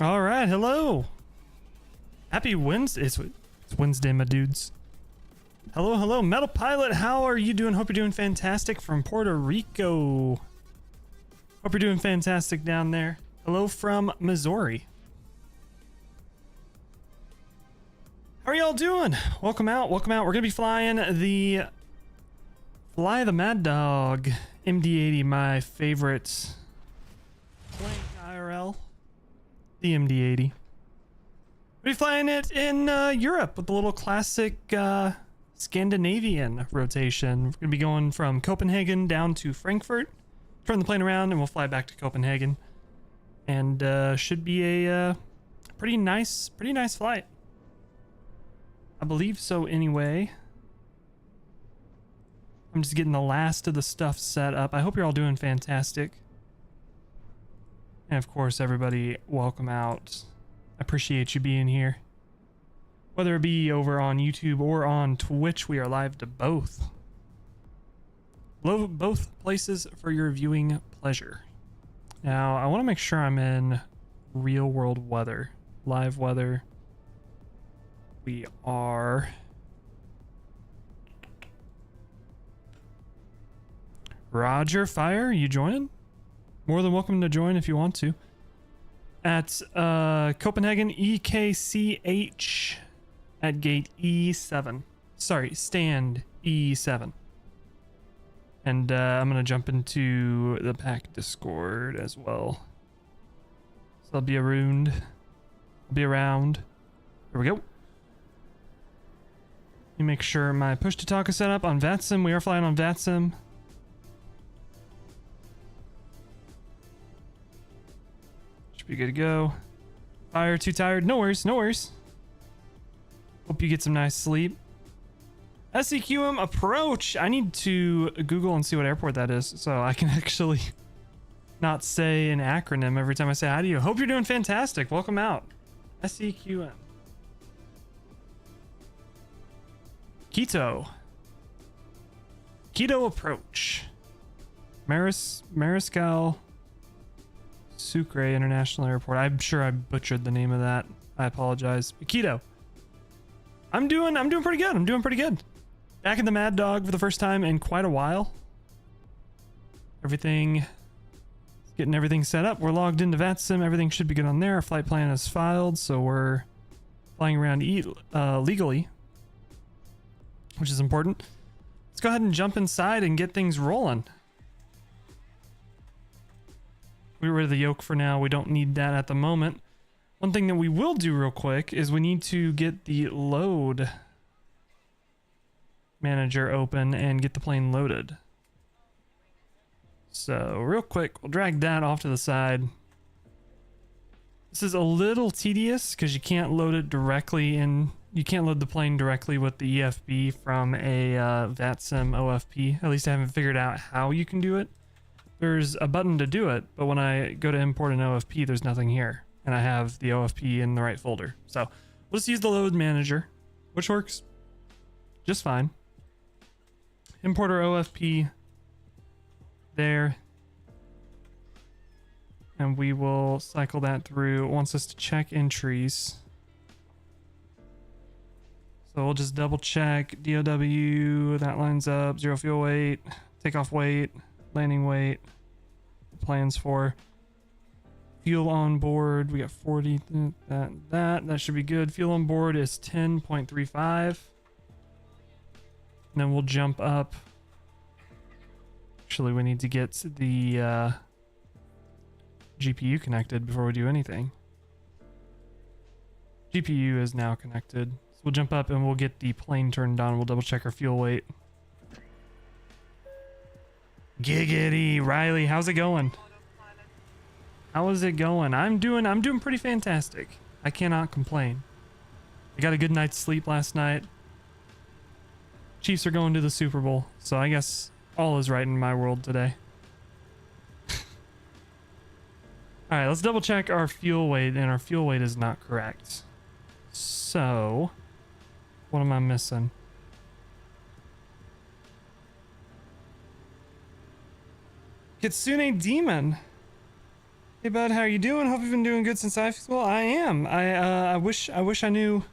All right, hello. Happy Wednesday. It's Wednesday, my dudes. Hello, hello, Metal Pilot. How are you doing? Hope you're doing fantastic from Puerto Rico. Hope you're doing fantastic down there. Hello from Missouri. How are y'all doing? Welcome out, welcome out. We're gonna be flying the FlyTheMaddog MD-80, my favorite playing IRL. The MD-80. We'll be flying it in Europe with a little classic Scandinavian rotation. We're gonna be going from Copenhagen down to Frankfurt, turn the plane around, and we'll fly back to Copenhagen. And should be a pretty nice flight. I believe so anyway. I'm just getting the last of the stuff set up. I hope you're all doing fantastic. And of course, everybody, welcome out. I appreciate you being here. Whether it be over on YouTube or on Twitch, we are live to both. Both places for your viewing pleasure. Now, I want to make sure I'm in real world weather, live weather. We are. Roger Fire, you joining? More than welcome to join if you want to. At Copenhagen EKCH at gate E7. Sorry, stand E7. And I'm gonna jump into the pack Discord as well. So I'll be around. Here we go. Let me make sure my push to talk is set up on VATSIM. We are flying on VATSIM. Should be good to go. Fire, too tired. No worries, no worries. Hope you get some nice sleep. SEQM approach. I need to Google and see what airport that is so I can actually not say an acronym every time I say hi to you. Hope you're doing fantastic. Welcome out. SEQM. Quito approach. Mariscal Sucre International Airport. I'm sure I butchered the name of that. I apologize. Quito. I'm doing pretty good. I'm doing pretty good. Back in the Mad Dog for the first time in quite a while. Getting everything set up. We're logged into VATSIM. Everything should be good on there. Our flight plan is filed, so we're flying around legally, which is important. Let's go ahead and jump inside and get things rolling. We get rid of the yoke for now. We don't need that at the moment. One thing that we will do real quick is we need to get the load manager open and get the plane loaded. So real quick, we'll drag that off to the side. This is a little tedious because you can't load it directly in. You can't load the plane directly with the EFB from a VATSIM OFP. At least I haven't figured out how you can do it. There's a button to do it, but when I go to import an OFP, there's nothing here. And I have the OFP in the right folder. So we'll just use the load manager, which works just fine. Import our OFP there. And we will cycle that through. It wants us to check entries. So we'll just double check DOW, that lines up, 0 fuel weight, takeoff weight, landing weight, plans for fuel on board. We got 40, that should be good. Fuel on board is 10.35. And then we'll jump up. Actually, we need to get the GPU connected before we do anything. GPU is now connected. So we'll jump up and we'll get the plane turned on. We'll double check our fuel weight. Giggity, Riley, how's it going? How is it going? I'm doing pretty fantastic. I cannot complain. I got a good night's sleep last night. Chiefs are going to the Super Bowl, so I guess all is right in my world today. All right, let's double check our fuel weight, and our fuel weight is not correct. So, what am I missing? Kitsune Demon. Hey bud, how are you doing? Hope you've been doing good since I well, I am. I wish I knew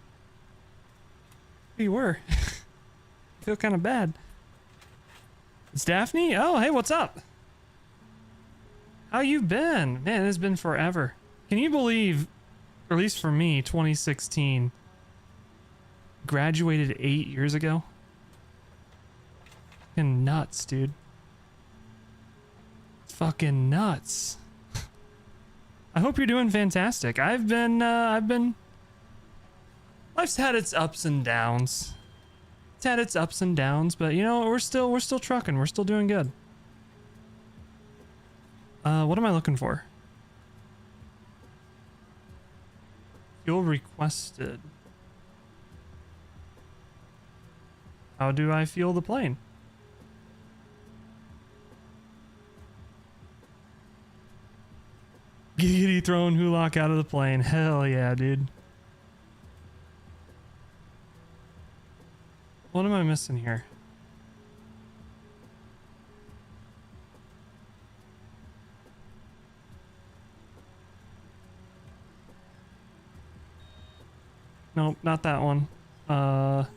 who you were. I feel kind of bad. It's Daphne? Oh, hey, what's up? How you been? Man, it's been forever. Can you believe, or at least for me, 2016 graduated 8 years ago? Fucking nuts, dude. Fucking nuts. I hope you're doing fantastic. Life's had its ups and downs. It's had its ups and downs, but you know, we're still trucking. We're still doing good. What am I looking for? Fuel requested. How do I fuel the plane? Giggity throwing Hulock out of the plane. Hell yeah, dude. What am I missing here? Nope, not that one. Now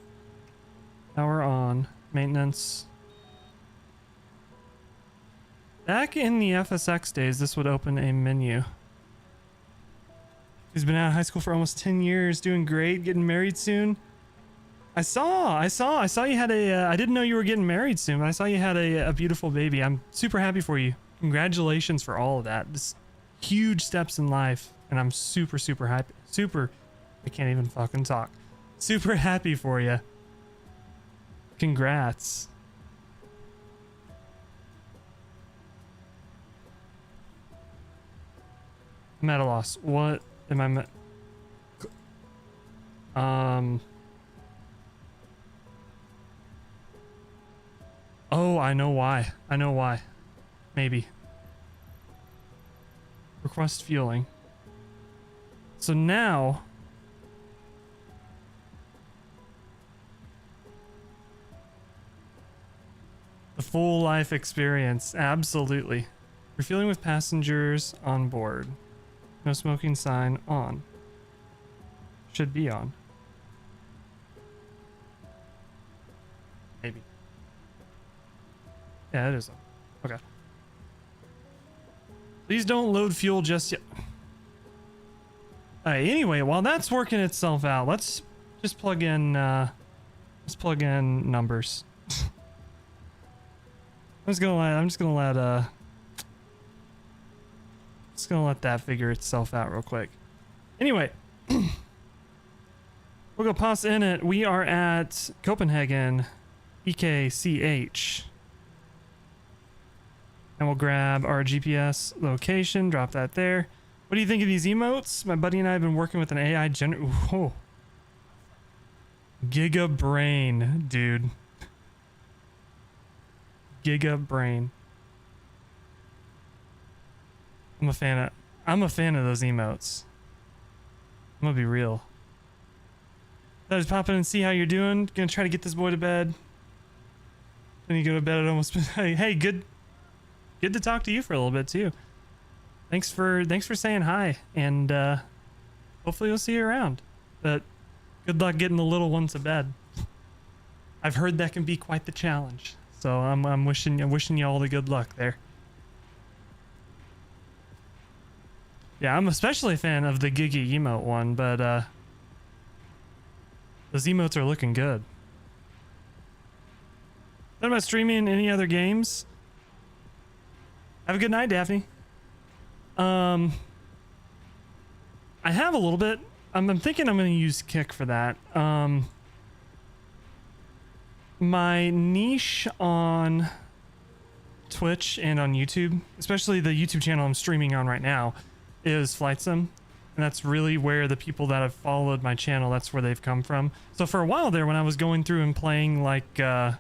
we're on maintenance. Back in the FSX days, this would open a menu. He's been out of high school for almost 10 years, doing great, getting married soon. I saw you had a, I didn't know you were getting married soon, but I saw you had a beautiful baby. I'm super happy for you. Congratulations for all of that. This huge steps in life, and I'm super happy. I can't even fucking talk. Super happy for you. Congrats. I'm at a loss. What am I? Oh, I know why. I know why. Maybe. Request fueling. So now... the full life experience. Absolutely. Refueling with passengers on board. No smoking sign on. Should be on. Maybe. Yeah, it is on. Okay. Please don't load fuel just yet. Alright, anyway, while that's working itself out, let's just plug in numbers. I'm just gonna let that figure itself out real quick. Anyway, we'll go pause in it. We are at Copenhagen, EKCH. And we'll grab our GPS location, drop that there. What do you think of these emotes? My buddy and I have been working with an AI Giga brain, dude. Giga brain. I'm a fan of those emotes. I'm gonna be real. I was popping and see how you're doing. Gonna try to get this boy to bed. Then you go to bed at almost. Hey, good to talk to you for a little bit too. Thanks for saying hi, and hopefully we'll see you around. But good luck getting the little one to bed. I've heard that can be quite the challenge. So I'm wishing you all the good luck there. Yeah, I'm especially a fan of the Giga emote one, but those emotes are looking good. What about streaming any other games? Have a good night, Daphne. I have a little bit. I'm thinking I'm going to use Kick for that. My niche on Twitch and on YouTube, especially the YouTube channel I'm streaming on right now, is FlyTheMaddog, and that's really where the people that have followed my channel, that's where they've come from. So for a while there, when I was going through and playing like Halo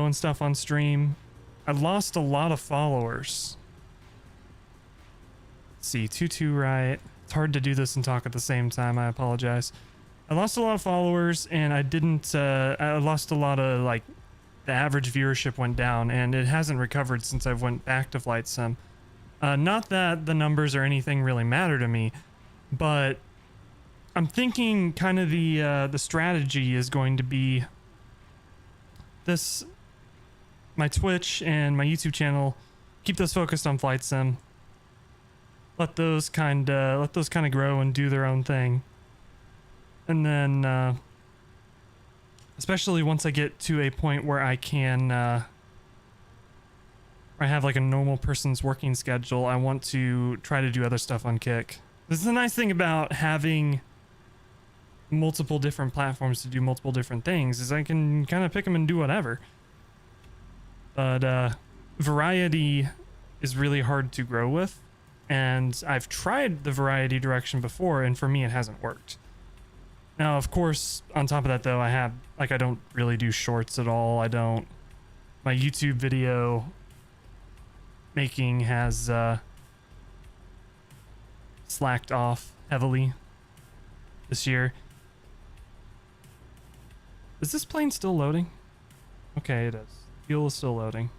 and stuff on stream, I lost a lot of followers. Let's see, 2-2 right. It's hard to do this and talk at the same time. I apologize. I lost a lot of followers, and I lost a lot of, like, the average viewership went down, and it hasn't recovered since I went back to FlyTheMaddog. Not that the numbers or anything really matter to me, but I'm thinking kind of the strategy is going to be this: my Twitch and my YouTube channel, keep those focused on flight sim. Let those kind of grow and do their own thing, and then especially once I get to a point where I can I have like a normal person's working schedule, I want to try to do other stuff on Kick. This is the nice thing about having multiple different platforms to do multiple different things, is I can kind of pick them and do whatever. But variety is really hard to grow with, and I've tried the variety direction before, and for me it hasn't worked. Now, of course, on top of that though, I don't really do shorts at all. My YouTube video making has slacked off heavily this year. Is this plane still loading? Okay, it is. Fuel is still loading.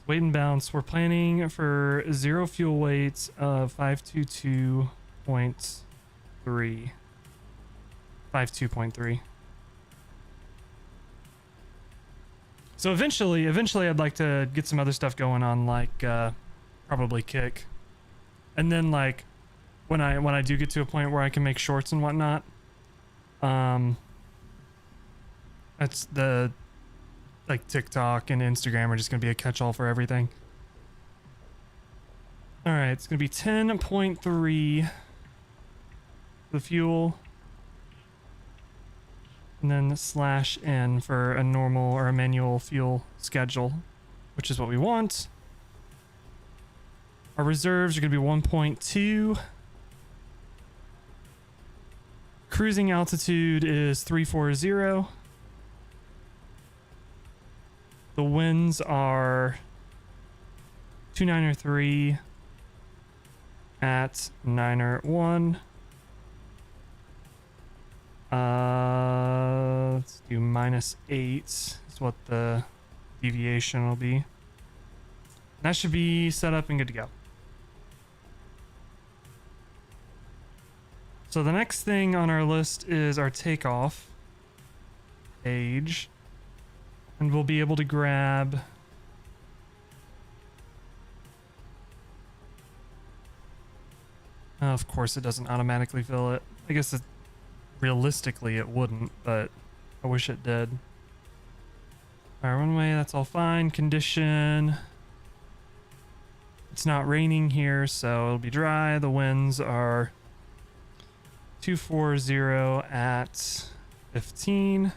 Weight and balance. We're planning for 0 fuel weights of 522.3. 52.3. So eventually I'd like to get some other stuff going on, like probably Kick. And then like when I do get to a point where I can make shorts and whatnot, that's the like TikTok and Instagram are just gonna be a catch-all for everything. All right, it's gonna be 10.3 the fuel, and then /n for a normal or a manual fuel schedule, which is what we want. Our reserves are gonna be 1.2. Cruising altitude is 340. The winds are 293 at 901. Let's do -8 is what the deviation will be. That should be set up and good to go. So the next thing on our list is our takeoff page, and we'll be able to grab of course it doesn't automatically fill it. I guess realistically it wouldn't, but I wish it did. Alright, runway, that's all fine. Condition, it's not raining here, so it'll be dry. The winds are 240 at 15.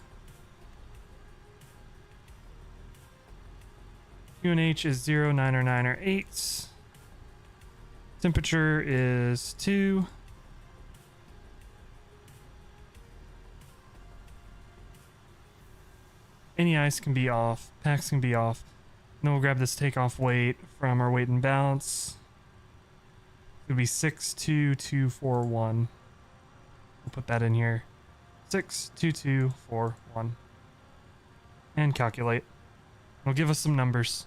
QNH is 0, 9, or 9, or 8. Temperature is 2. Any ice can be off. Packs can be off. Then we'll grab this takeoff weight from our weight and balance. It'll be 62241. We'll put that in here. 62241. And calculate. It'll give us some numbers.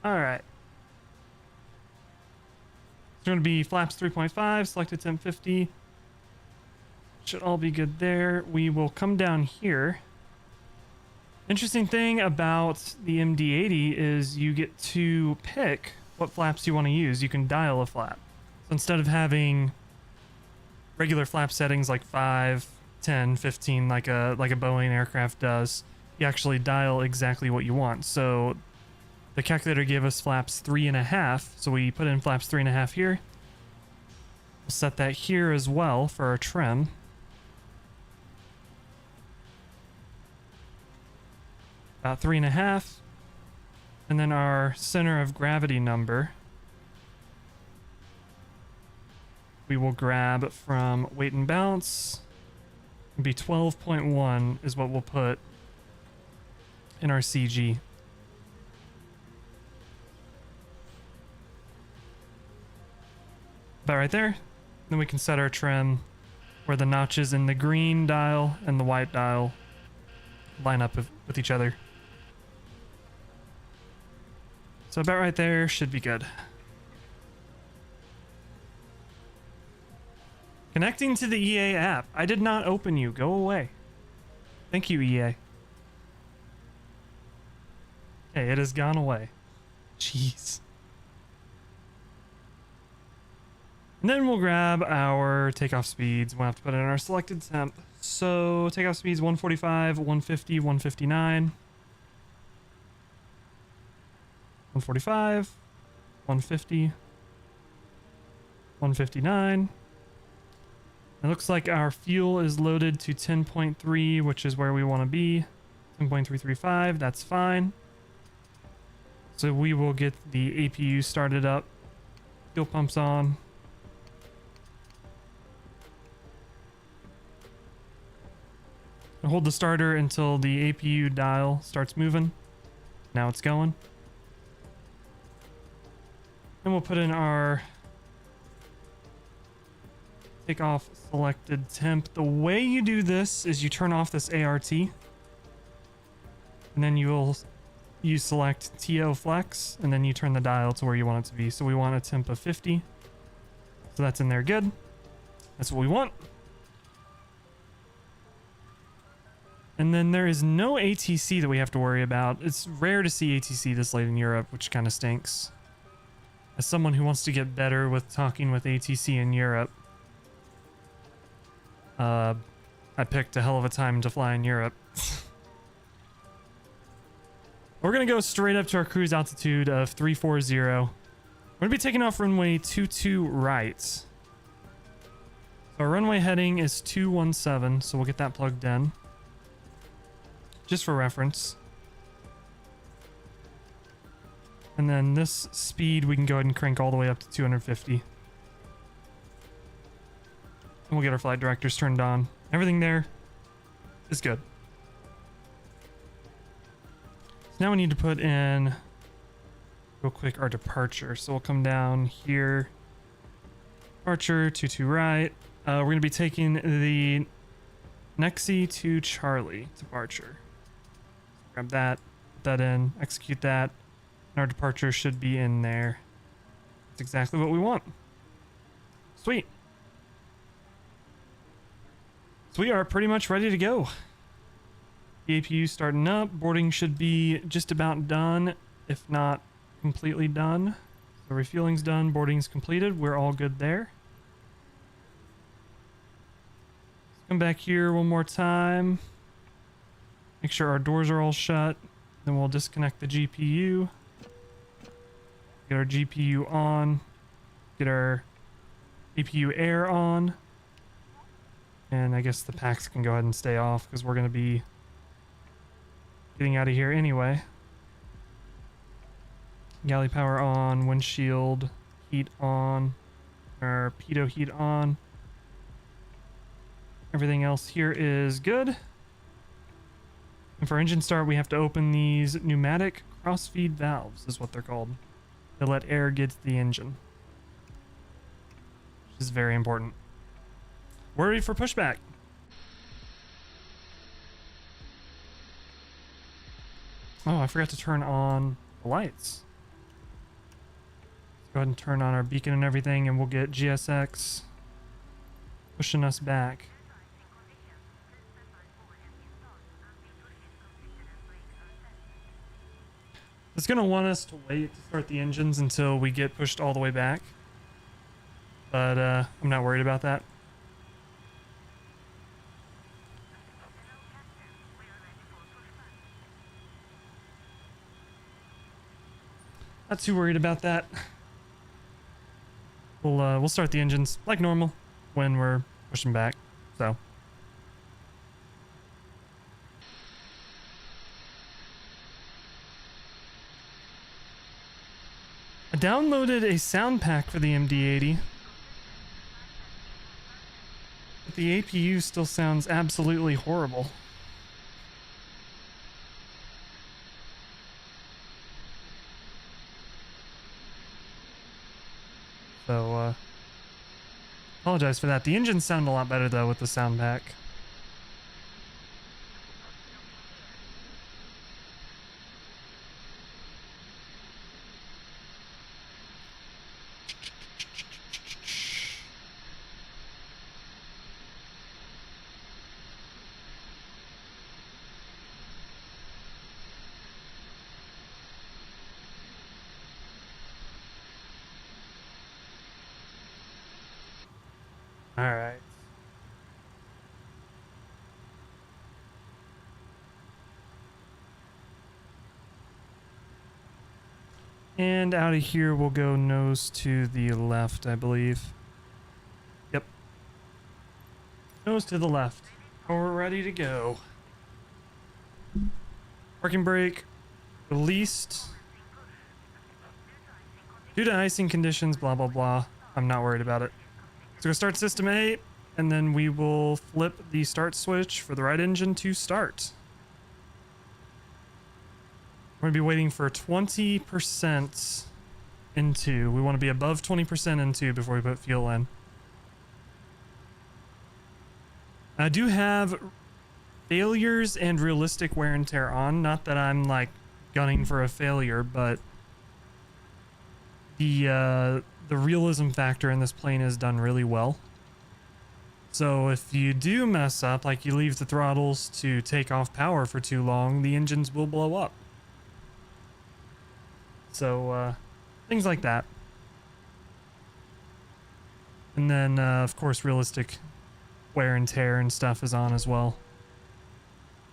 Alright. It's going to be flaps 3.5, selected 1050. Should all be good there. We will come down here. Interesting thing about the MD-80 is you get to pick what flaps you want to use. You can dial a flap. So instead of having regular flap settings like 5, 10, 15 like a Boeing aircraft does, you actually dial exactly what you want. So the calculator gave us flaps 3.5, so we put in flaps 3.5 here. We'll set that here as well for our trim. About 3.5, and then our center of gravity number we will grab from weight and balance. It'll be 12.1 is what we'll put in our CG. About right there. Then we can set our trim where the notches in the green dial and the white dial line up with each other. So about right there should be good. Connecting to the EA app. I did not open you. Go away. Thank you, EA. Okay, it has gone away. Jeez. And then we'll grab our takeoff speeds. We'll have to put in our selected temp. So takeoff speeds 145, 150, 159. 145, 150, 159. It looks like our fuel is loaded to 10.3, which is where we want to be. 10.335, that's fine. So we will get the APU started up. Fuel pumps on. And hold the starter until the APU dial starts moving. Now it's going. And we'll put in our takeoff selected temp. The way you do this is you turn off this ART. And then you select TO flex, and then you turn the dial to where you want it to be. So we want a temp of 50. So that's in there good. That's what we want. And then there is no ATC that we have to worry about. It's rare to see ATC this late in Europe, which kind of stinks. As someone who wants to get better with talking with ATC in Europe, I picked a hell of a time to fly in Europe. We're going to go straight up to our cruise altitude of 340. We're going to be taking off runway 22 right. So our runway heading is 217, so we'll get that plugged in. Just for reference. And then this speed we can go ahead and crank all the way up to 250. And we'll get our flight directors turned on. Everything there is good. So now we need to put in real quick our departure. So we'll come down here. Departure 22 right. We're going to be taking the Nexi to Charlie departure. Grab that, put that in, execute that, and our departure should be in there. That's exactly what we want. Sweet. So we are pretty much ready to go. The APU starting up. Boarding should be just about done, if not completely done. So refueling's done, boarding's completed. We're all good there. Let's come back here one more time. Make sure our doors are all shut. Then we'll disconnect the GPU. Get our GPU on. Get our APU air on. And I guess the packs can go ahead and stay off because we're going to be getting out of here anyway. Galley power on. Windshield heat on. Our pitot heat on. Everything else here is good. And for engine start, we have to open these pneumatic crossfeed valves, is what they're called. They let air get to the engine, which is very important. We're ready for pushback. Oh, I forgot to turn on the lights. Let's go ahead and turn on our beacon and everything, and we'll get GSX pushing us back. It's going to want us to wait to start the engines until we get pushed all the way back. But I'm not worried about that. Not too worried about that. We'll start the engines like normal when we're pushing back. So. I downloaded a sound pack for the MD-80. But the APU still sounds absolutely horrible. So, Apologize for that. The engines sound a lot better though with the sound pack. All right. And out of here, we'll go nose to the left, I believe. Yep. Nose to the left. We're ready to go. Parking brake released. Due to icing conditions, blah, blah, blah. I'm not worried about it. So we'll start system 8, and then we will flip the start switch for the right engine to start. We're going to be waiting for 20% into. We want to be above 20% into before we put fuel in. I do have failures and realistic wear and tear on. Not that I'm like gunning for a failure, but the realism factor in this plane is done really well. So if you do mess up, like you leave the throttles to take off power for too long, the engines will blow up. So things like that. And then of course realistic wear and tear and stuff is on as well.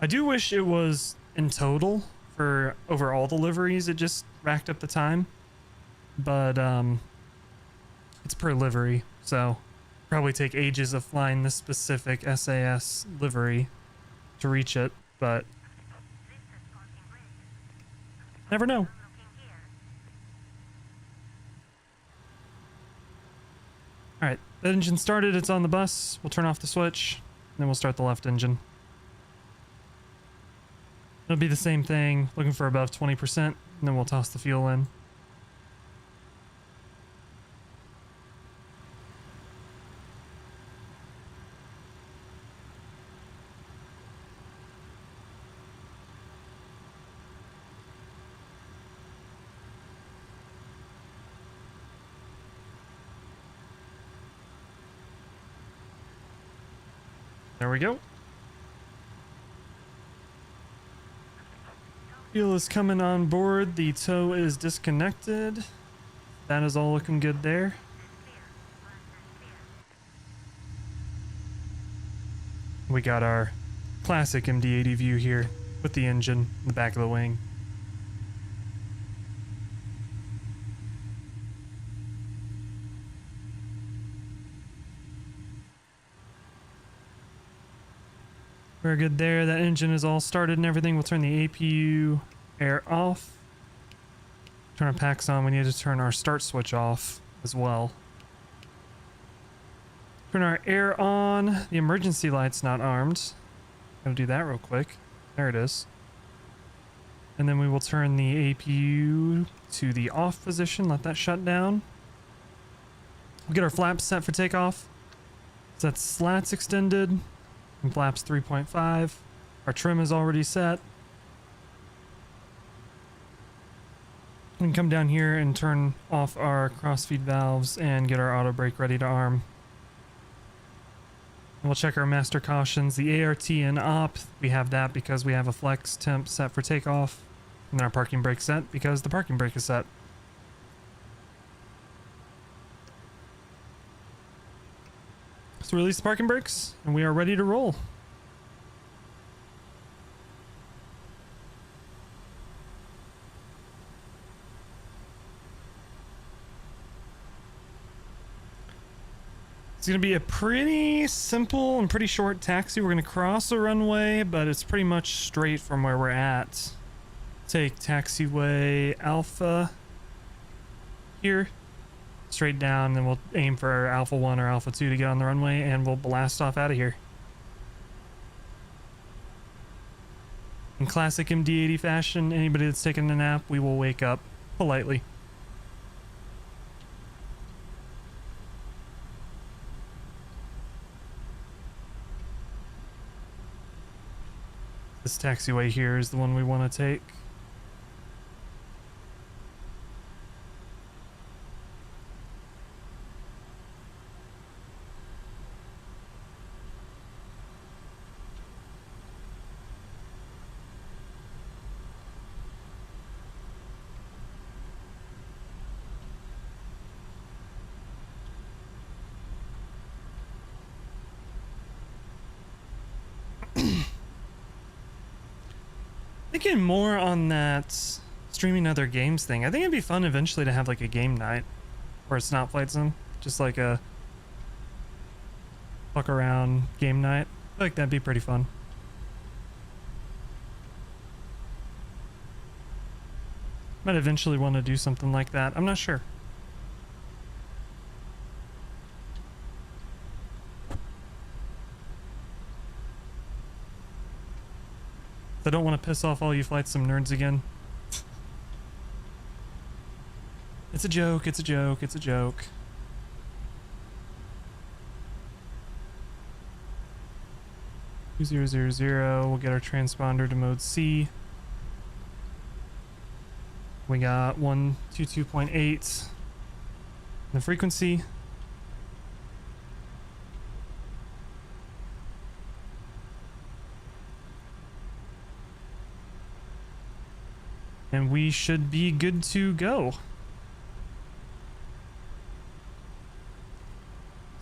I do wish it was in total for over all the liveries. It just racked up the time, but it's per livery, so probably take ages of flying this specific SAS livery to reach it, but never know. Alright, the engine started, it's on the bus. We'll turn off the switch, then we'll start the left engine. It'll be the same thing, looking for above 20%, and then we'll toss the fuel in. There we go. Fuel is coming on board. The tow is disconnected. That is all looking good there. We got our classic MD-80 view here with the engine in the back of the wing. We're good there. That engine is all started and everything. We'll turn the APU air off. Turn our packs on. We need to turn our start switch off as well. Turn our air on. The emergency light's not armed. Gotta do that real quick. There it is. And then we will turn the APU to the off position. Let that shut down. We'll get our flaps set for takeoff. So that's slats extended. And flaps 3.5. Our trim is already set. We can come down here and turn off our crossfeed valves and get our auto brake ready to arm. And we'll check our master cautions. The ART and op, we have that because we have a flex temp set for takeoff. And then our parking brake set because the parking brake is set. So release the parking brakes, and we are ready to roll. It's going to be a pretty simple and pretty short taxi. We're going to cross a runway, but it's pretty much straight from where we're at. Take taxiway Alpha here. Straight down, then we'll aim for Alpha 1 or Alpha 2 to get on the runway, and we'll blast off out of here. In classic MD-80 fashion, anybody that's taken a nap, we will wake up politely. This taxiway here is the one we want to take. Thinking more on that streaming other games thing. I think it'd be fun eventually to have like a game night where it's not flight sim, just like a fuck around game night. I feel like that'd be pretty fun. Might eventually want to do something like that. I'm not sure. I don't want to piss off all you flight sim nerds again. It's a joke, it's a joke, it's a joke. We'll get our transponder to mode C. We got 122.8 the frequency. And we should be good to go.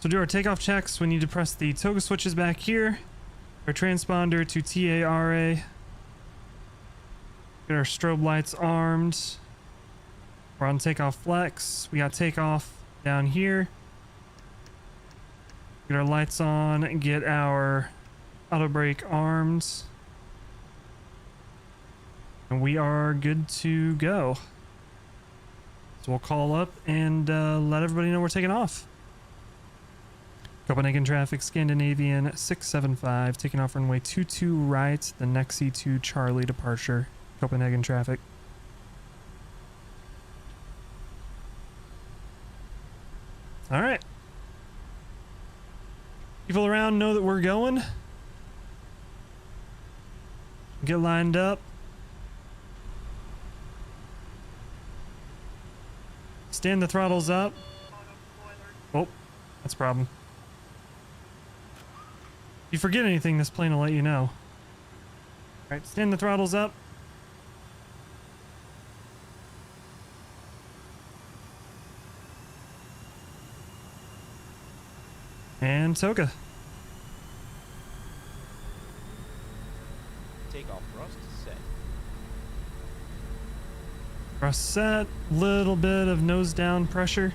So to do our takeoff checks, we need to press the toggle switches back here. Our transponder to TARA. Get our strobe lights armed. We're on takeoff flex. We got takeoff down here. Get our lights on. Get our auto brake armed. And we are good to go. So we'll call up and let everybody know we're taking off. Copenhagen traffic, Scandinavian 675, taking off runway 22 right, the next C2 Charlie departure. Copenhagen traffic. All right. People around know that we're going. Get lined up. Stand the throttles up. Oh, that's a problem. If you forget anything, this plane will let you know. All right, stand the throttles up. And Toga. Takeoff thrust set. Thrust set. Little bit of nose down pressure.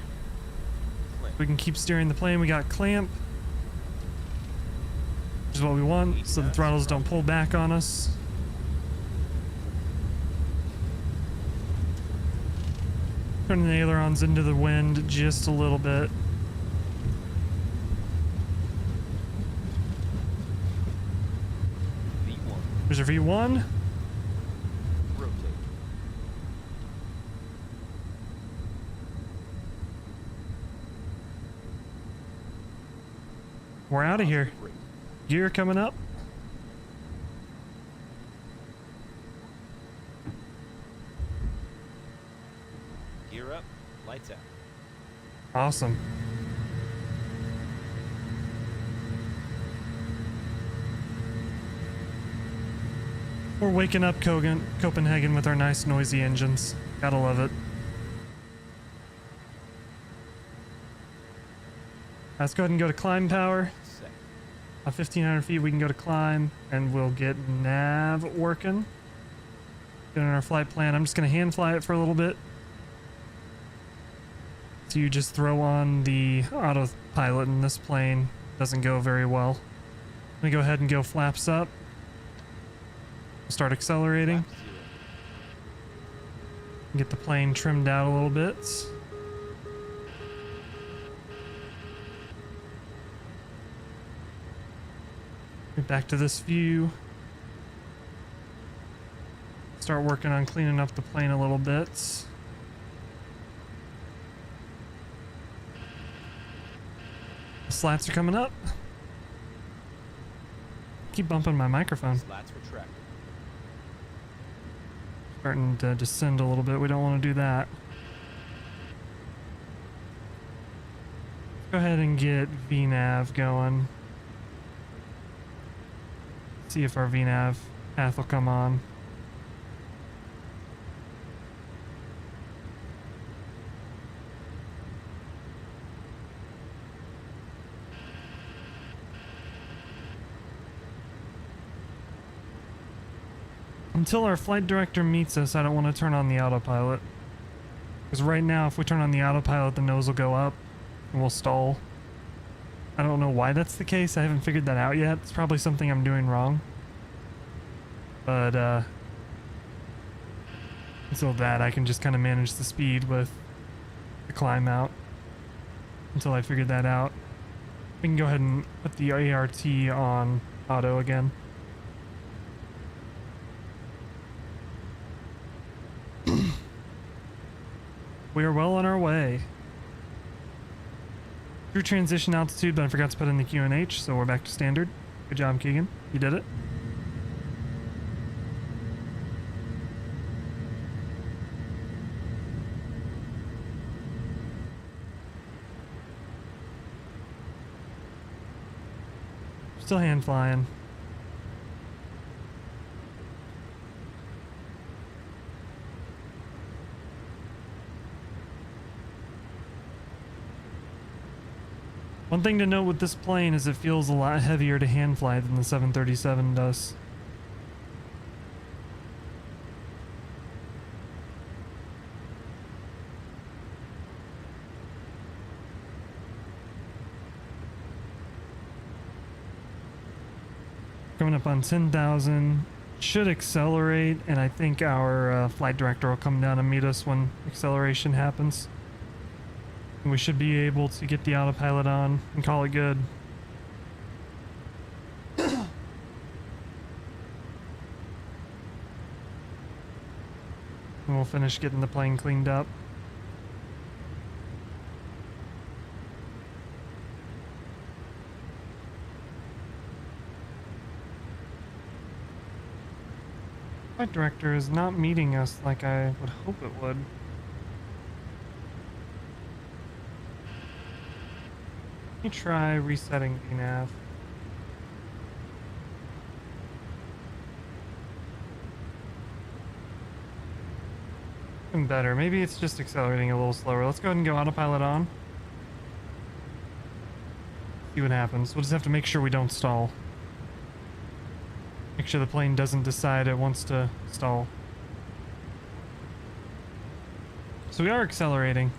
Clamp. We can keep steering the plane. We got clamp, which is what we want, so the throttles don't pull back on us. Turning the ailerons into the wind just a little bit. V1. There's our V1. Rotate. We're out of here. Positive rate. Gear coming up. Gear up. Lights out. Awesome. We're waking up Copenhagen with our nice noisy engines. Gotta love it. Let's go ahead and go to climb power. Set. At 1500 feet we can go to climb and we'll get nav working. Doing our flight plan. I'm just gonna hand fly it for a little bit. So you just throw on the autopilot in this plane. Doesn't go very well. Let me go ahead and go flaps up. Start accelerating. Flap 0. Get the plane trimmed out a little bit. Get back to this view. Start working on cleaning up the plane a little bit. The slats are coming up. Keep bumping my microphone. Slats retracted. Starting to descend a little bit. We don't want to do that. Go ahead and get VNav going. See if our VNav path will come on. Until our flight director meets us, I don't want to turn on the autopilot. Because right now, if we turn on the autopilot, the nose will go up and we'll stall. I don't know why that's the case. I haven't figured that out yet. It's probably something I'm doing wrong. But, until that, I can just kind of manage the speed with the climb out. Until I figured that out. We can go ahead and put the ART on auto again. We are well on our way. True transition altitude, but I forgot to put in the QNH, so we're back to standard. Good job, Keegan. You did it. Still hand flying. One thing to note with this plane is it feels a lot heavier to hand fly than the 737 does. Coming up on 10,000, should accelerate, and I think our flight director will come down and meet us when acceleration happens. We should be able to get the autopilot on and call it good. And we'll finish getting the plane cleaned up. Flight director is not meeting us like I would hope it would. Let me try resetting VNav. Better. Maybe it's just accelerating a little slower. Let's go ahead and go autopilot on. See what happens. We'll just have to make sure we don't stall. Make sure the plane doesn't decide it wants to stall. So we are accelerating.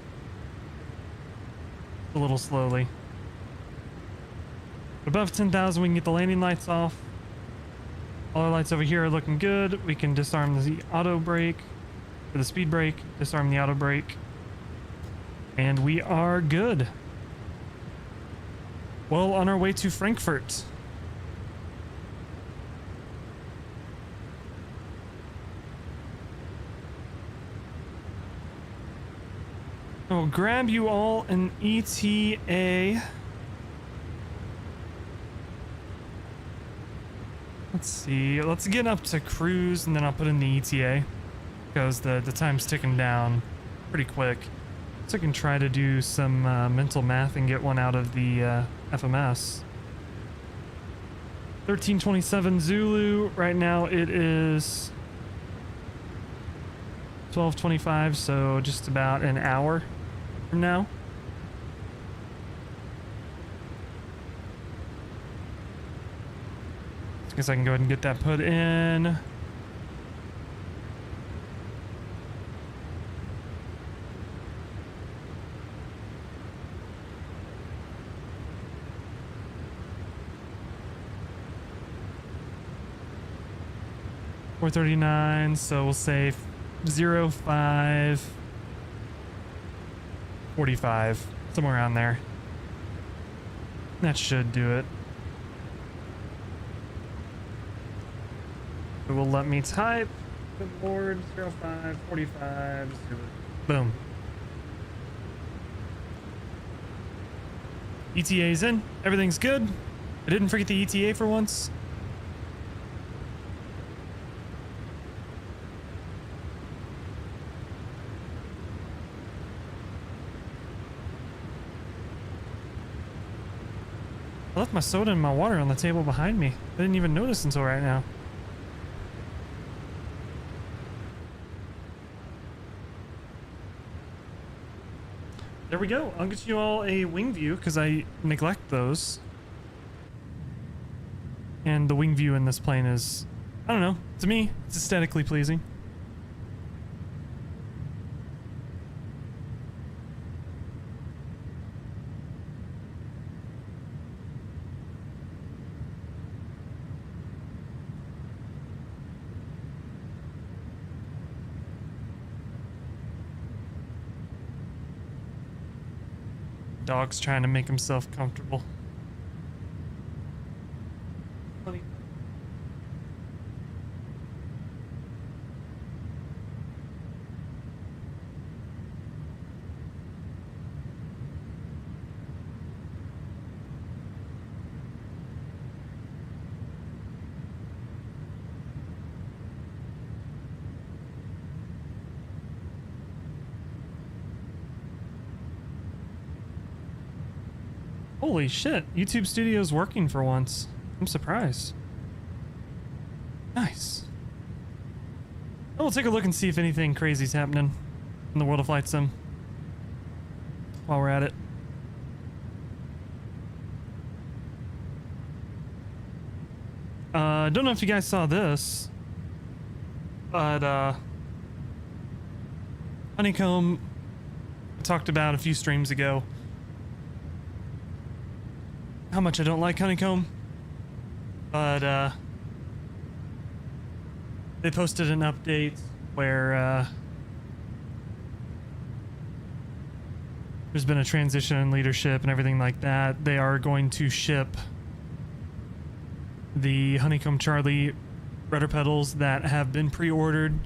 A little slowly. Above 10,000, we can get the landing lights off. All our lights over here are looking good. We can disarm the auto brake, or the speed brake, disarm the auto brake, and we are good. Well, on our way to Frankfurt. I'll grab you all an ETA. Let's see, let's get up to cruise and then I'll put in the ETA because the time's ticking down pretty quick. So I can try to do some mental math and get one out of the FMS. 1327 Zulu, right now it is 12:25, so just about an hour from now. I guess I can go ahead and get that put in. $439, so we'll say 0545, somewhere around there. That should do it. It will let me type. Good board 0545. Boom. ETA's in. Everything's good. I didn't forget the ETA for once. I left my soda and my water on the table behind me. I didn't even notice until right now. There we go. I'll get you all a wing view because I neglect those. And the wing view in this plane is, I don't know, to me, it's aesthetically pleasing. Dog's trying to make himself comfortable. Funny. Holy shit, YouTube Studio's working for once. I'm surprised. Nice. We'll take a look and see if anything crazy's happening in the world of Flight Sim while we're at it. I don't know if you guys saw this, but Honeycomb I talked about a few streams ago how much I don't like Honeycomb, but they posted an update where there's been a transition in leadership and everything like that. They are going to ship the Honeycomb Charlie rudder pedals that have been pre-ordered,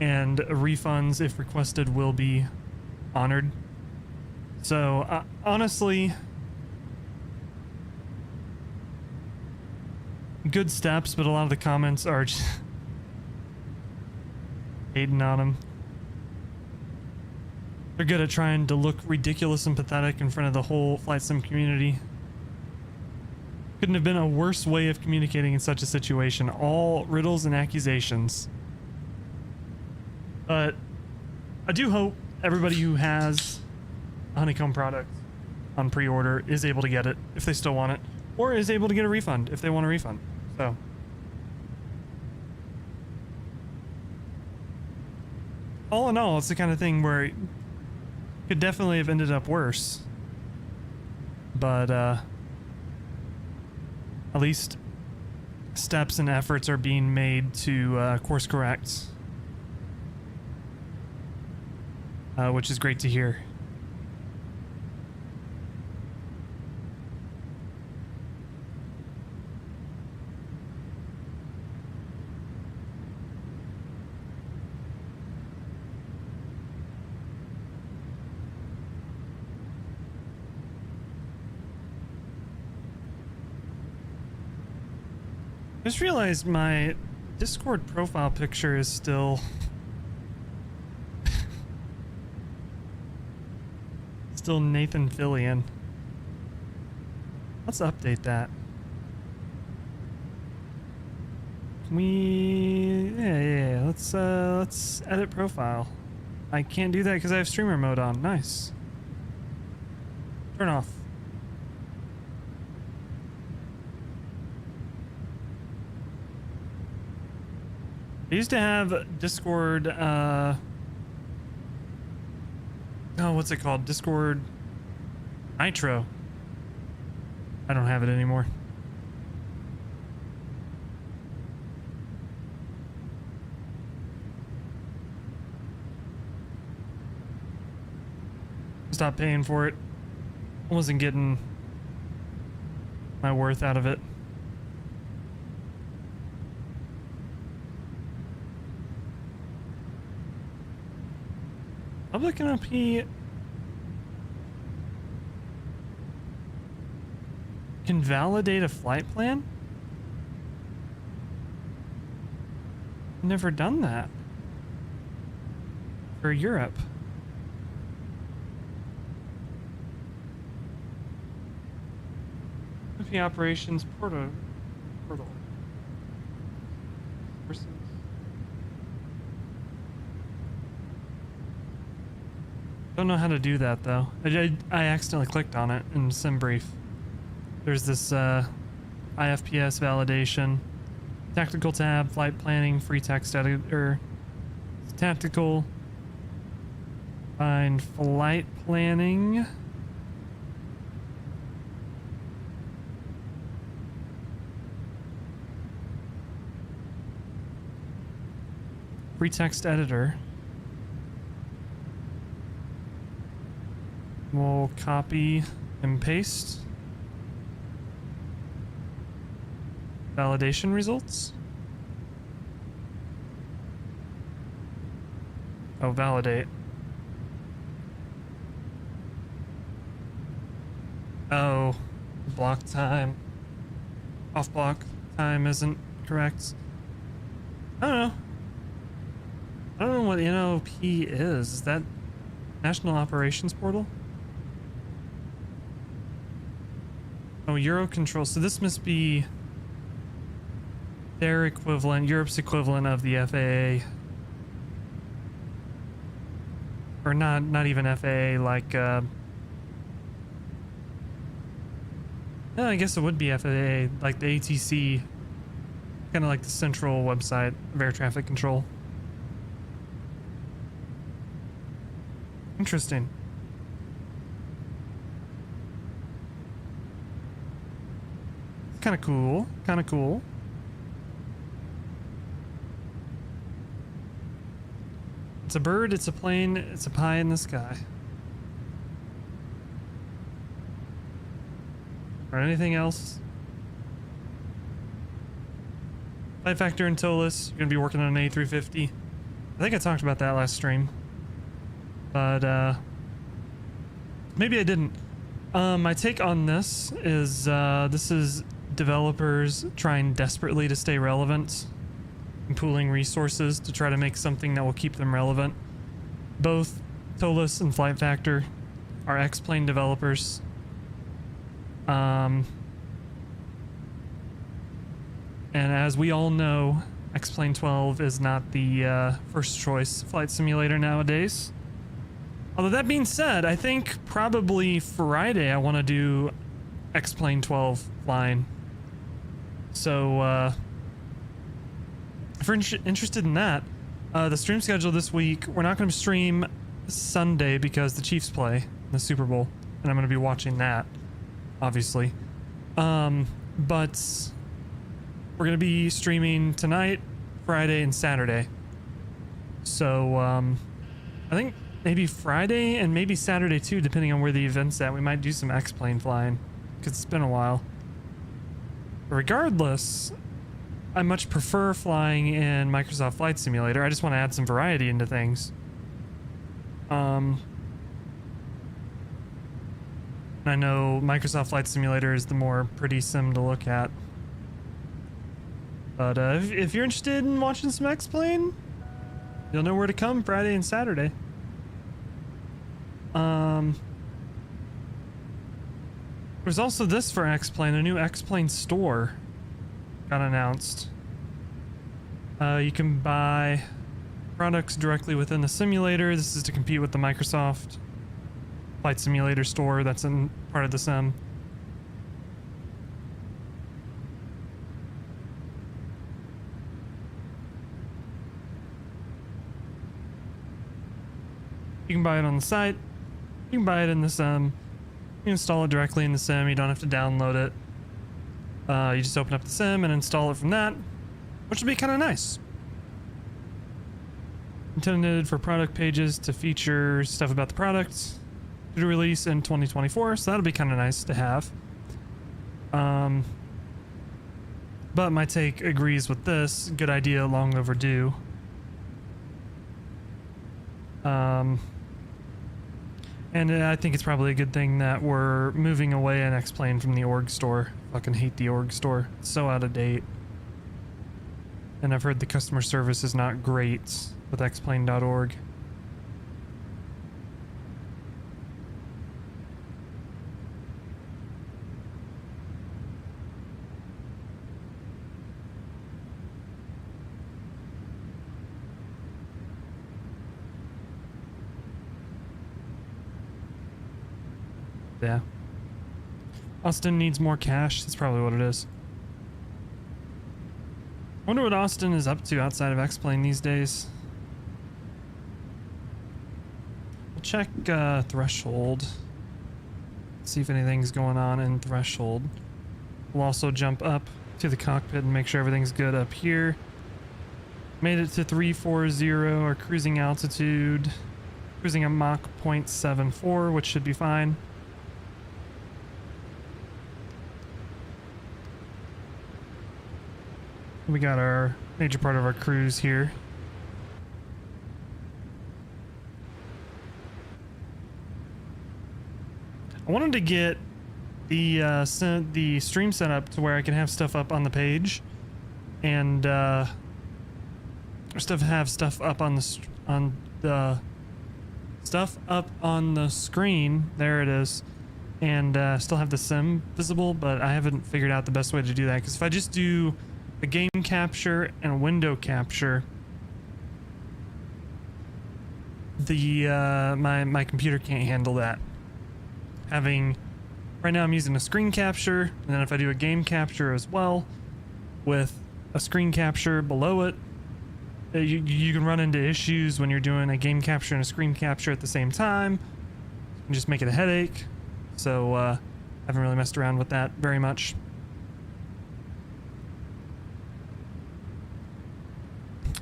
and refunds, if requested, will be honored. So honestly, good steps, but a lot of the comments are just hating on them. They're good at trying to look ridiculous and pathetic in front of the whole flight sim community. Couldn't have been a worse way of communicating in such a situation. All riddles and accusations. But I do hope everybody who has a Honeycomb product on pre-order is able to get it if they still want it, or is able to get a refund if they want a refund. So all in all, it's the kind of thing where it could definitely have ended up worse, but at least steps and efforts are being made to course correct, which is great to hear. I just realized my Discord profile picture is still Nathan Fillion. Let's update that. Can we? Yeah. Let's edit profile. I can't do that because I have streamer mode on. Nice. Turn off. I used to have Discord, oh, what's it called? Discord Nitro. I don't have it anymore. Stopped paying for it. I wasn't getting my worth out of it. I'm looking up here. Can validate a flight plan? Never done that. For Europe. Spoofing operations portal. Versus. Don't know how to do that though. I accidentally clicked on it in SimBrief. There's this IFPS validation, tactical tab, flight planning, free text editor, tactical, find flight planning. Free text editor. We'll copy and paste. Validation results. Oh, validate. Oh, block time. Off block time isn't correct. I don't know. I don't know what NOP is. Is that National Operations Portal? Oh, Eurocontrol. So this must be their equivalent, Europe's equivalent of the FAA. Or not even FAA, like, no, I guess it would be FAA, like the ATC, kind of like the central website of air traffic control. Interesting. Kind of cool. Kind of cool. It's a bird, it's a plane, it's a pie in the sky. Or anything else? Flight Factor and TOLUS, you're going to be working on an A350. I think I talked about that last stream. But, maybe I didn't. My take on this is developers trying desperately to stay relevant and pooling resources to try to make something that will keep them relevant. Both TOLUS and Flight Factor are X-Plane developers. And as we all know, X-Plane 12 is not the first choice flight simulator nowadays. Although that being said, I think probably Friday I want to do X-Plane 12 flying. So, if you're interested in that, the stream schedule this week, we're not going to stream Sunday because the Chiefs play in the Super Bowl, and I'm going to be watching that, obviously. But we're going to be streaming tonight, Friday, and Saturday. So, I think maybe Friday and maybe Saturday too, depending on where the event's at. We might do some X-Plane flying, because it's been a while. But regardless, I much prefer flying in Microsoft Flight Simulator. I just want to add some variety into things. I know Microsoft Flight Simulator is the more pretty sim to look at. But if you're interested in watching some X-Plane, you'll know where to come Friday and Saturday. There's also this for X-Plane, a new X-Plane store got announced. You can buy products directly within the simulator. This is to compete with the Microsoft Flight Simulator store that's in part of the sim. You can buy it on the site. You can buy it in the sim. You install it directly in the sim. You don't have to download it. You just open up the sim and install it from that, which would be kind of nice. Intended for product pages to feature stuff about the product to release in 2024, so that'll be kind of nice to have. But my take agrees with this. Good idea, long overdue. And I think it's probably a good thing that we're moving away in X-Plane from the org store. Fucking hate the org store. It's so out of date. And I've heard the customer service is not great with xplane.org. Yeah. Austin needs more cash. That's probably what it is. I wonder what Austin is up to outside of X-Plane these days. We'll check Threshold. See if anything's going on in Threshold. We'll also jump up to the cockpit and make sure everything's good up here. Made it to 340, our cruising altitude. Cruising a Mach 0.74, which should be fine. We got our major part of our cruise here. I wanted to get the stream set up to where I can have stuff up on the page, and have stuff up on the stuff up on the screen. There it is, and still have the sim visible. But I haven't figured out the best way to do that, because if I just do a game capture and a window capture, the my computer can't handle that. Right now I'm using a screen capture, and then if I do a game capture as well with a screen capture below it, you can run into issues when you're doing a game capture and a screen capture at the same time, and just make it a headache. So I haven't really messed around with that very much.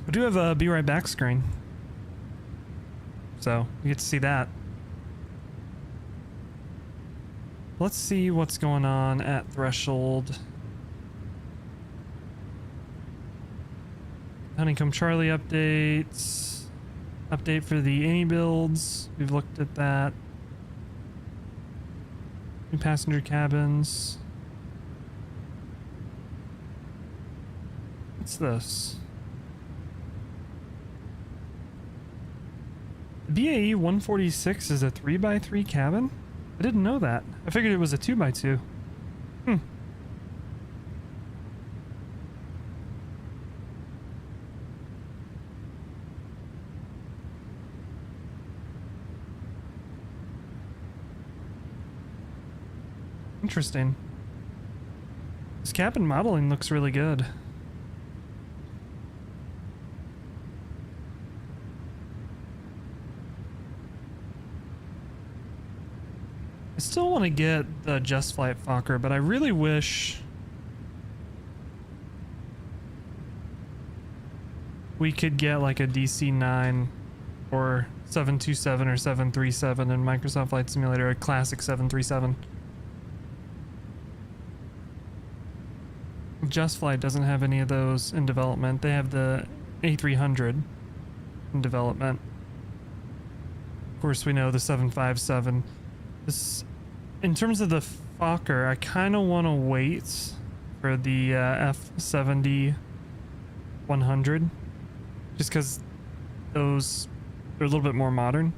I do have a Be Right Back screen, so you get to see that. Let's see what's going on at Threshold. Honeycomb Charlie updates. Update for the any builds. We've looked at that. New passenger cabins. What's this? BAE 146 is a 3x3 cabin? I didn't know that. I figured it was a 2x2. Interesting. This cabin modeling looks really good. I still want to get the Just Flight Fokker, but I really wish we could get like a DC-9 or 727 or 737 in Microsoft Flight Simulator, a classic 737. Just Flight doesn't have any of those in development. They have the A300 in development. Of course, we know the 757. This, in terms of the Fokker, I kind of want to wait for the F70-100, just because those are a little bit more modern,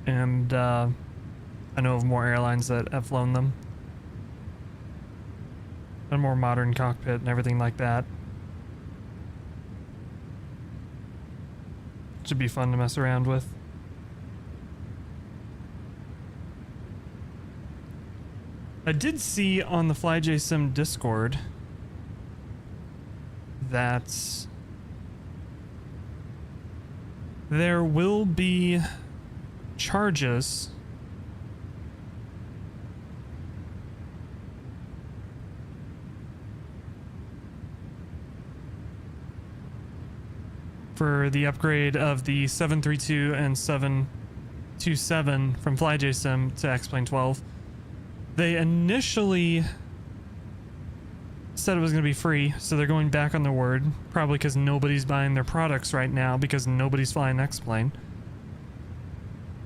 and I know of more airlines that have flown them. A more modern cockpit and everything like that. Should be fun to mess around with. I did see on the FlyJSim Discord that there will be charges for the upgrade of the 732 and 727 from FlyJSim to X-Plane 12. They initially said it was going to be free, so they're going back on their word, probably because nobody's buying their products right now because nobody's flying X-Plane.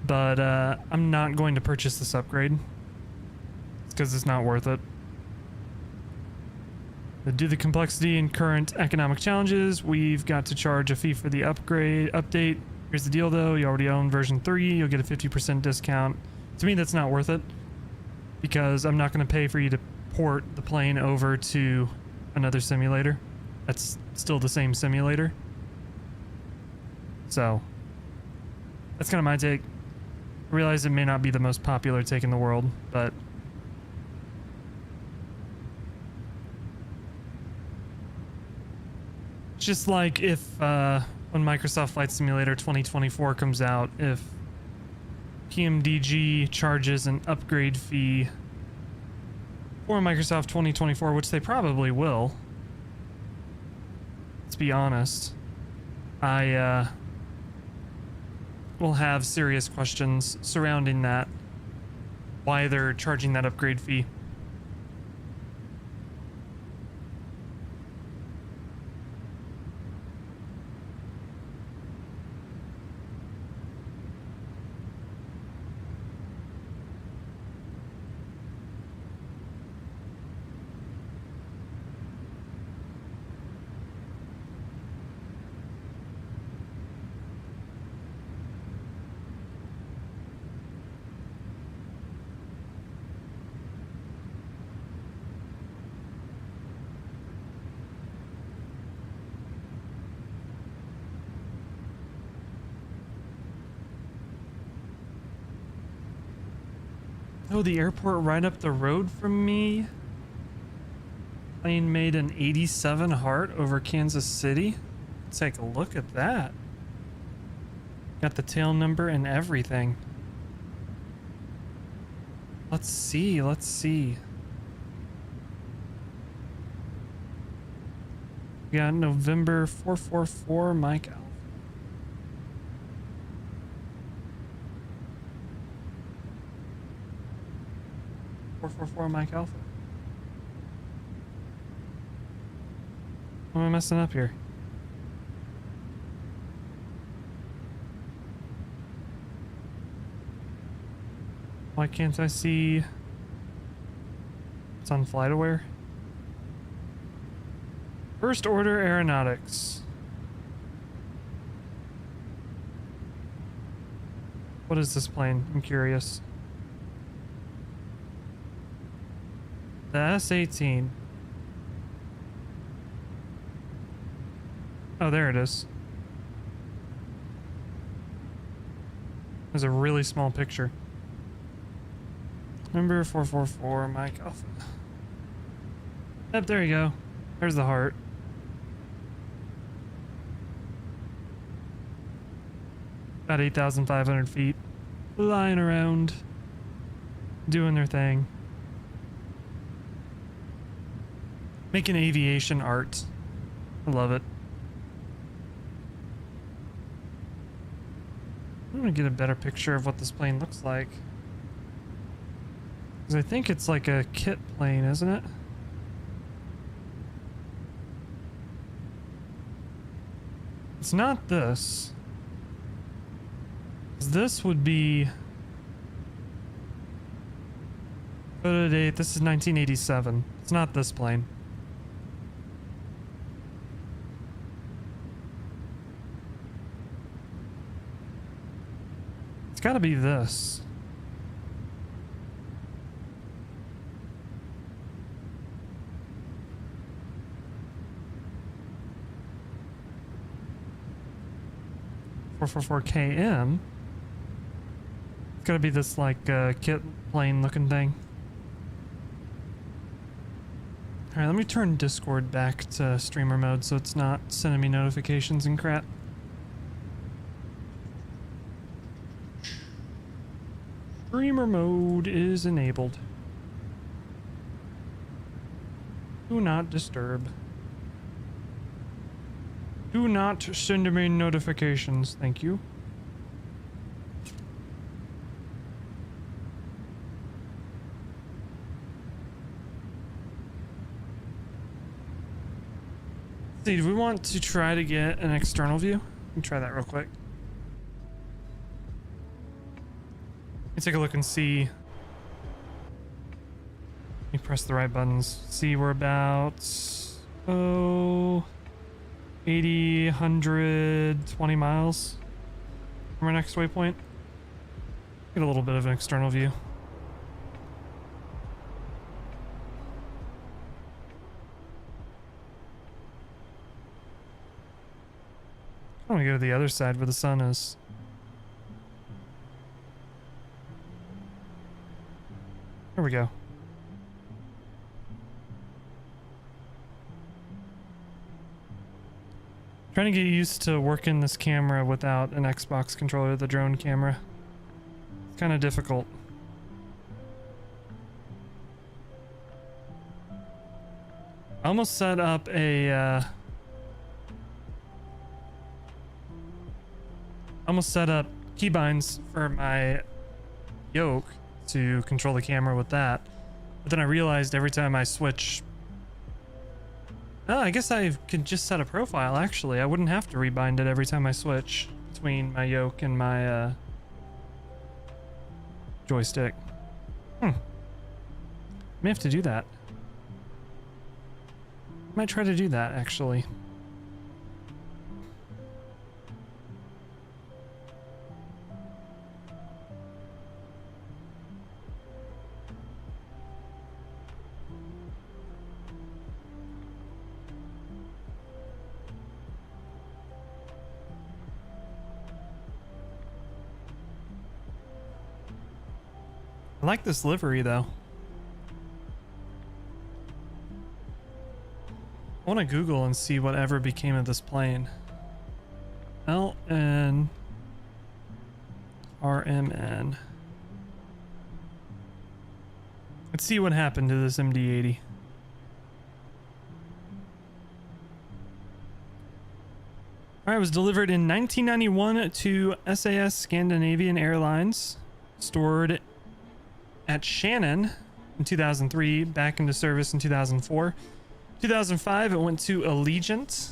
But I'm not going to purchase this upgrade because it's not worth it. Due to the complexity and current economic challenges, we've got to charge a fee for the update. Here's the deal though, you already own version 3, you'll get a 50% discount. To me, that's not worth it, because I'm not going to pay for you to port the plane over to another simulator. That's still the same simulator. So, that's kind of my take. realize it may not be the most popular take in the world, but just like if when Microsoft Flight Simulator 2024 comes out, if PMDG charges an upgrade fee for Microsoft 2024, which they probably will, let's be honest, I will have serious questions surrounding that, why they're charging that upgrade fee. Oh, the airport right up the road from me. Plane made an 87 heart over Kansas City. Let's take a look at that. Got the tail number and everything. Let's see, let's see. We got November 444 Mike Alpha. Mike Alpha. What am I messing up here? Why can't I see? It's on FlightAware. First Order Aeronautics. What is this plane? I'm curious. The S-18. Oh, there it is. There's a really small picture. Number 444, Mike Alpha. Yep, there you go. There's the heart. About 8,500 feet. Flying around. Doing their thing. Making aviation art. I love it. I'm gonna get a better picture of what this plane looks like. Because I think it's like a kit plane, isn't it? It's not this. 'Cause this would be... Photo date, this is 1987. It's not this plane. It's gotta be this. KM. It's gotta be this like kit plane looking thing. Alright, let me turn Discord back to streamer mode so it's not sending me notifications and crap. Streamer mode is enabled. Do not disturb. Do not send me notifications, thank you. See, do we want to try to get an external view? Let me try that real quick. Let me take a look and see. Let me press the right buttons. See, we're about 80, 120 miles from our next waypoint. Get a little bit of an external view. I want to go to the other side where the sun is. There we go. Trying to get used to working this camera without an Xbox controller, the drone camera. It's kind of difficult. I almost set up a keybinds for my Yoke to control the camera with that, but then I realized every time I switch, oh, I guess I could just set a profile. Actually, I wouldn't have to rebind it every time I switch between my Yoke and my joystick. May have to do that. Might try to do that actually. I like this livery though. I want to Google and see whatever became of this plane. LN RMN. Let's see what happened to this MD-80. Alright, it was delivered in 1991 to SAS Scandinavian Airlines, stored at Shannon in 2003, back into service in 2004. 2005, it went to Allegiant.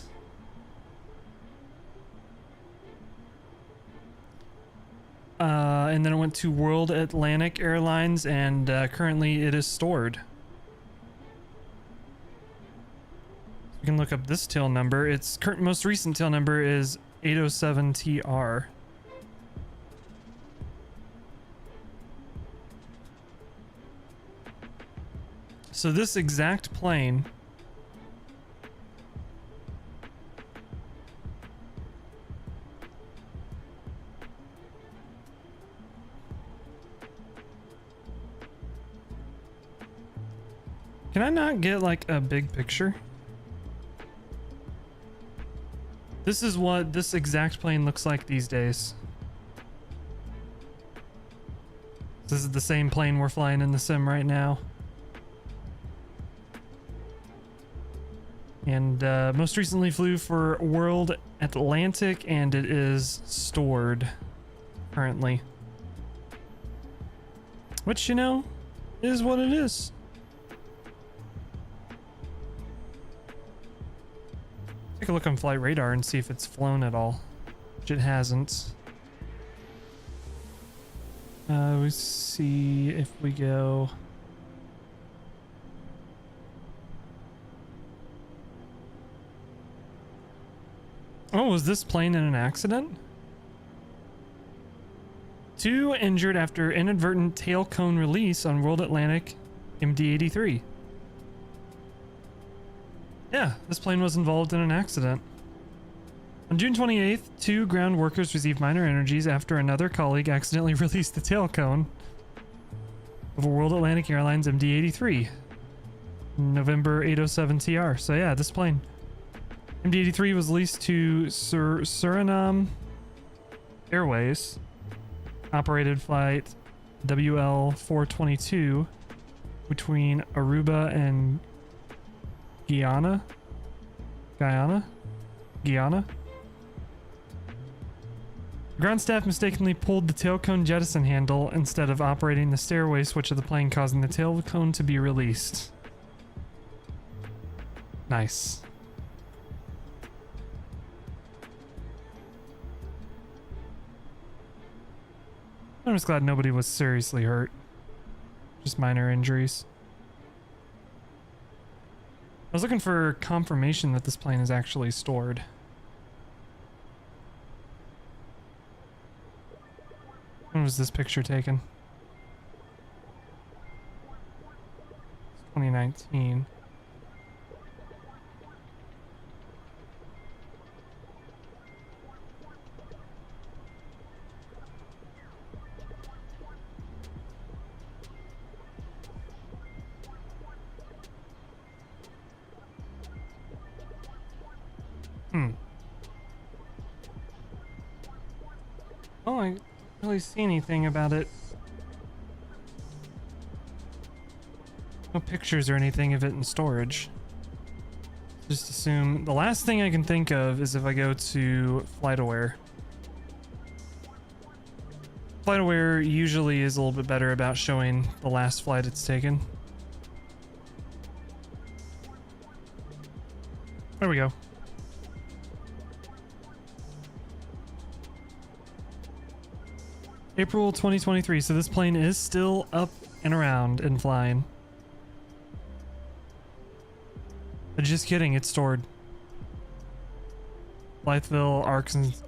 And then it went to World Atlantic Airlines, and currently it is stored. You can look up this tail number. Its most recent tail number is 807TR. So this exact plane Can I not get like a big picture? This is what this exact plane looks like these days. This is the same plane we're flying in the sim right now. And most recently flew for World Atlantic, and it is stored currently. Which, you know, is what it is. Take a look on Flight Radar and see if it's flown at all, which it hasn't. We see if we go. Oh, was this plane in an accident? 2 injured after inadvertent tail cone release on World Atlantic MD-83. Yeah, this plane was involved in an accident. On June 28th, 2 ground workers received minor injuries after another colleague accidentally released the tail cone of a World Atlantic Airlines MD-83. November 807TR. So yeah, this plane. MD-83 was leased to Suriname Airways. Operated flight WL422 between Aruba and Guyana. Ground staff mistakenly pulled the tail cone jettison handle instead of operating the stairway switch of the plane, causing the tail cone to be released. Nice. I'm just glad nobody was seriously hurt. Just minor injuries. I was looking for confirmation that this plane is actually stored. When was this picture taken? 2019. I don't really see anything about it. No pictures or anything of it in storage. Just assume the last thing I can think of is if I go to FlightAware. FlightAware usually is a little bit better about showing the last flight it's taken. There we go. April 2023, so this plane is still up and around and flying. But just kidding, it's stored. Blytheville,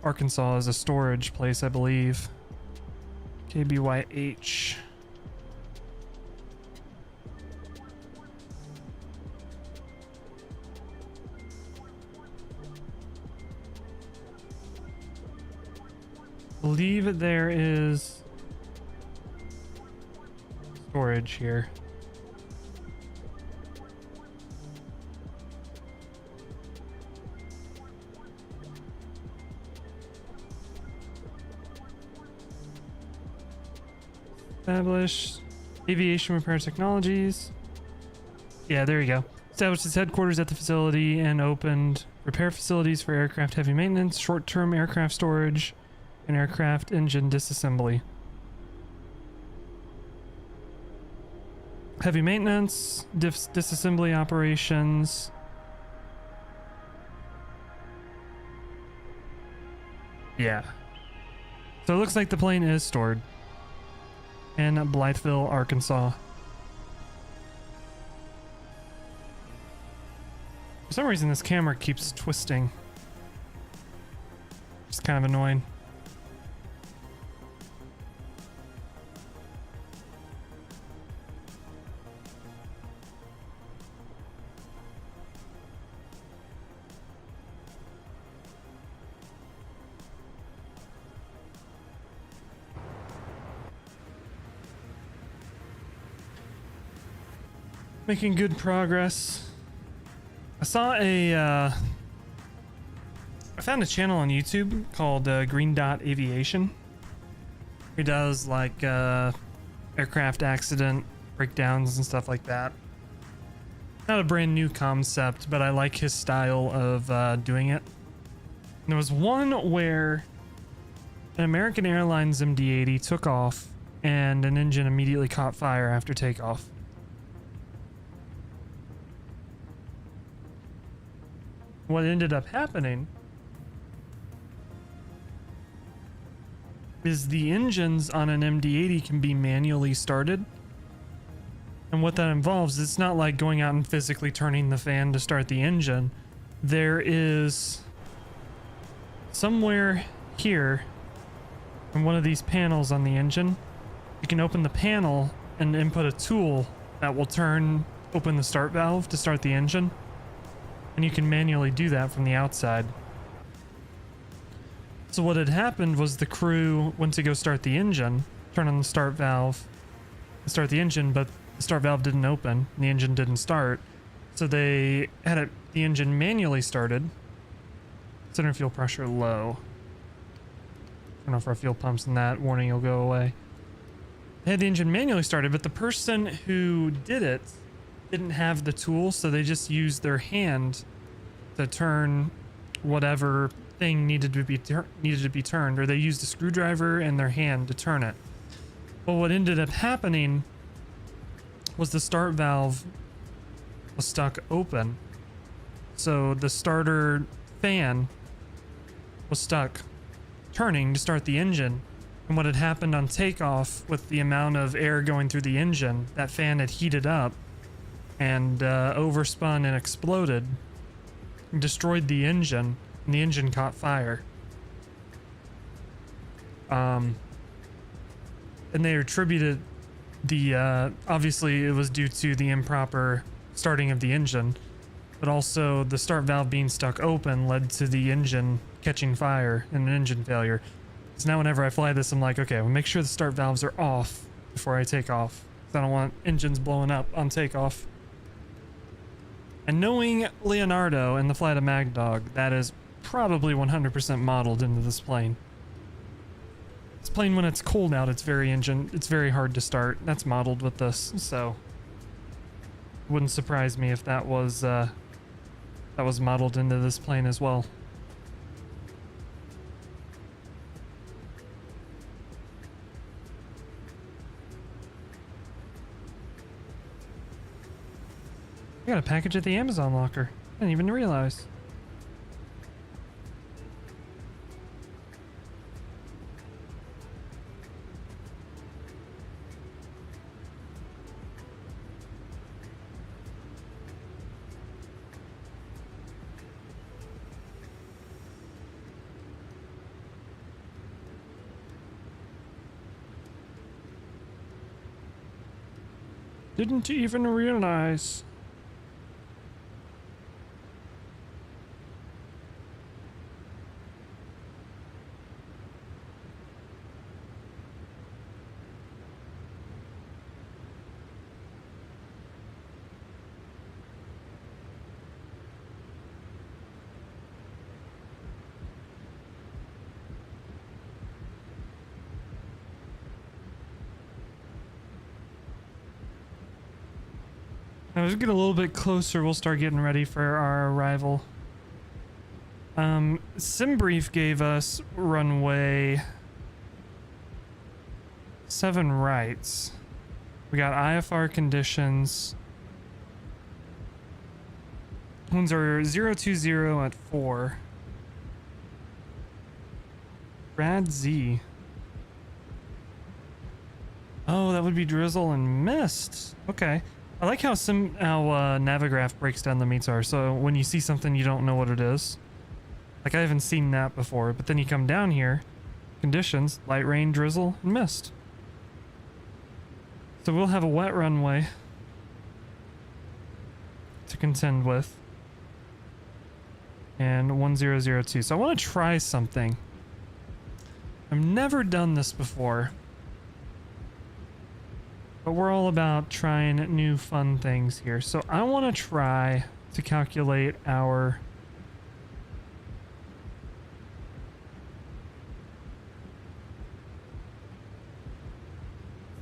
Arkansas is a storage place, I believe. KBYH. Believe there is storage here. Established aviation repair technologies. Yeah, there you go. Established its headquarters at the facility and opened repair facilities for aircraft heavy maintenance, short-term aircraft storage, and aircraft engine disassembly. Heavy maintenance, disassembly operations. Yeah. So it looks like the plane is stored in Blytheville, Arkansas. For some reason this camera keeps twisting. It's kind of annoying. Making good progress. I saw I found a channel on YouTube called Green Dot Aviation. He does like aircraft accident breakdowns and stuff like that. Not a brand new concept, but I like his style of doing it. And there was one where an American Airlines MD-80 took off and an engine immediately caught fire after takeoff. What ended up happening is the engines on an MD-80 can be manually started. And what that involves, it's not like going out and physically turning the fan to start the engine. There is somewhere here in one of these panels on the engine, you can open the panel and input a tool that will open the start valve to start the engine. And you can manually do that from the outside. So what had happened was the crew went to go start the engine, turn on the start valve, start the engine, but the start valve didn't open, and the engine didn't start. So they had the engine manually started. Center fuel pressure low. Turn off our fuel pumps and that warning will go away. They had the engine manually started, but the person who did it didn't have the tool, so they just used their hand to turn whatever thing needed to be turned, or they used a screwdriver and their hand to turn it. But what ended up happening was the start valve was stuck open, so the starter fan was stuck turning to start the engine. And what had happened on takeoff with the amount of air going through the engine, that fan had heated up and overspun and exploded, and destroyed the engine, and the engine caught fire. And they attributed obviously it was due to the improper starting of the engine, but also the start valve being stuck open led to the engine catching fire and an engine failure. So now whenever I fly this, I'm like, okay, well, make sure the start valves are off before I take off, because I don't want engines blowing up on takeoff. And knowing Leonardo and the FlyTheMaddog, that is probably 100% modeled into this plane. It's plane, when it's cold out, it's very hard to start. That's modeled with this, so wouldn't surprise me if that was modeled into this plane as well. I got a package at the Amazon locker. I didn't even realize. Didn't even realize. Now, as we get a little bit closer, we'll start getting ready for our arrival. SimBrief gave us runway 7 rights. We got IFR conditions. Winds are 020 at 4. Rad Z. Oh, that would be drizzle and mist. Okay. I like how Navigraph breaks down the meets are. So when you see something you don't know what it is. Like I haven't seen that before, but then you come down here, conditions, light rain, drizzle, and mist. So we'll have a wet runway to contend with. And 1002. So I want to try something. I've never done this before. But we're all about trying new fun things here. So I want to try to calculate our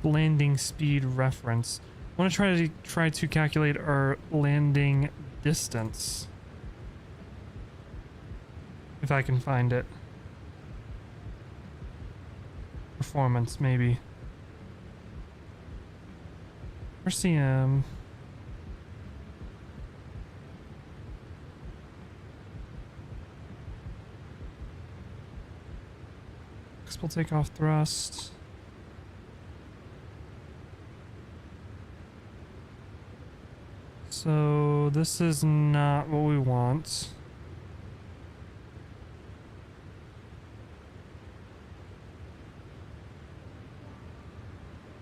landing speed reference. I want to try to calculate our landing distance. If I can find it. Performance, maybe. RCM. Flexible takeoff thrust. So this is not what we want.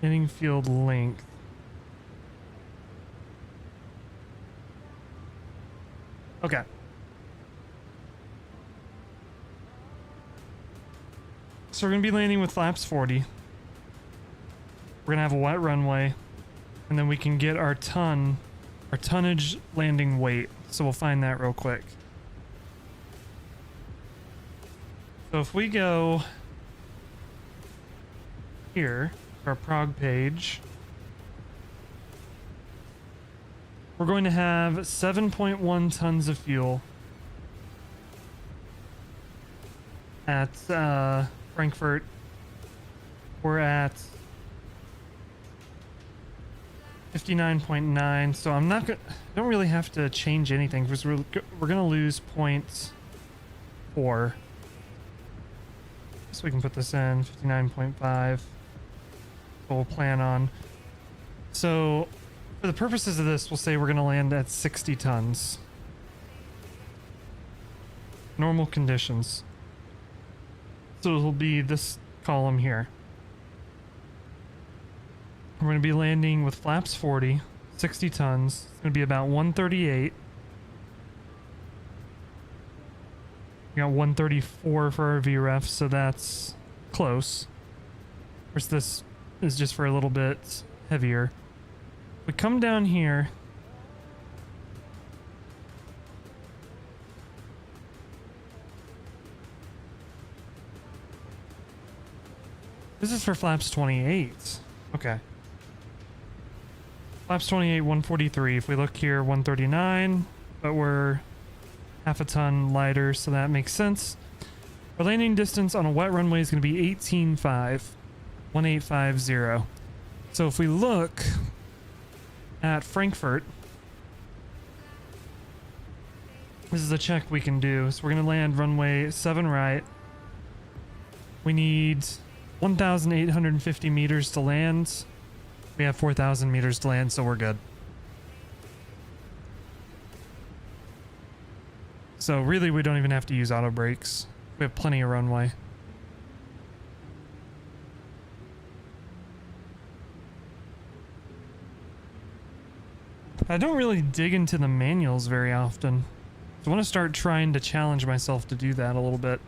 Landing field length. Okay. So we're going to be landing with flaps 40. We're going to have a wet runway. And then we can get our tonnage landing weight. So we'll find that real quick. So if we go here, our prog page, we're going to have 7.1 tons of fuel at Frankfurt. We're at 59.9, so I'm not gonna, don't really have to change anything because we're gonna lose 0.4. So we can put this in 59.5. We'll plan on. So for the purposes of this, we'll say we're going to land at 60 tons. Normal conditions. So it'll be this column here. We're going to be landing with flaps 40, 60 tons. It's going to be about 138. We got 134 for our VREF, so that's close. Of course, this is just for a little bit heavier. We come down here. This is for flaps 28. Okay. Flaps 28, 143. If we look here, 139, but we're half a ton lighter, so that makes sense. Our landing distance on a wet runway is going to be 18.5, 1850. So if we look at Frankfurt, this is a check we can do. So we're going to land runway 7 right. We need 1,850 meters to land. We have 4,000 meters to land, so we're good. So really, we don't even have to use auto brakes. We have plenty of runway. I don't really dig into the manuals very often. So I want to start trying to challenge myself to do that a little bit.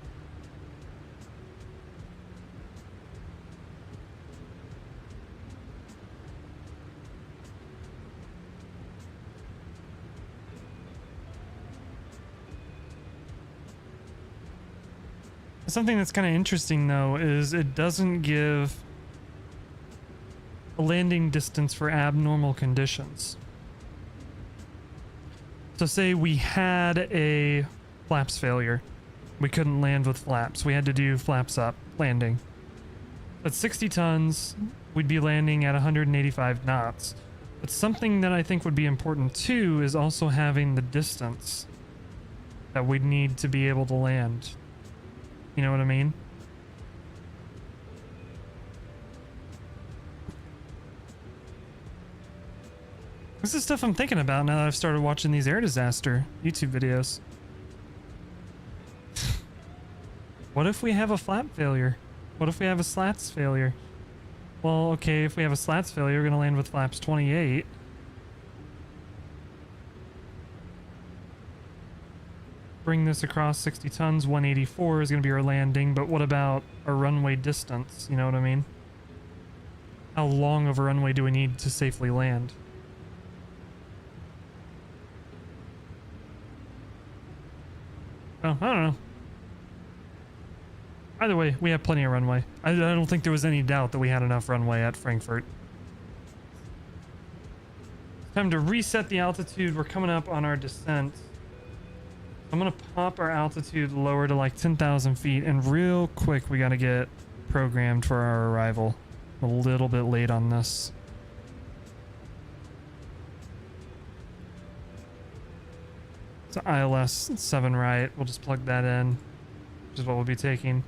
Something that's kind of interesting though is it doesn't give a landing distance for abnormal conditions. So say we had a flaps failure. We couldn't land with flaps. We had to do flaps up landing. At 60 tons, we'd be landing at 185 knots. But something that I think would be important too is also having the distance that we'd need to be able to land. You know what I mean? This is stuff I'm thinking about now that I've started watching these air disaster YouTube videos. What if we have a flap failure? What if we have a slats failure? Well, okay, if we have a slats failure, we're gonna land with flaps 28. Bring this across 60 tons, 184 is going to be our landing, but what about our runway distance? You know what I mean? How long of a runway do we need to safely land? Oh, I don't know. Either way, we have plenty of runway. I don't think there was any doubt that we had enough runway at Frankfurt. Time to reset the altitude. We're coming up on our descent. I'm gonna pop our altitude lower to like 10,000 feet, and real quick we gotta get programmed for our arrival. I'm a little bit late on this. So ILS 7 right, we'll just plug that in, which is what we'll be taking.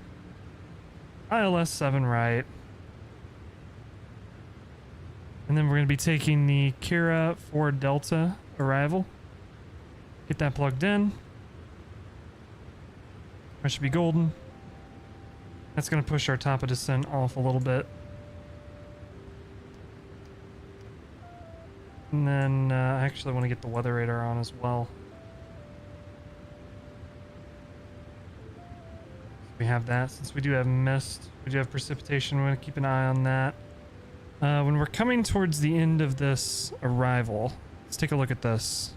ILS 7 right. And then we're gonna be taking the Kira 4 Delta arrival. Get that plugged in. That should be golden. That's going to push our top of descent off a little bit. And then I actually want to get the weather radar on as well. We have that. Since we do have mist, we do have precipitation, we're going to keep an eye on that. When we're coming towards the end of this arrival, let's take a look at this.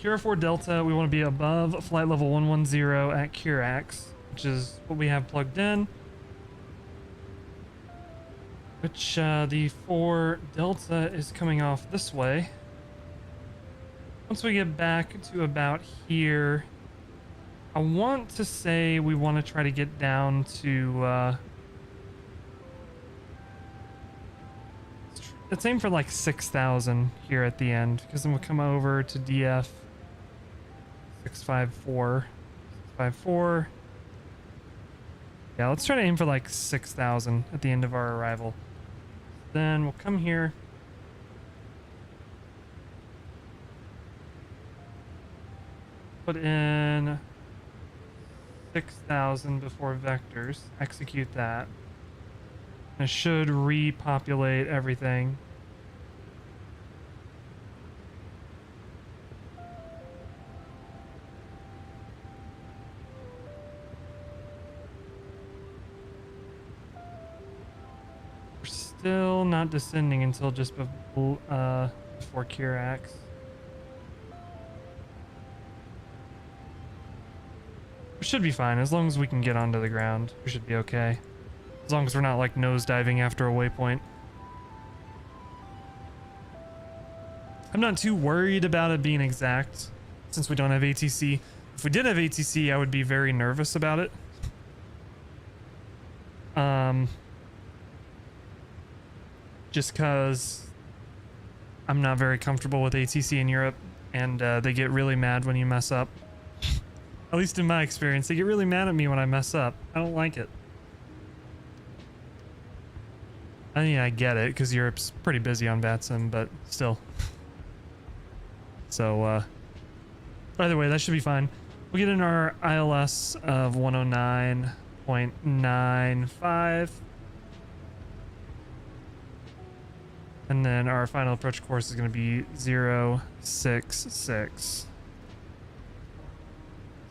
Kira 4 Delta, we want to be above flight level 110 at Kirax, which is what we have plugged in. Which the 4 Delta is coming off this way. Once we get back to about here, I want to say we want to try to get down to let's aim for like 6,000 here at the end, because then we'll come over to DF 654. Yeah, let's try to aim for like 6,000 at the end of our arrival. Then we'll come here. Put in 6,000 before vectors. Execute that. And it should repopulate everything. Still not descending until just before Kirax. We're should be fine. As long as we can get onto the ground, we should be okay. As long as we're not like nose diving after a waypoint. I'm not too worried about it being exact since we don't have ATC. If we did have ATC, I would be very nervous about it. Just cause I'm not very comfortable with ATC in Europe, and they get really mad when you mess up. At least in my experience, they get really mad at me when I mess up. I don't like it. I mean, I get it, because Europe's pretty busy on VATSIM, but still. So, either way, that should be fine. We'll get in our ILS of 109.95. And then our final approach course is going to be 066.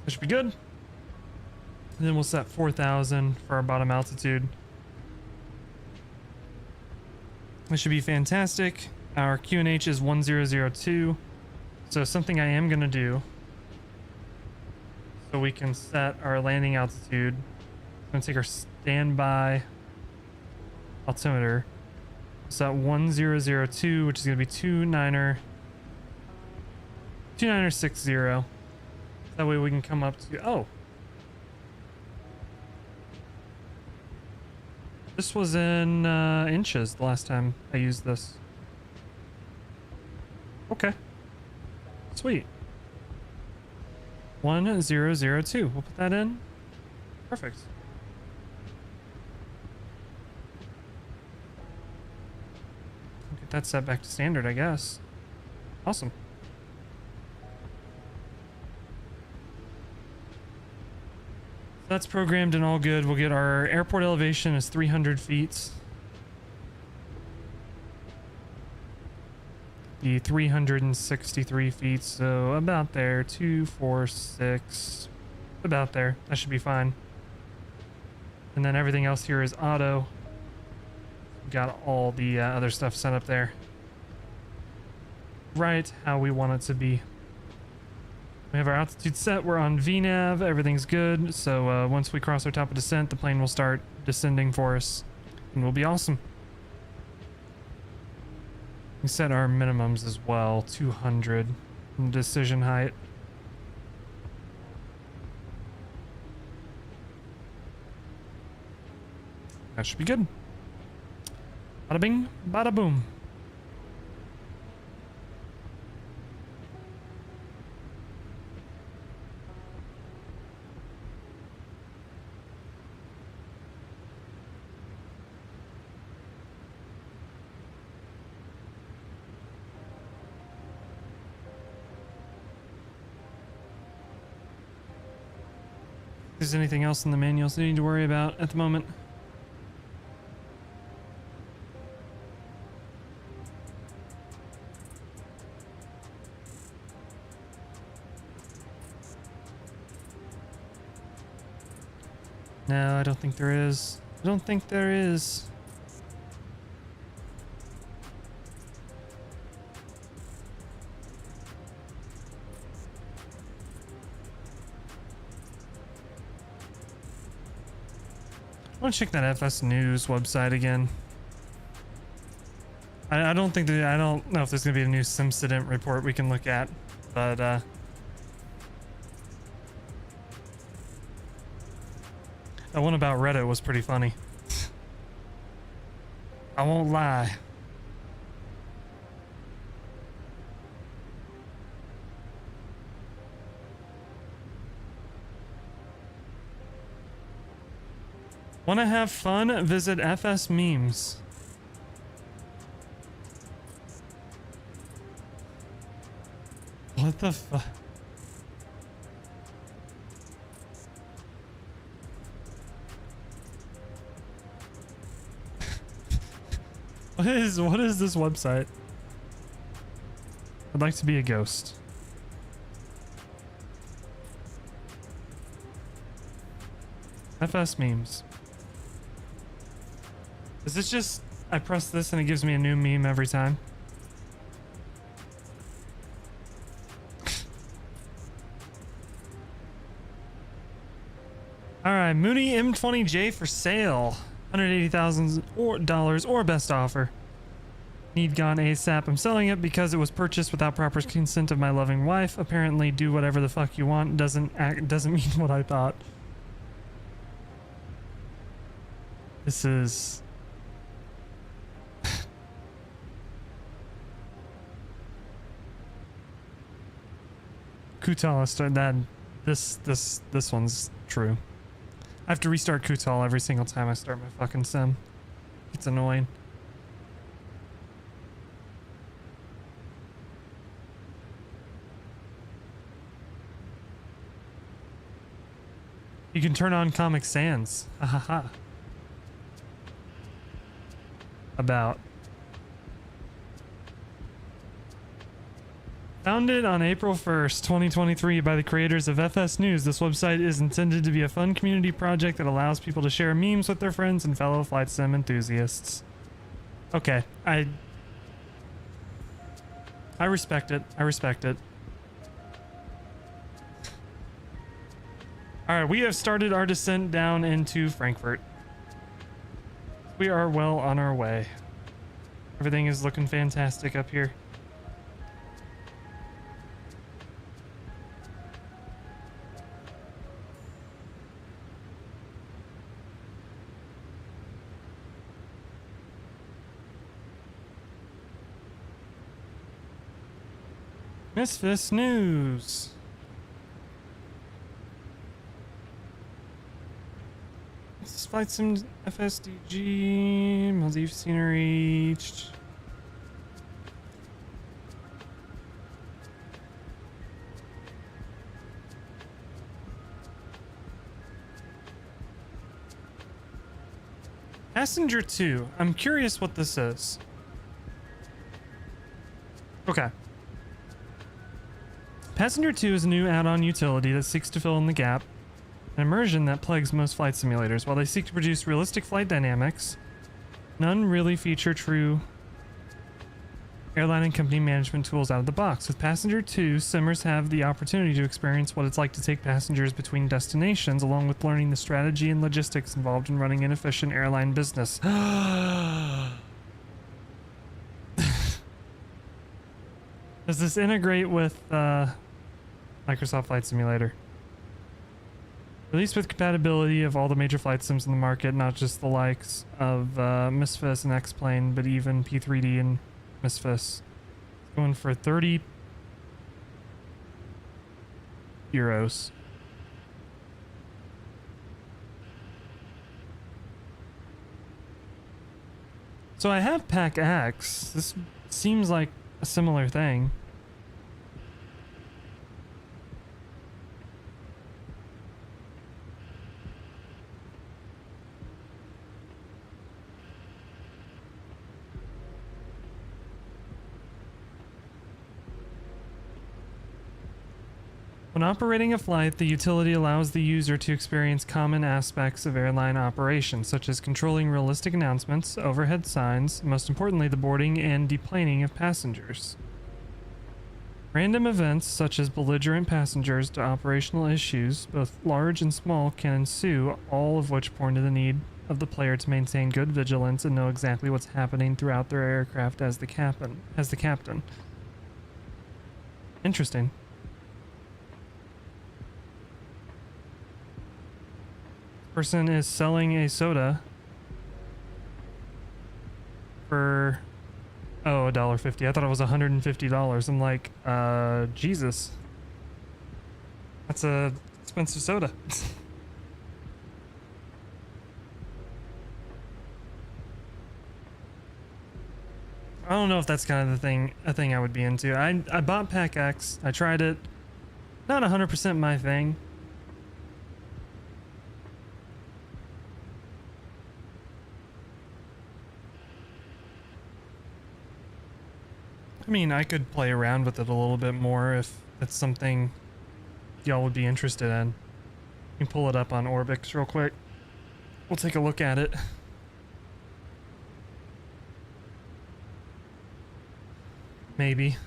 That should be good. And then we'll set 4,000 for our bottom altitude. This should be fantastic. Our QNH is 1002. So something I am going to do, so we can set our landing altitude. I'm going to take our standby altimeter. Set 1002, which is going to be 2960. That way we can come up to, oh. This was in inches the last time I used this. Okay. Sweet. 1002. We'll put that in. Perfect. Get that set back to standard, I guess. Awesome. That's programmed and all good. We'll get our airport elevation is 300 feet. The 363 feet, so about there. 246, about there. That should be fine. And then everything else here is auto. Got all the other stuff set up there. Right how we want it to be. We have our altitude set. We're on VNAV. Everything's good. So once we cross our top of descent, the plane will start descending for us, and we'll be awesome. We set our minimums as well. 200 decision height. That should be good. Bada bing, bada boom. If there's anything else in the manuals that you need to worry about at the moment. No, I don't think there is. I don't think there is. I want to check that FS News website again. I don't think that, I don't know if there's gonna be a new SimCident report we can look at, but that one about Reddit was pretty funny. I won't lie. Want to have fun? Visit FS Memes. What the fuck? What is this website? I'd like to be a ghost. FS Memes. Is this just, I press this and it gives me a new meme every time? right, Mooney M20J for sale. $180,000 or best offer. Need gone ASAP. I'm selling it because it was purchased without proper consent of my loving wife. Apparently, do whatever the fuck you want doesn't mean what I thought. This is Kutal. This one's true. I have to restart Kutal every single time I start my fucking sim. It's annoying. You can turn on Comic Sans. Ahaha. About. Founded on April 1st, 2023 by the creators of FS News, this website is intended to be a fun community project that allows people to share memes with their friends and fellow flight sim enthusiasts. Okay, I respect it. I respect it. Alright, we have started our descent down into Frankfurt. We are well on our way. Everything is looking fantastic up here. MSFS News. This is Flight Sim FSDG, Maldives scenery. Passenger 2. I'm curious what this is. Okay. Passenger 2 is a new add-on utility that seeks to fill in the gap, an immersion that plagues most flight simulators. While they seek to produce realistic flight dynamics, none really feature true airline and company management tools out of the box. With Passenger 2, simmers have the opportunity to experience what it's like to take passengers between destinations, along with learning the strategy and logistics involved in running an efficient airline business. Does this integrate with Microsoft Flight Simulator? Released with compatibility of all the major flight sims in the market, not just the likes of MSFS and X-Plane, but even P3D and MSFS. Going for 30 euros. So I have Pack X. This seems like a similar thing. When operating a flight, the utility allows the user to experience common aspects of airline operations, such as controlling realistic announcements, overhead signs, and most importantly, the boarding and deplaning of passengers. Random events, such as belligerent passengers to operational issues, both large and small, can ensue, all of which point to the need of the player to maintain good vigilance and know exactly what's happening throughout their aircraft as the captain. Interesting. Person is selling a soda for $1.50. I thought it was $150. I'm like, Jesus, that's a expensive soda. I don't know if that's kind of a thing I would be into. I bought Pack X. I tried it. Not 100% my thing. I mean, I could play around with it a little bit more if it's something y'all would be interested in. You can pull it up on Orbix real quick. We'll take a look at it. Maybe.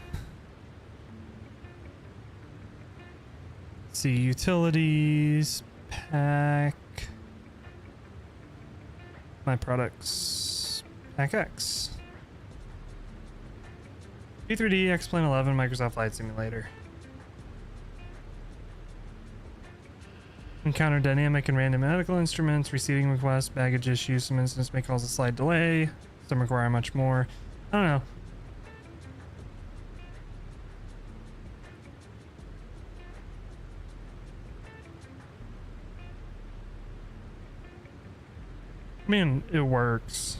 Let's see, utilities, pack. my products. Pack X. P3D, X-Plane 11, Microsoft Flight Simulator. Encounter dynamic and random medical instruments, receiving requests, baggage issues. Some instances may cause a slight delay. Some require much more. I don't know. I mean, it works.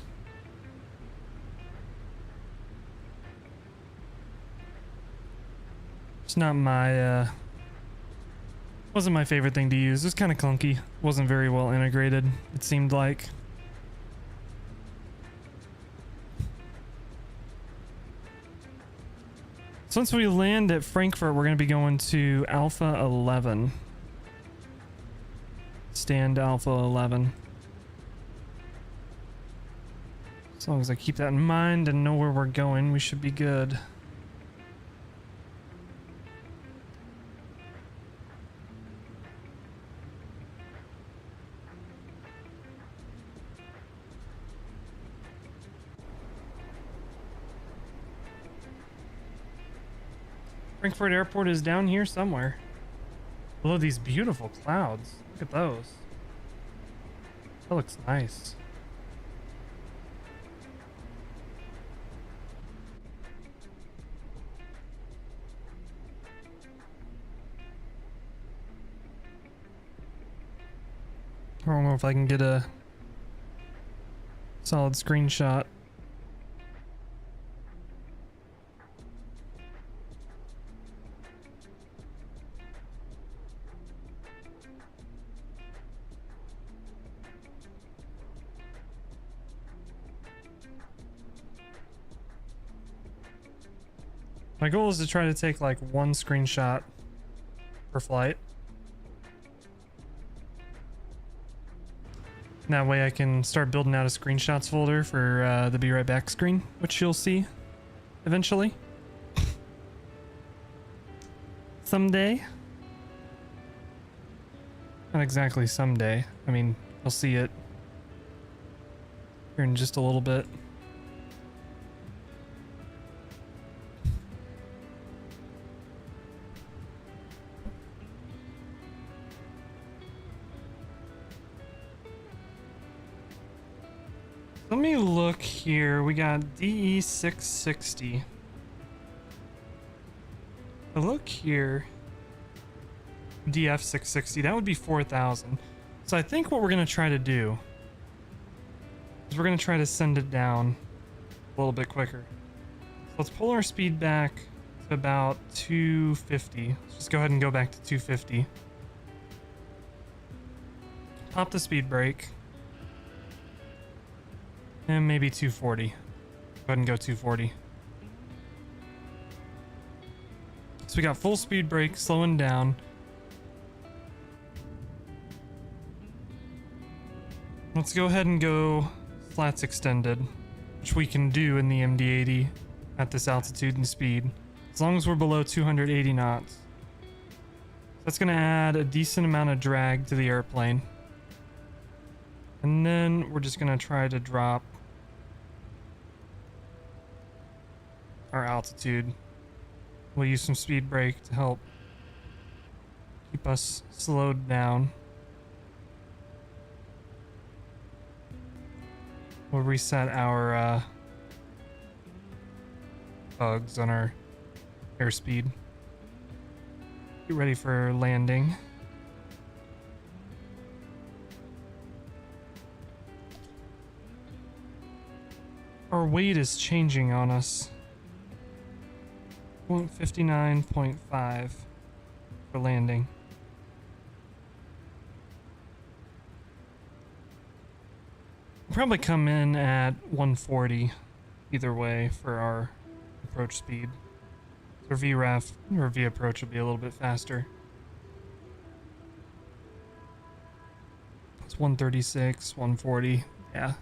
It's not my, wasn't my favorite thing to use. It was kind of clunky. Wasn't very well integrated, it seemed like. So once we land at Frankfurt, we're going to be going to Alpha 11. Stand Alpha 11. As long as I keep that in mind and know where we're going, we should be good. Frankfurt Airport is down here somewhere. Below these beautiful clouds. Look at those. That looks nice. I don't know if I can get a solid screenshot. My goal is to try to take like one screenshot per flight. That way I can start building out a screenshots folder for the Be Right Back screen, which you'll see eventually. Someday. Not exactly someday. I mean, you'll see it here in just a little bit. Let me look here. We got DE660. I look here. DF660. That would be 4,000. So I think what we're going to try to do is we're going to try to send it down a little bit quicker. So let's pull our speed back to about 250. Let's just go ahead and go back to 250. Pop the speed brake. And maybe 240. Go ahead and go 240. So we got full speed brake, slowing down. Let's go ahead and go flats extended, which we can do in the MD-80 at this altitude and speed, as long as we're below 280 knots. That's going to add a decent amount of drag to the airplane. And then we're just going to try to drop our altitude. We'll use some speed brake to help keep us slowed down. We'll reset our bugs on our airspeed. Get ready for landing. Our weight is changing on us. 59.5 for landing. We'll probably come in at 140 either way for our approach speed. So VRAF or V approach will be a little bit faster. It's 136, 140, yeah.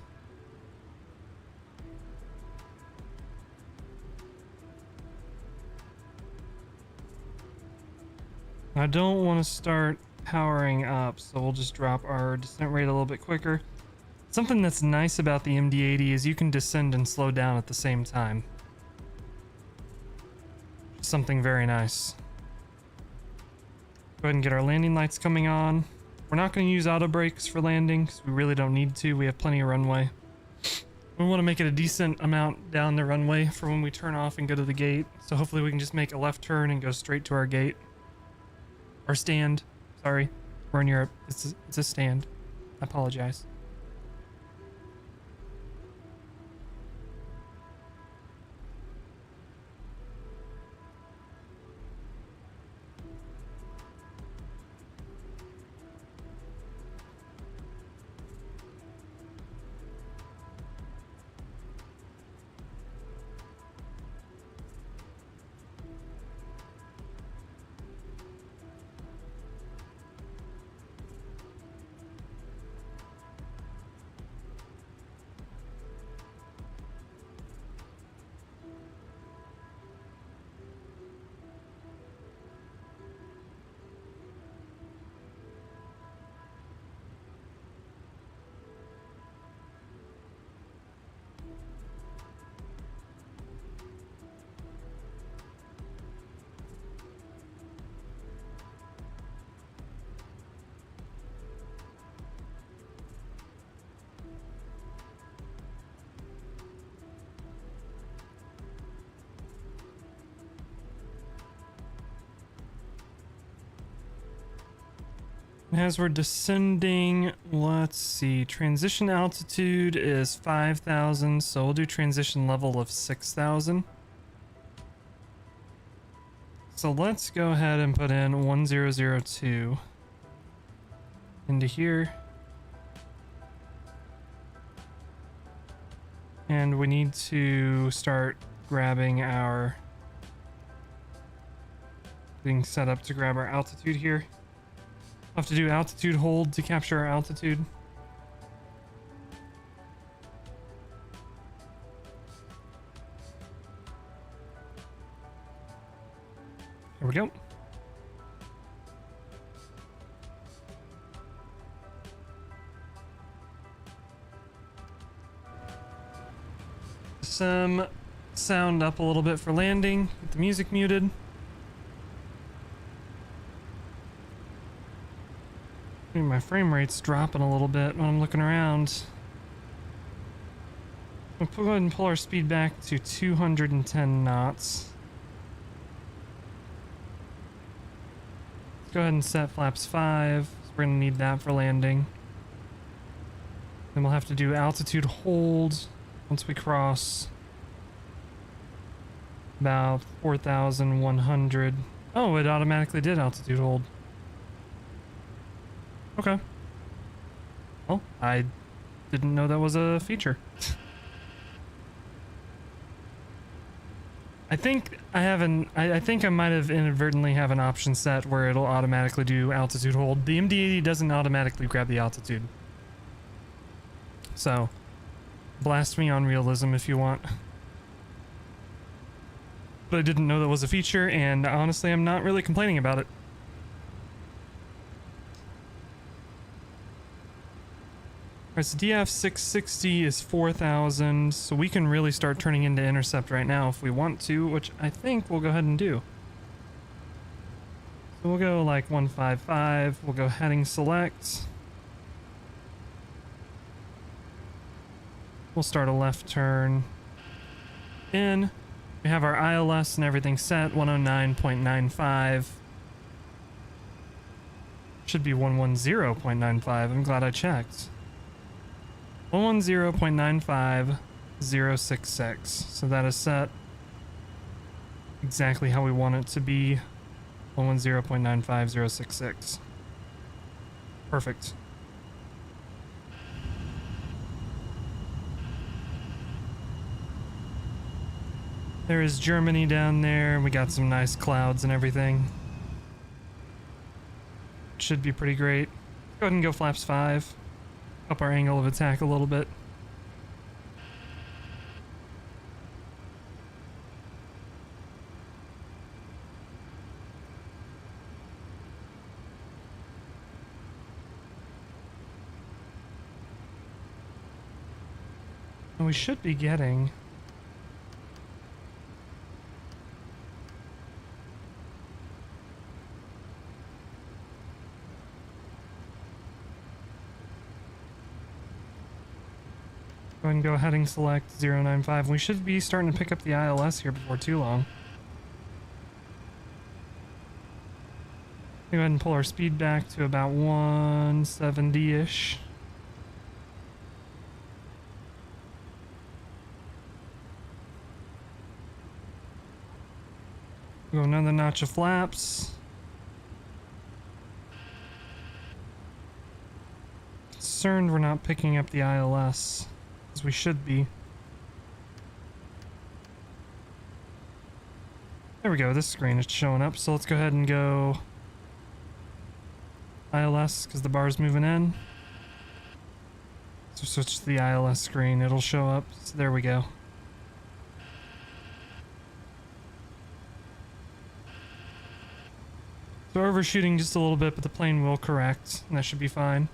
I don't want to start powering up, so we'll just drop our descent rate a little bit quicker. It's Something that's nice about the MD-80 is you can descend and slow down at the same time. Something very nice. Go ahead and get our landing lights coming on. We're not going to use auto brakes for landing because we really don't need to. We have plenty of runway. We want to make it a decent amount down the runway for when we turn off and go to the gate. So hopefully we can just make a left turn and go straight to our gate. Our stand. Sorry. We're in Europe. It's a stand. I apologize. As we're descending, let's see, transition altitude is 5,000, so we'll do transition level of 6,000. So let's go ahead and put in 1002 into here. And we need to start grabbing our, getting set up to grab our altitude here. Have to do altitude hold to capture our altitude. There we go. Some sound up a little bit for landing. Get the music muted. My frame rate's dropping a little bit when I'm looking around. We'll go ahead and pull our speed back to 210 knots. Let's go ahead and set flaps 5. We're going to need that for landing. Then we'll have to do altitude hold once we cross about 4,100. Oh, it automatically did altitude hold. Okay. Well, I didn't know that was a feature. I think I have I think I might have inadvertently have an option set where it'll automatically do altitude hold. The MD-80 doesn't automatically grab the altitude. So, blast me on realism if you want. But I didn't know that was a feature, and honestly, I'm not really complaining about it. Alright, so DF660 is 4,000, so we can really start turning into intercept right now if we want to, which I think we'll go ahead and do. So we'll go like 155, we'll go heading select. We'll start a left turn in. We have our ILS and everything set, 109.95. Should be 110.95, I'm glad I checked. 110.95066. So that is set exactly how we want it to be. 110.95066. Perfect. There is Germany down there. We got some nice clouds and everything. Should be pretty great. Go ahead and go flaps 5. Up our angle of attack a little bit. And we should be getting... Go ahead and go heading select 095. We should be starting to pick up the ILS here before too long. Go ahead and pull our speed back to about 170-ish. Go another notch of flaps. Concerned we're not picking up the ILS, as we should be. There we go, this screen is showing up, so let's go ahead and go ILS, because the bar's moving in. So switch to the ILS screen, it'll show up, so there we go. So we're overshooting just a little bit, but the plane will correct, and that should be fine.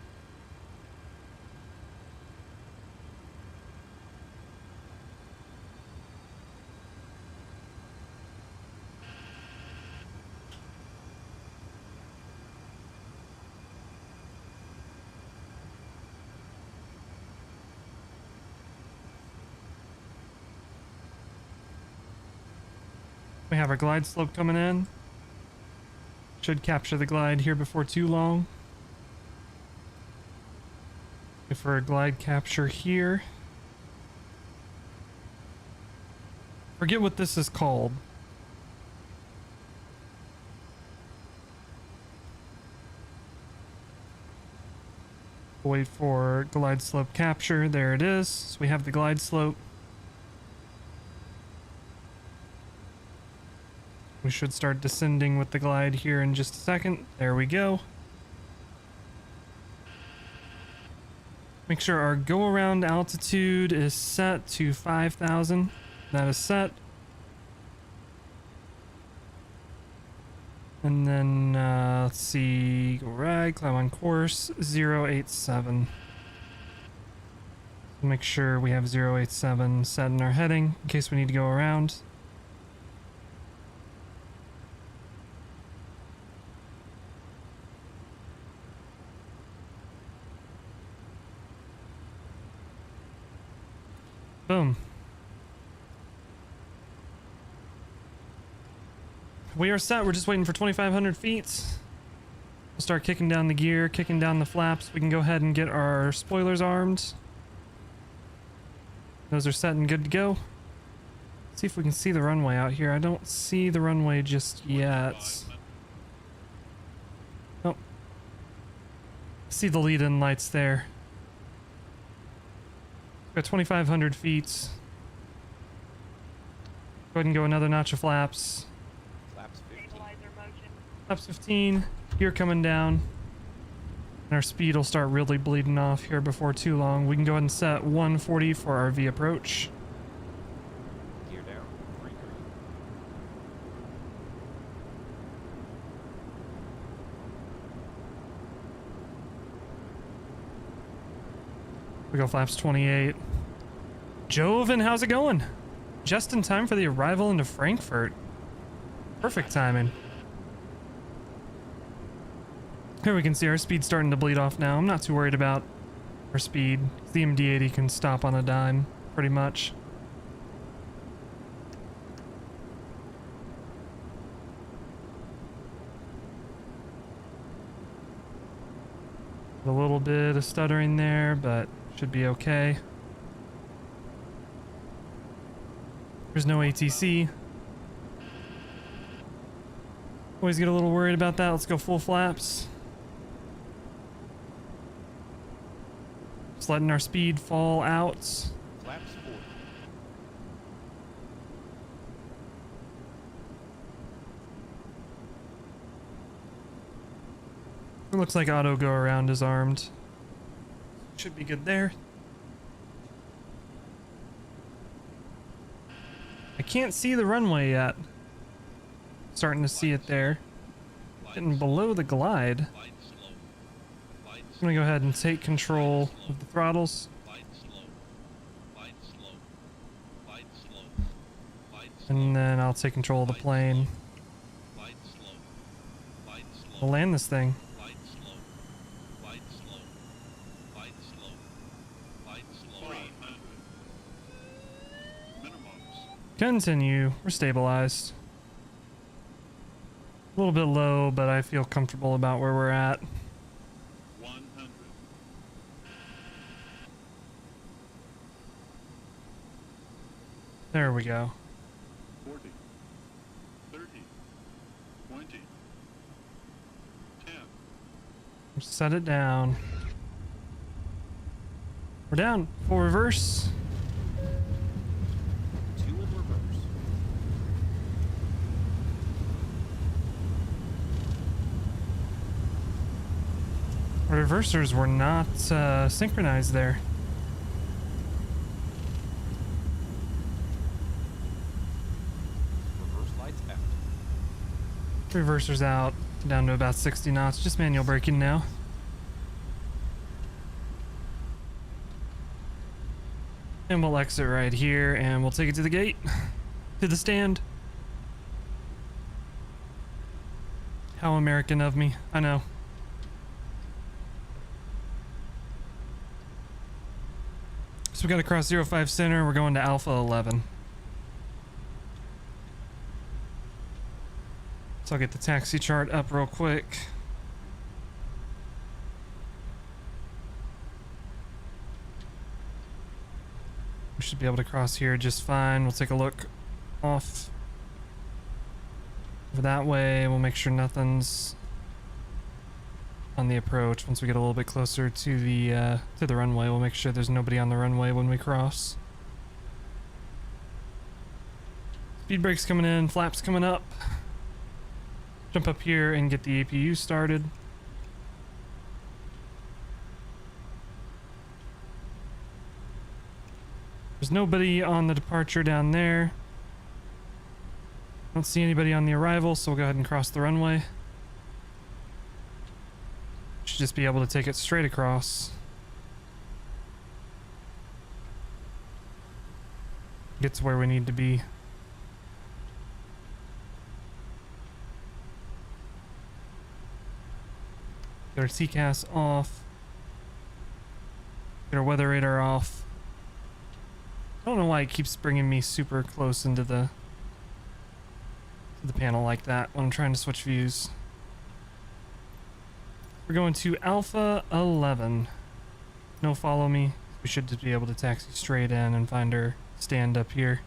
We have our glide slope coming in. Should capture the glide here before too long. If for a glide capture here. Forget what this is called. Wait for glide slope capture. There it is. So we have the glide slope. We should start descending with the glide here in just a second. There we go. Make sure our go around altitude is set to 5,000. That is set. And then, let's see, go right, climb on course, 087. Make sure we have 087 set in our heading in case we need to go around. Boom. We are set. We're just waiting for 2,500 feet. We'll start kicking down the gear, kicking down the flaps. We can go ahead and get our spoilers armed. Those are set and good to go. Let's see if we can see the runway out here. I don't see the runway just yet. Oh. See the lead-in lights there. Got 2,500 feet. Go ahead and go another notch of flaps. Flaps 15. Flaps 15. Gear coming down. And our speed will start really bleeding off here before too long. We can go ahead and set 140 for our V approach. Gear down. 3 green. We go flaps 28. Joven, how's it going? Just in time for the arrival into Frankfurt. Perfect timing. Here we can see our speed starting to bleed off now. I'm not too worried about our speed. The MD-80 can stop on a dime, pretty much. A little bit of stuttering there, but should be okay. There's no ATC. Always get a little worried about that. Let's go full flaps. Just letting our speed fall out. Flaps 40. It looks like auto go around is armed. Should be good there. I can't see the runway yet. Starting to see it there. Getting below the glide. I'm gonna go ahead and take control of the throttles. And then I'll take control of the plane. We'll land this thing. Continue. We're stabilized. A little bit low, but I feel comfortable about where we're at. 100. There we go. 40. 30. 20. 10. Set it down. We're down. Full reverse. 2 in reverse. Our reversers were not synchronized there. Reverse lights out. Reversers out. Down to about 60 knots. Just manual braking now. And we'll exit right here and we'll take it to the gate. To the stand. How American of me. I know. So we got to cross 05 center. We're going to Alpha 11. So I'll get the taxi chart up real quick. We should be able to cross here just fine. We'll take a look off over that way. We'll make sure nothing's on the approach. Once we get a little bit closer to the runway, we'll make sure there's nobody on the runway when we cross. Speed brakes coming in, flaps coming up. Jump up here and get the APU started. There's nobody on the departure down there. Don't see anybody on the arrival, so we'll go ahead and cross the runway. Should just be able to take it straight across. Get to where we need to be. Get our CCAS off. Get our weather radar off. I don't know why it keeps bringing me super close into the panel like that when I'm trying to switch views. We're going to Alpha 11. No follow me. We should just be able to taxi straight in and find our stand up here.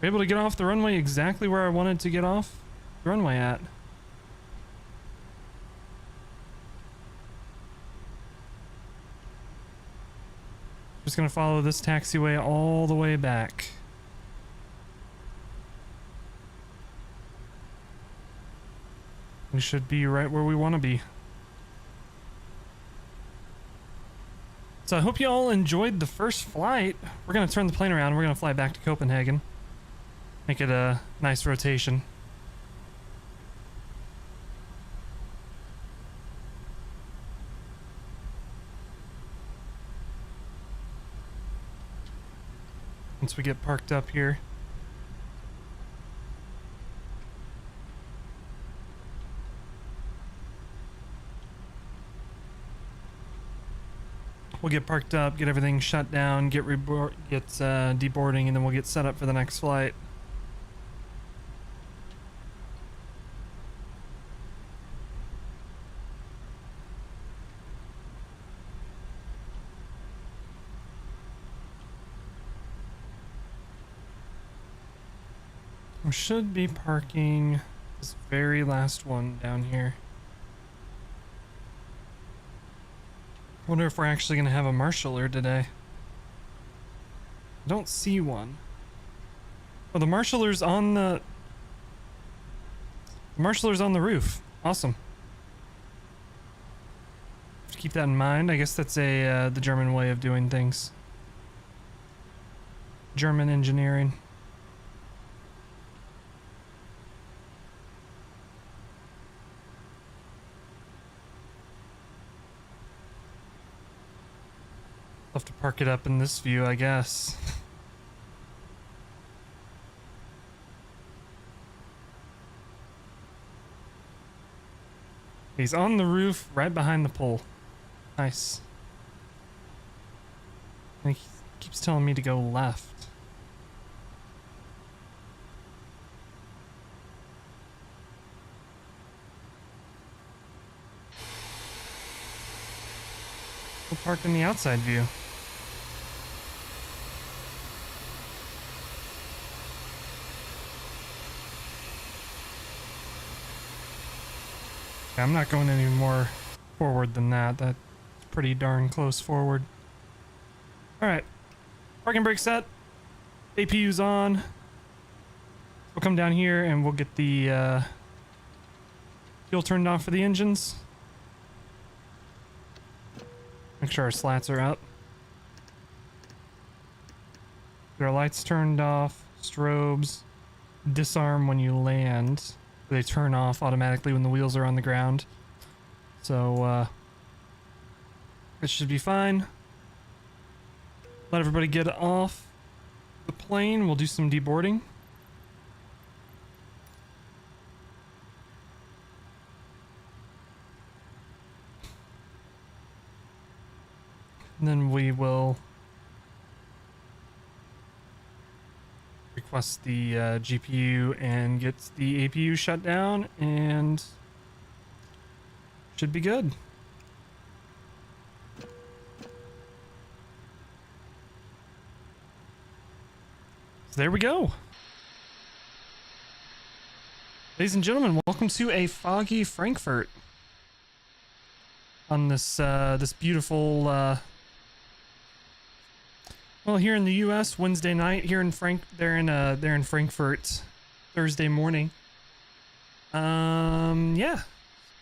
We're able to get off the runway exactly where I wanted to get off the runway at. Just gonna follow this taxiway all the way back. We should be right where we want to be. So I hope you all enjoyed the first flight. We're gonna turn the plane around. We're gonna fly back to Copenhagen. Make it a nice rotation. Once we get parked up here. We'll get parked up, get everything shut down, get deboarding, and then we'll get set up for the next flight. We should be parking this very last one down here. Wonder if we're actually gonna have a marshaller today. I don't see one. Oh, the marshaller's on the marshaller's on the roof. Awesome. Just keep that in mind. I guess that's the German way of doing things. German engineering. Have to park it up in this view, I guess. He's on the roof right behind the pole. Nice. And he keeps telling me to go left. We'll park in the outside view. I'm not going any more forward than that. That's pretty darn close forward. Alright. Parking brake set. APU's on. We'll come down here and we'll get the fuel turned off for the engines. Make sure our slats are up. Get our lights turned off. Strobes. Disarm when you land. They turn off automatically when the wheels are on the ground. So, it should be fine. Let everybody get off the plane. We'll do some deboarding. And then we will request the GPU and get the APU shut down, and should be good. So there we go. Ladies and gentlemen, welcome to a foggy Frankfurt on this this beautiful well, here in the U.S. Wednesday night. Here in they're in Frankfurt Thursday morning. Yeah,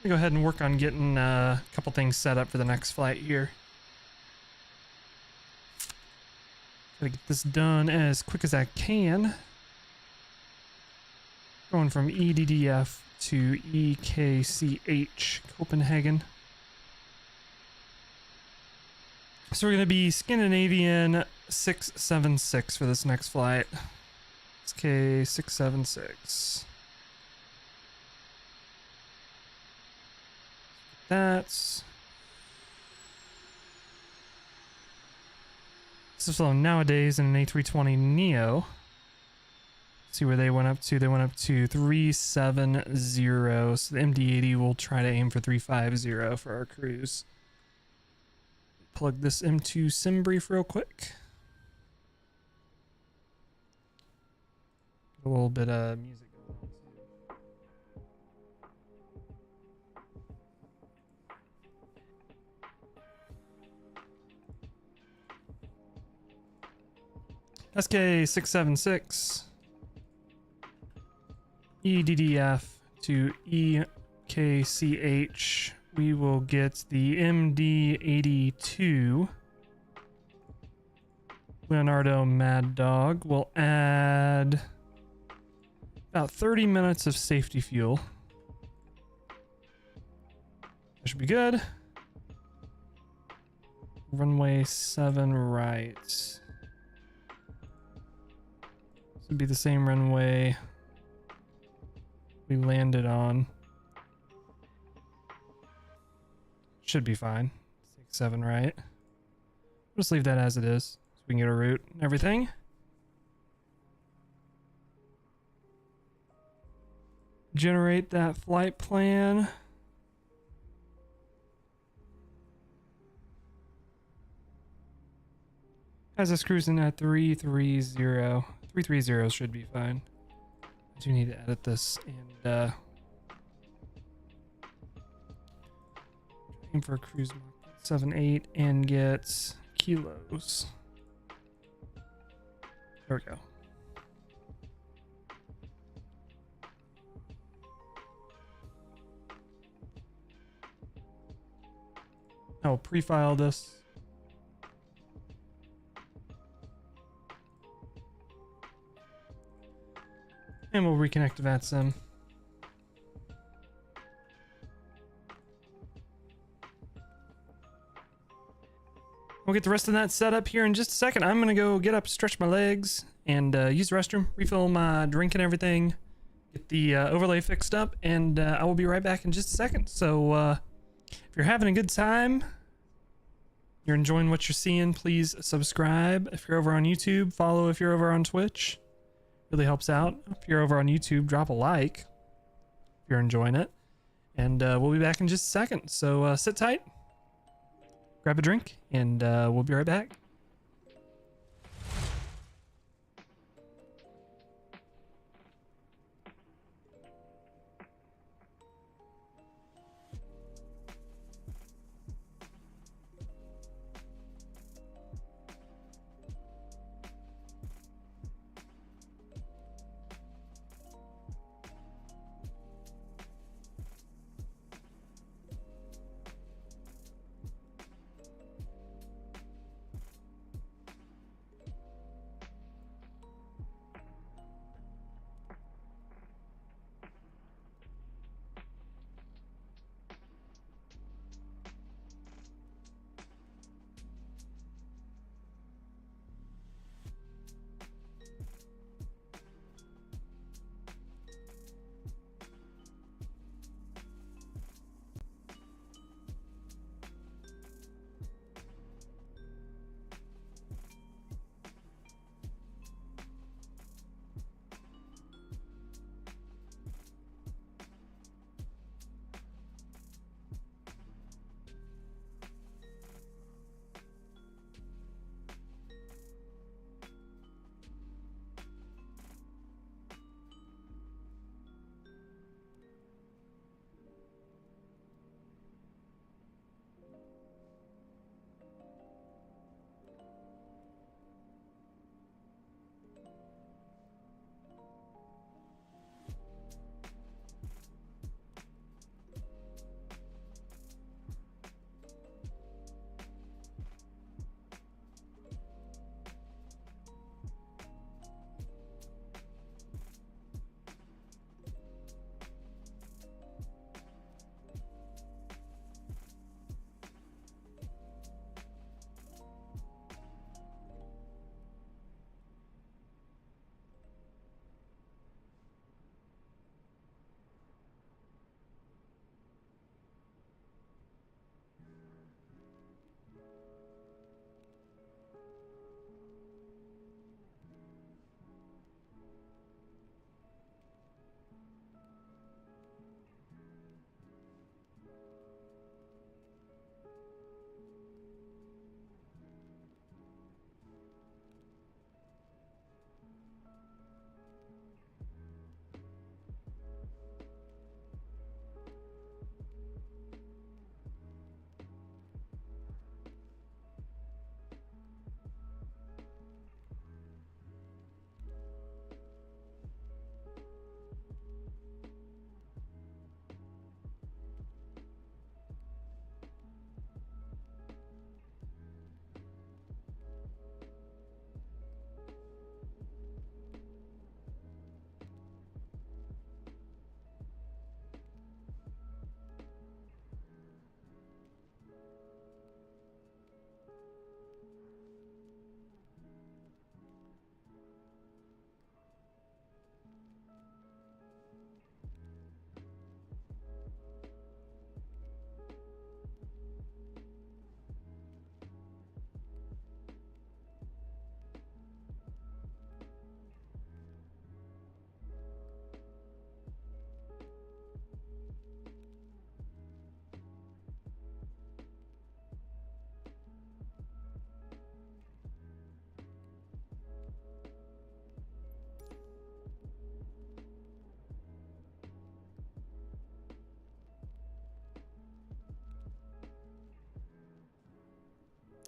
go ahead and work on getting a couple things set up for the next flight here. Gotta get this done as quick as I can. Going from EDDF to EKCH Copenhagen. So we're going to be Scandinavian 676 for this next flight. SK676. That's... This is flown nowadays in an A320neo. See where they went up to. They went up to 370. So the MD-80 will try to aim for 350 for our cruise. Plug this into SimBrief real quick. A little bit of music going on too. SK676 EDDF to EKCH. We will get the MD-82 Leonardo Mad Dog. We'll add about 30 minutes of safety fuel. That should be good. Runway 7 right. This would be the same runway we landed on. Should be fine. 6-7 right. We'll just leave that as it is so we can get a route and everything. Generate that flight plan. Has us cruising at 330. 330 should be fine. I do need to edit this and aim for a cruise mark 78 and get kilos. There we go. I'll pre-file this. And we'll reconnect to VATSIM. We'll get the rest of that set up here in just a second. I'm gonna go get up, stretch my legs, and use the restroom, refill my drink and everything, get the overlay fixed up, and I will be right back in just a second. So if you're having a good time, you're enjoying what you're seeing, please subscribe. If you're over on YouTube, follow if you're over on Twitch. Really helps out. If you're over on YouTube, drop a like if you're enjoying it. And we'll be back in just a second. So sit tight, grab a drink, and we'll be right back.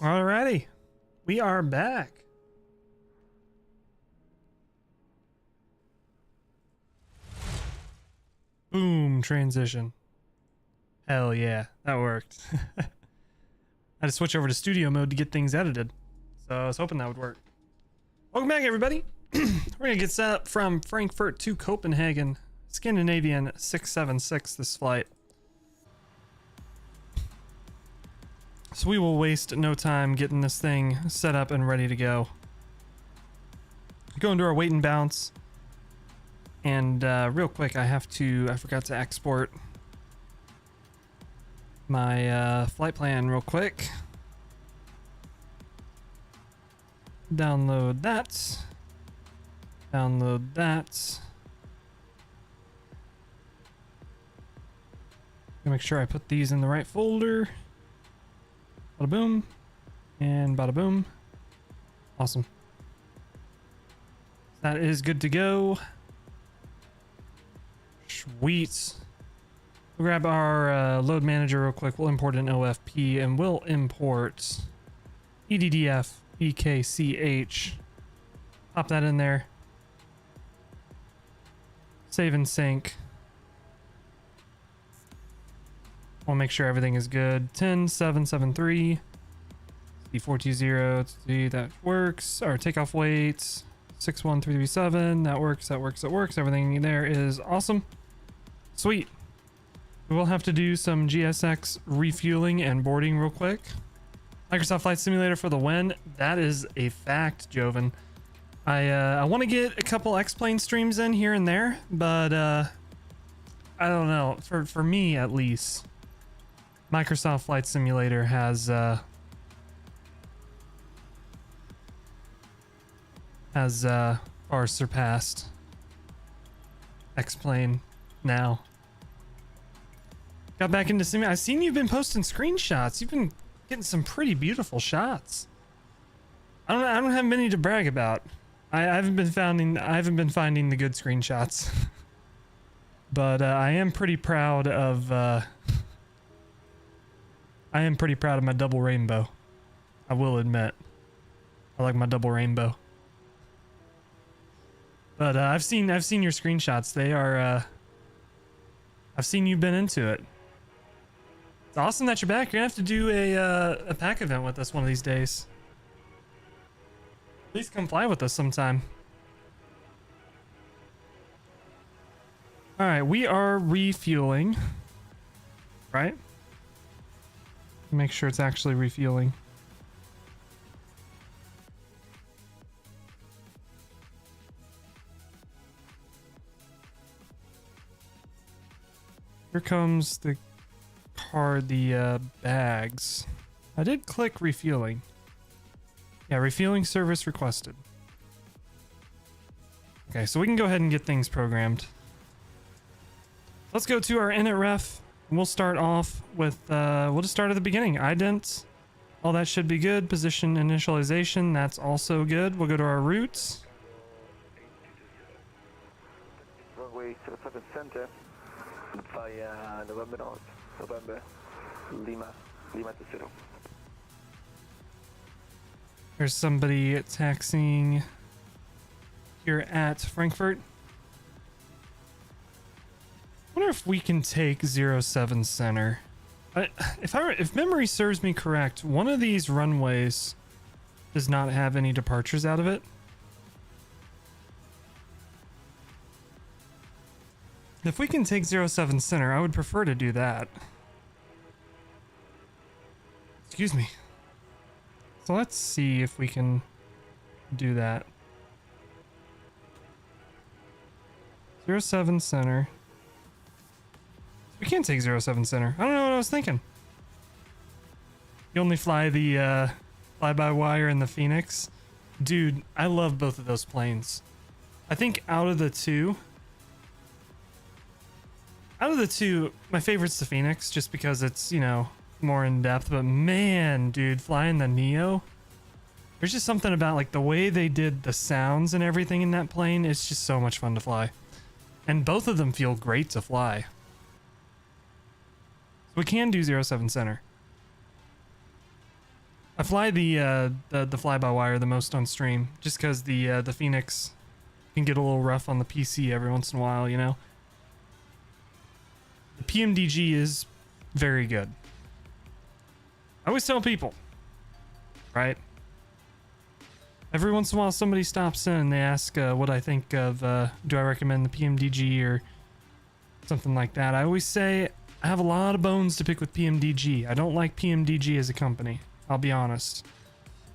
Alrighty, we are back. Boom, transition. Hell yeah, that worked. I had to switch over to studio mode to get things edited, so I was hoping that would work. Welcome back, everybody. We're gonna get set up from Frankfurt to Copenhagen, Scandinavian 676 this flight. So we will waste no time getting this thing set up and ready to go. Go into our weight and bounce. And real quick, I forgot to export my flight plan real quick. Download that. Download that. Make sure I put these in the right folder. Bada boom. And bada boom. Awesome. That is good to go. Sweet. We'll grab our load manager real quick. We'll import an OFP and we'll import EDDF EKCH. Pop that in there. Save and sync. We'll make sure everything is good. 10773. C420. See, that works. Our takeoff weight 61337. That works. That works. That works. Everything there is awesome. Sweet. We will have to do some GSX refueling and boarding real quick. Microsoft Flight Simulator for the win. That is a fact, Joven. I want to get a couple X-Plane streams in here and there, but I don't know. For me, at least, Microsoft Flight Simulator has far surpassed X-Plane now. Got back into simulator. I've seen you've been posting screenshots. You've been getting some pretty beautiful shots. I don't have many to brag about. I haven't been finding the good screenshots. But I am pretty proud of my double rainbow. I will admit. I like my double rainbow. But I've seen your screenshots. They are I've seen you've been into it. It's awesome that you're back. You're gonna have to do a pack event with us one of these days. Please come fly with us sometime. All right, we are refueling, right? Make sure it's actually refueling. Here comes the bags. I did click refueling. Yeah, refueling service requested. Okay, so we can go ahead and get things programmed. Let's go to our init ref. We'll start off with, we'll just start at the beginning. Ident, all that should be good. Position initialization, that's also good. We'll go to our routes. Runway 07 center via November North, November, Lima to 0. There's somebody taxiing here at Frankfurt. I wonder if we can take 07 center. If memory serves me correct, one of these runways does not have any departures out of it. If we can take 07 center, I would prefer to do that. Excuse me. So let's see if we can do that. 07 center. We can't take 07 center. I don't know what I was thinking. You only fly the fly-by-wire and the Phoenix. Dude, I love both of those planes. I think out of the two, my favorite's the Phoenix, just because it's, you know, more in depth. But man, dude, flying the Neo, there's just something about like the way they did the sounds and everything in that plane. It's just so much fun to fly, and both of them feel great to fly. So we can do 07 center. I fly the fly-by-wire the most on stream, just because the Phoenix can get a little rough on the PC every once in a while, you know. The PMDG is very good. I always tell people, right? Every once in a while somebody stops in and they ask what I think of, do I recommend the PMDG or something like that. I always say, I have a lot of bones to pick with PMDG. I don't like PMDG as a company, I'll be honest.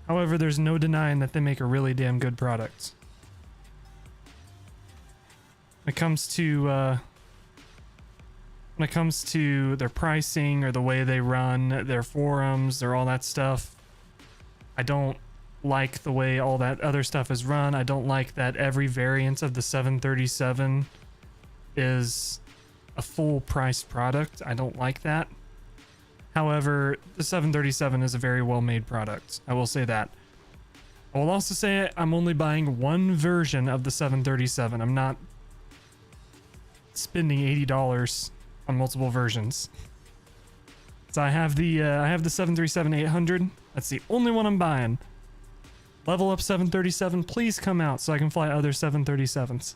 However, there's no denying that they make a really damn good product. When it comes to their pricing or the way they run their forums or all that stuff, I don't like the way all that other stuff is run. I don't like that every variant of the 737 is a full priced product. I don't like that. However, the 737 is a very well made product. I will say that. I will also say I'm only buying one version of the 737. I'm not spending $80 on multiple versions. So I have the 737-800. That's the only one I'm buying. Level up 737, please come out so I can fly other 737s.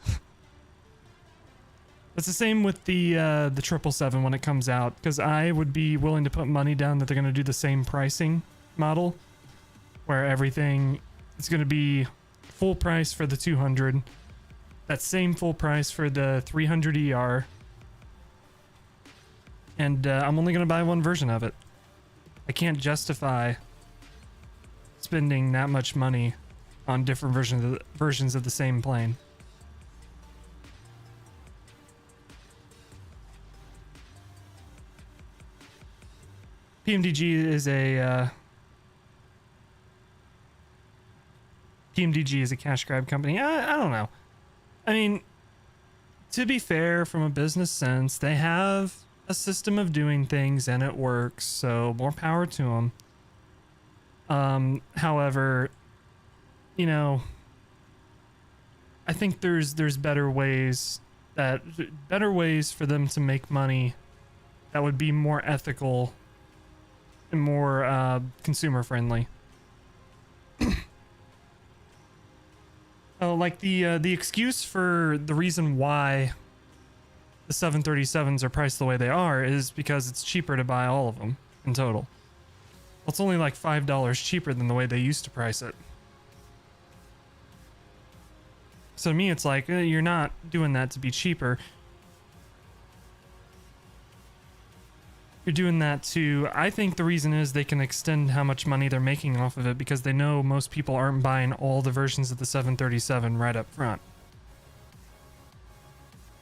It's the same with the 777 when it comes out, because I would be willing to put money down that they're going to do the same pricing model, where everything is going to be full price for the 200, that same full price for the 300ER, and I'm only going to buy one version of it. I can't justify spending that much money on different versions of the same plane. PMDG is a cash grab company. I don't know. I mean, to be fair, from a business sense, they have a system of doing things and it works, so more power to them. However, you know, I think there's better ways for them to make money that would be more ethical and more consumer friendly. Like the excuse for the reason why the 737s are priced the way they are is because it's cheaper to buy all of them in total. Well, it's only like $5 cheaper than the way they used to price it. So to me, it's like, you're not doing that to be cheaper. You're doing that to, I think the reason is they can extend how much money they're making off of it because they know most people aren't buying all the versions of the 737 right up front.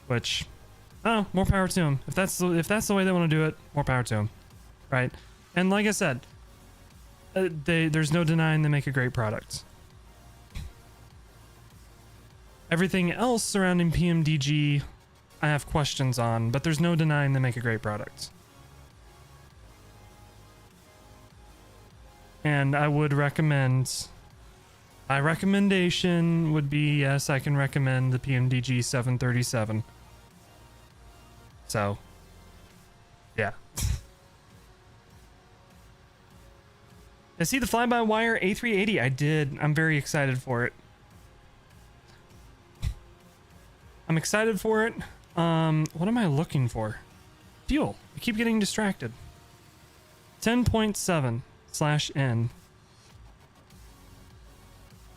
Which, oh, more power to them. If that's the way they want to do it, more power to them, right? And like I said, there's no denying they make a great product. Everything else surrounding PMDG, I have questions on, but there's no denying they make a great product. And I would recommend, my recommendation would be, yes, I can recommend the PMDG 737. So, yeah. I see the fly-by-wire A380. I did. I'm very excited for it. I'm excited for it. What am I looking for? Fuel. I keep getting distracted. 10.7/N.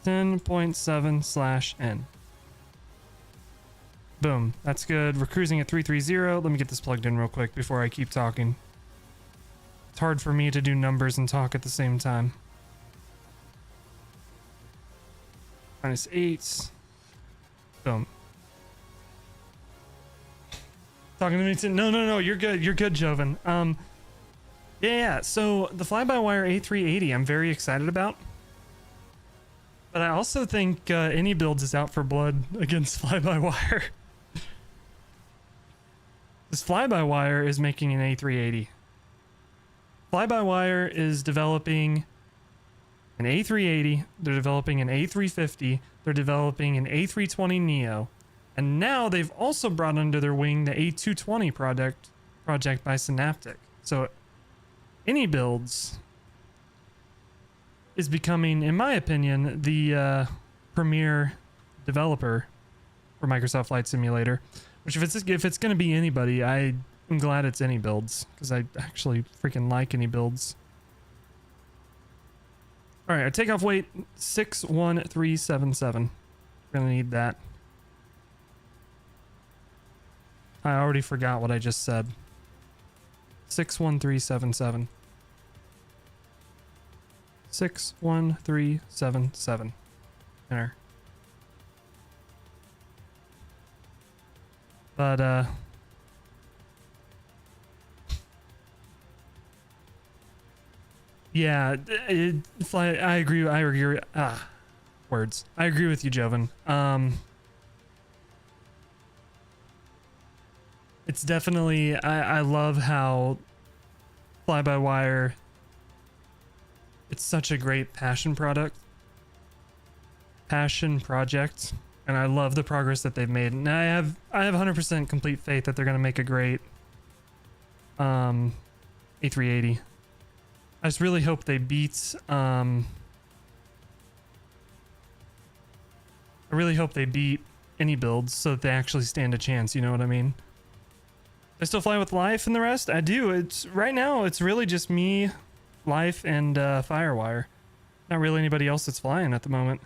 10.7/N. Boom. That's good. We're cruising at 330. Let me get this plugged in real quick before I keep talking. It's hard for me to do numbers and talk at the same time. -8. Boom. Talking to me too. No. You're good. You're good, Joven. Yeah. So the fly-by-wire A380, I'm very excited about. But I also think AnyBuilds is out for blood against fly-by-wire. This fly-by-wire is making an A380. Fly-by-wire is developing an A380. They're developing an A350. They're developing an A320neo. And now they've also brought under their wing the A220 project by Synaptic. So AnyBuilds is becoming, in my opinion, the premier developer for Microsoft Flight Simulator. Which if it's going to be anybody, I'm glad it's AnyBuilds, because I actually freaking like AnyBuilds. All right, our takeoff weight 61377. We're gonna need that. I already forgot what I just said. 61377. 61377. Enter. But yeah, I agree. Words. I agree with you, Joven. It's definitely, I love how fly-by-wire, it's such a great passion project, and I love the progress that they've made. And I have 100% complete faith that they're going to make a great A380. I just really hope they beat I really hope they beat any builds so that they actually stand a chance, you know what I mean? I still fly with Life and the rest? I do. It's right now it's really just me, Life, and Firewire. Not really anybody else that's flying at the moment.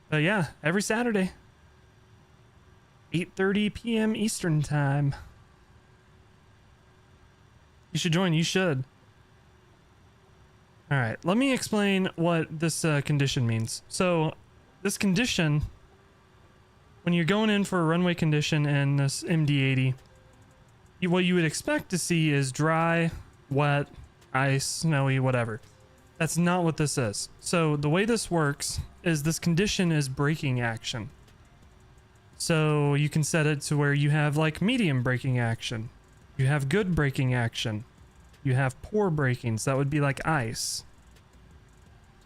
But yeah, every Saturday. 8:30 p.m. Eastern time. You should join, you should. Alright, let me explain what this condition means. So, this condition, when you're going in for a runway condition in this MD-80, what you would expect to see is dry, wet, ice, snowy, whatever. That's not what this is. So the way this works is this condition is braking action. So you can set it to where you have like medium braking action. You have good braking action. You have poor braking, so that would be like ice.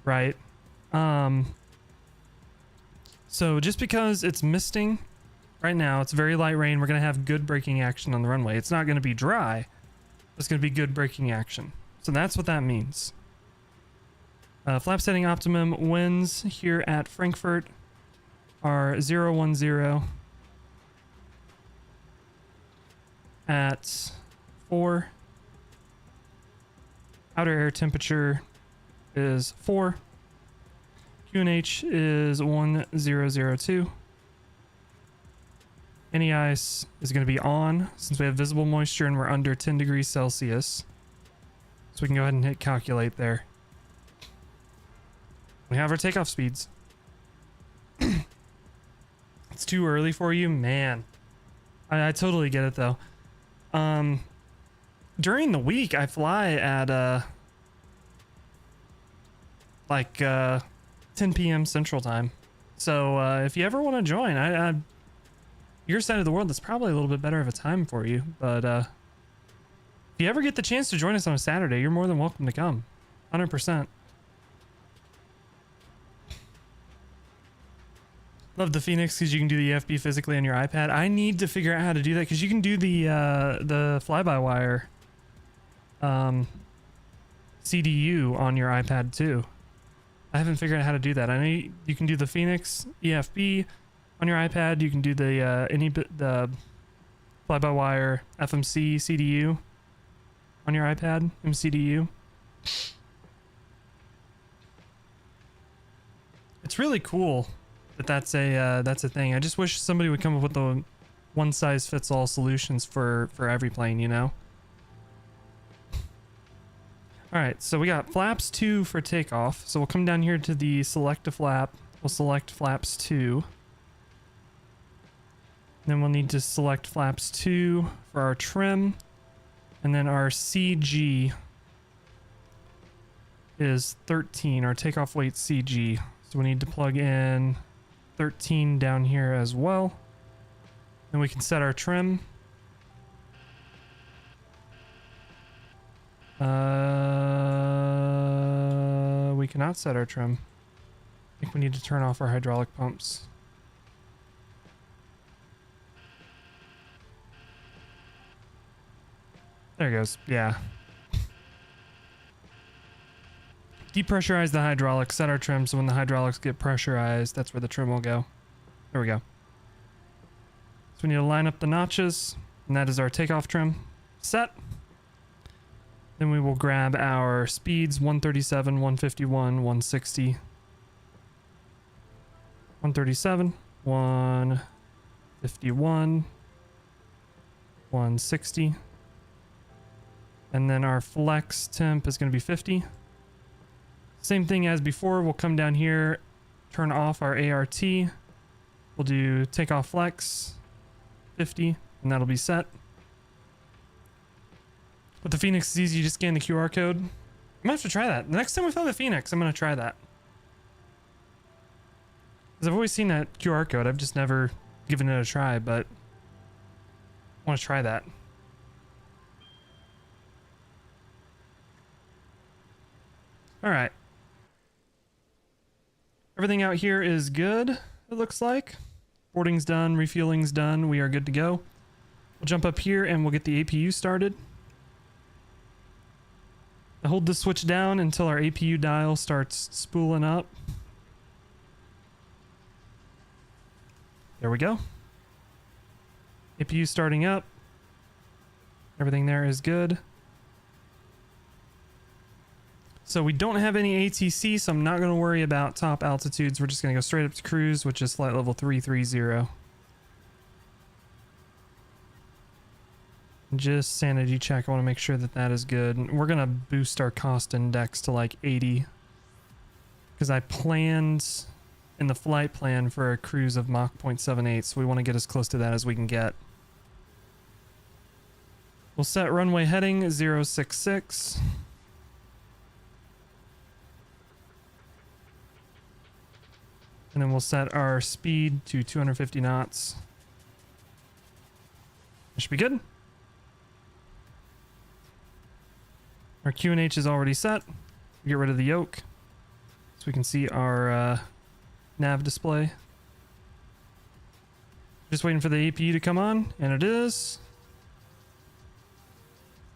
Right? So just because it's misting right now, it's very light rain, we're going to have good braking action on the runway. It's not going to be dry. It's going to be good braking action. So that's what that means. Flap setting optimum winds here at Frankfurt are 010 at 4. Outer air temperature is 4. QNH is 1002. Any ice is going to be on since we have visible moisture and we're under 10 degrees Celsius. So we can go ahead and hit calculate there. We have our takeoff speeds. It's too early for you? Man. I totally get it though. During the week I fly at like 10 p.m. Central Time. So if you ever want to join, your side of the world, that's probably a little bit better of a time for you. But if you ever get the chance to join us on a Saturday, you're more than welcome to come. 100%. Love the Phoenix because you can do the EFB physically on your iPad. I need to figure out how to do that because you can do the fly-by-wire CDU on your iPad too. I haven't figured out how to do that. I know you can do the Phoenix EFB on your iPad. You can do the fly-by-wire FMC CDU on your iPad, MCDU. It's really cool that that's a thing. I just wish somebody would come up with the one-size-fits-all solutions for every plane, you know? Alright, so we got flaps 2 for takeoff. So we'll come down here to the select a flap. We'll select flaps 2. Then we'll need to select flaps 2 for our trim. And then our CG is 13, our takeoff weight CG. So we need to plug in 13 down here as well. Then we can set our trim. We cannot set our trim. I think we need to turn off our hydraulic pumps. There it goes. Yeah. Depressurize the hydraulics, set our trim so when the hydraulics get pressurized, that's where the trim will go. There we go. So we need to line up the notches, and that is our takeoff trim. Set. Then we will grab our speeds, 137, 151, 160. 137, 151, 160. And then our flex temp is going to be 50. Same thing as before. We'll come down here, turn off our ART. We'll do take off flex 50, and that'll be set. With the Phoenix, it's easy. You just scan the QR code. I'm gonna have to try that. The next time we fly the Phoenix, I'm gonna try that. Because I've always seen that QR code. I've just never given it a try, but I want to try that. All right. Everything out here is good, it looks like. Boarding's done, refueling's done. We are good to go. We'll jump up here and we'll get the APU started. I hold the switch down until our APU dial starts spooling up. There we go. APU starting up. Everything there is good. So we don't have any ATC, so I'm not going to worry about top altitudes. We're just going to go straight up to cruise, which is flight level 330. Just sanity check. I want to make sure that that is good. And we're going to boost our cost index to like 80. Because I planned in the flight plan for a cruise of Mach 0.78, so we want to get as close to that as we can get. We'll set runway heading 066. And then we'll set our speed to 250 knots. That should be good. Our QNH is already set. Get rid of the yoke so we can see our nav display. Just waiting for the APU to come on, and it is.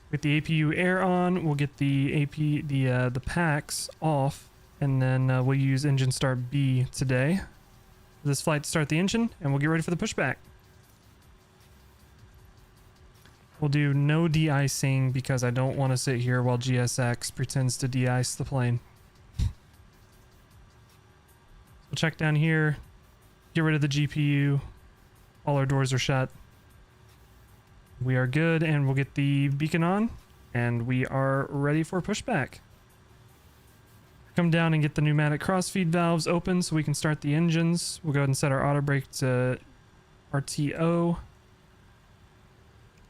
With the APU air on, we'll get the the packs off, and then we'll use engine start B today. This flight to start the engine, and we'll get ready for the pushback. We'll do no de-icing because I don't want to sit here while GSX pretends to de-ice the plane. We'll check down here, get rid of the GPU. All our doors are shut. We are good, and we'll get the beacon on, and we are ready for pushback. Come down and get the pneumatic crossfeed valves open so we can start the engines. We'll go ahead and set our auto brake to RTO.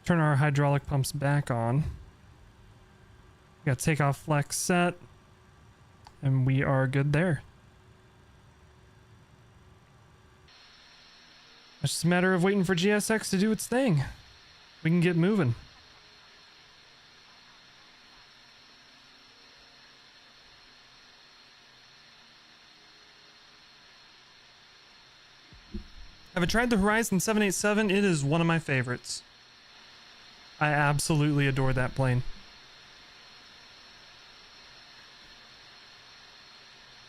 Turn our hydraulic pumps back on. We got takeoff flex set, and we are good there. It's just a matter of waiting for GSX to do its thing. We can get moving. Have I tried the Horizon 787? It is one of my favorites. I absolutely adore that plane.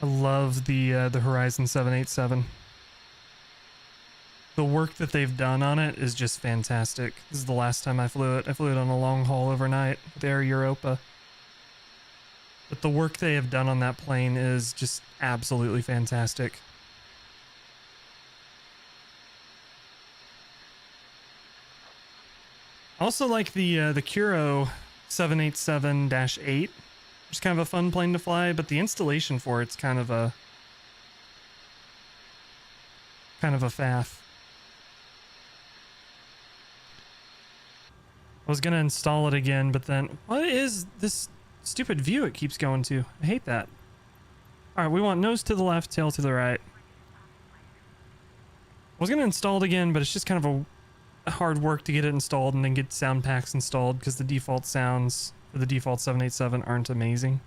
I love the Horizon 787. The work that they've done on it is just fantastic. This is the last time I flew it. I flew it on a long haul overnight with Air Europa. But the work they have done on that plane is just absolutely fantastic. I also like the Kuro 787-8. It's kind of a fun plane to fly, but the installation for it's kind of a faff. I was gonna install it again, but then what is this stupid view it keeps going to? I hate that. All right, we want nose to the left, tail to the right. I was gonna install it again, but it's just kind of a hard work to get it installed and then get sound packs installed because the default sounds for the default 787 aren't amazing.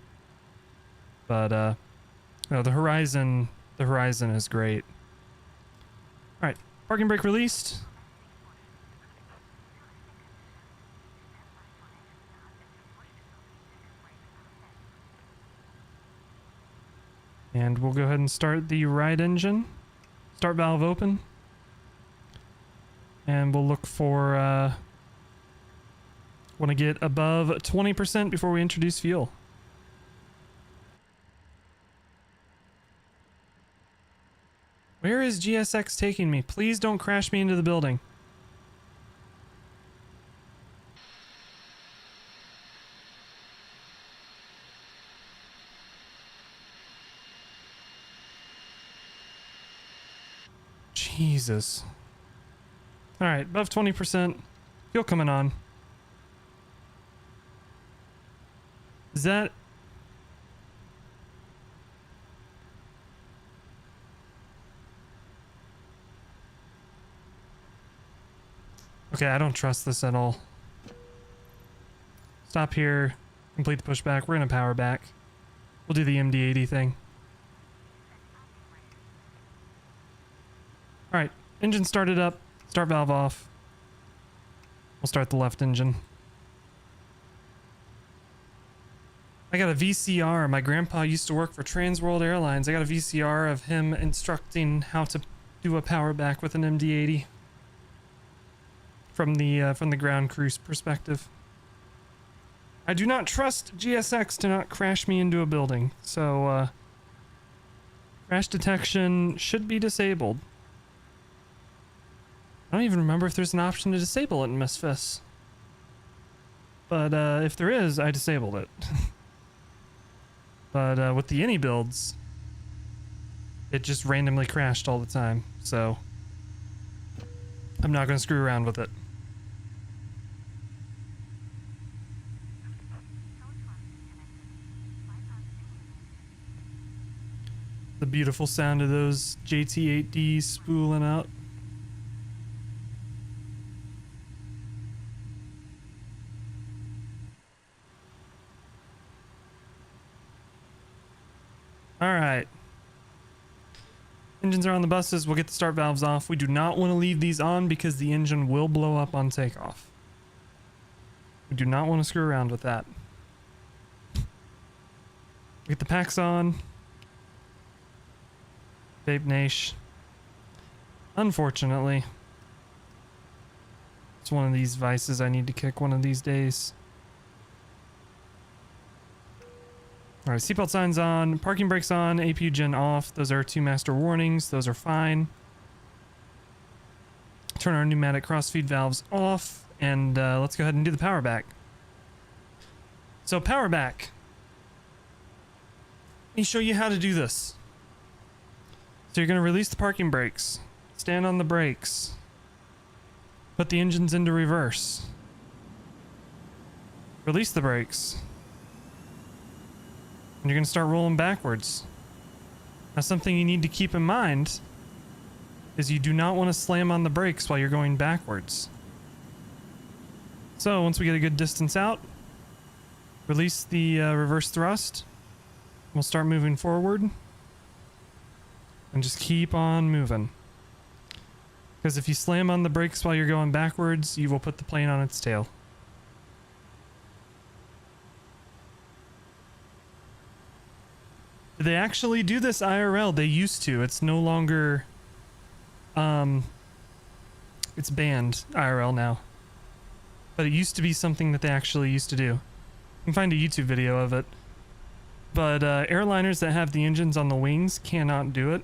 But no, the Horizon is great. All right, parking brake released. And we'll go ahead and start the ride engine. Start valve open. And we'll look for, want to get above 20% before we introduce fuel. Where is GSX taking me? Please don't crash me into the building. Jesus. Alright, above 20%. Fuel coming on. Is that... Okay, I don't trust this at all. Stop here. Complete the pushback. We're gonna power back. We'll do the MD-80 thing. Alright, engine started up. Start valve off. We'll start the left engine. I got a VCR. My grandpa used to work for Trans World Airlines. I got a VCR of him instructing how to do a power back with an MD-80 from the ground cruise perspective. I do not trust GSX to not crash me into a building, so crash detection should be disabled. I don't even remember if there's an option to disable it in MSFS. But if there is, I disabled it. But with the any builds, it just randomly crashed all the time, so I'm not going to screw around with it. The beautiful sound of those JT8Ds spooling out. Alright. Engines are on the buses. We'll get the start valves off. We do not want to leave these on because the engine will blow up on takeoff. We do not want to screw around with that. Get the packs on. Vape Nash. Unfortunately, it's one of these vices I need to kick one of these days. Alright, seatbelt signs on, parking brakes on, APU gen off. Those are 2 master warnings. Those are fine. Turn our pneumatic crossfeed valves off, and let's go ahead and do the power back. So power back. Let me show you how to do this. So you're going to release the parking brakes. Stand on the brakes. Put the engines into reverse. Release the brakes. And you're going to start rolling backwards. Now something you need to keep in mind is you do not want to slam on the brakes while you're going backwards. So once we get a good distance out, release the reverse thrust. We'll start moving forward. And just keep on moving. Because if you slam on the brakes while you're going backwards, you will put the plane on its tail. They actually do this IRL. They used to. It's no longer... it's banned IRL now. But it used to be something that they actually used to do. You can find a YouTube video of it. But airliners that have the engines on the wings cannot do it.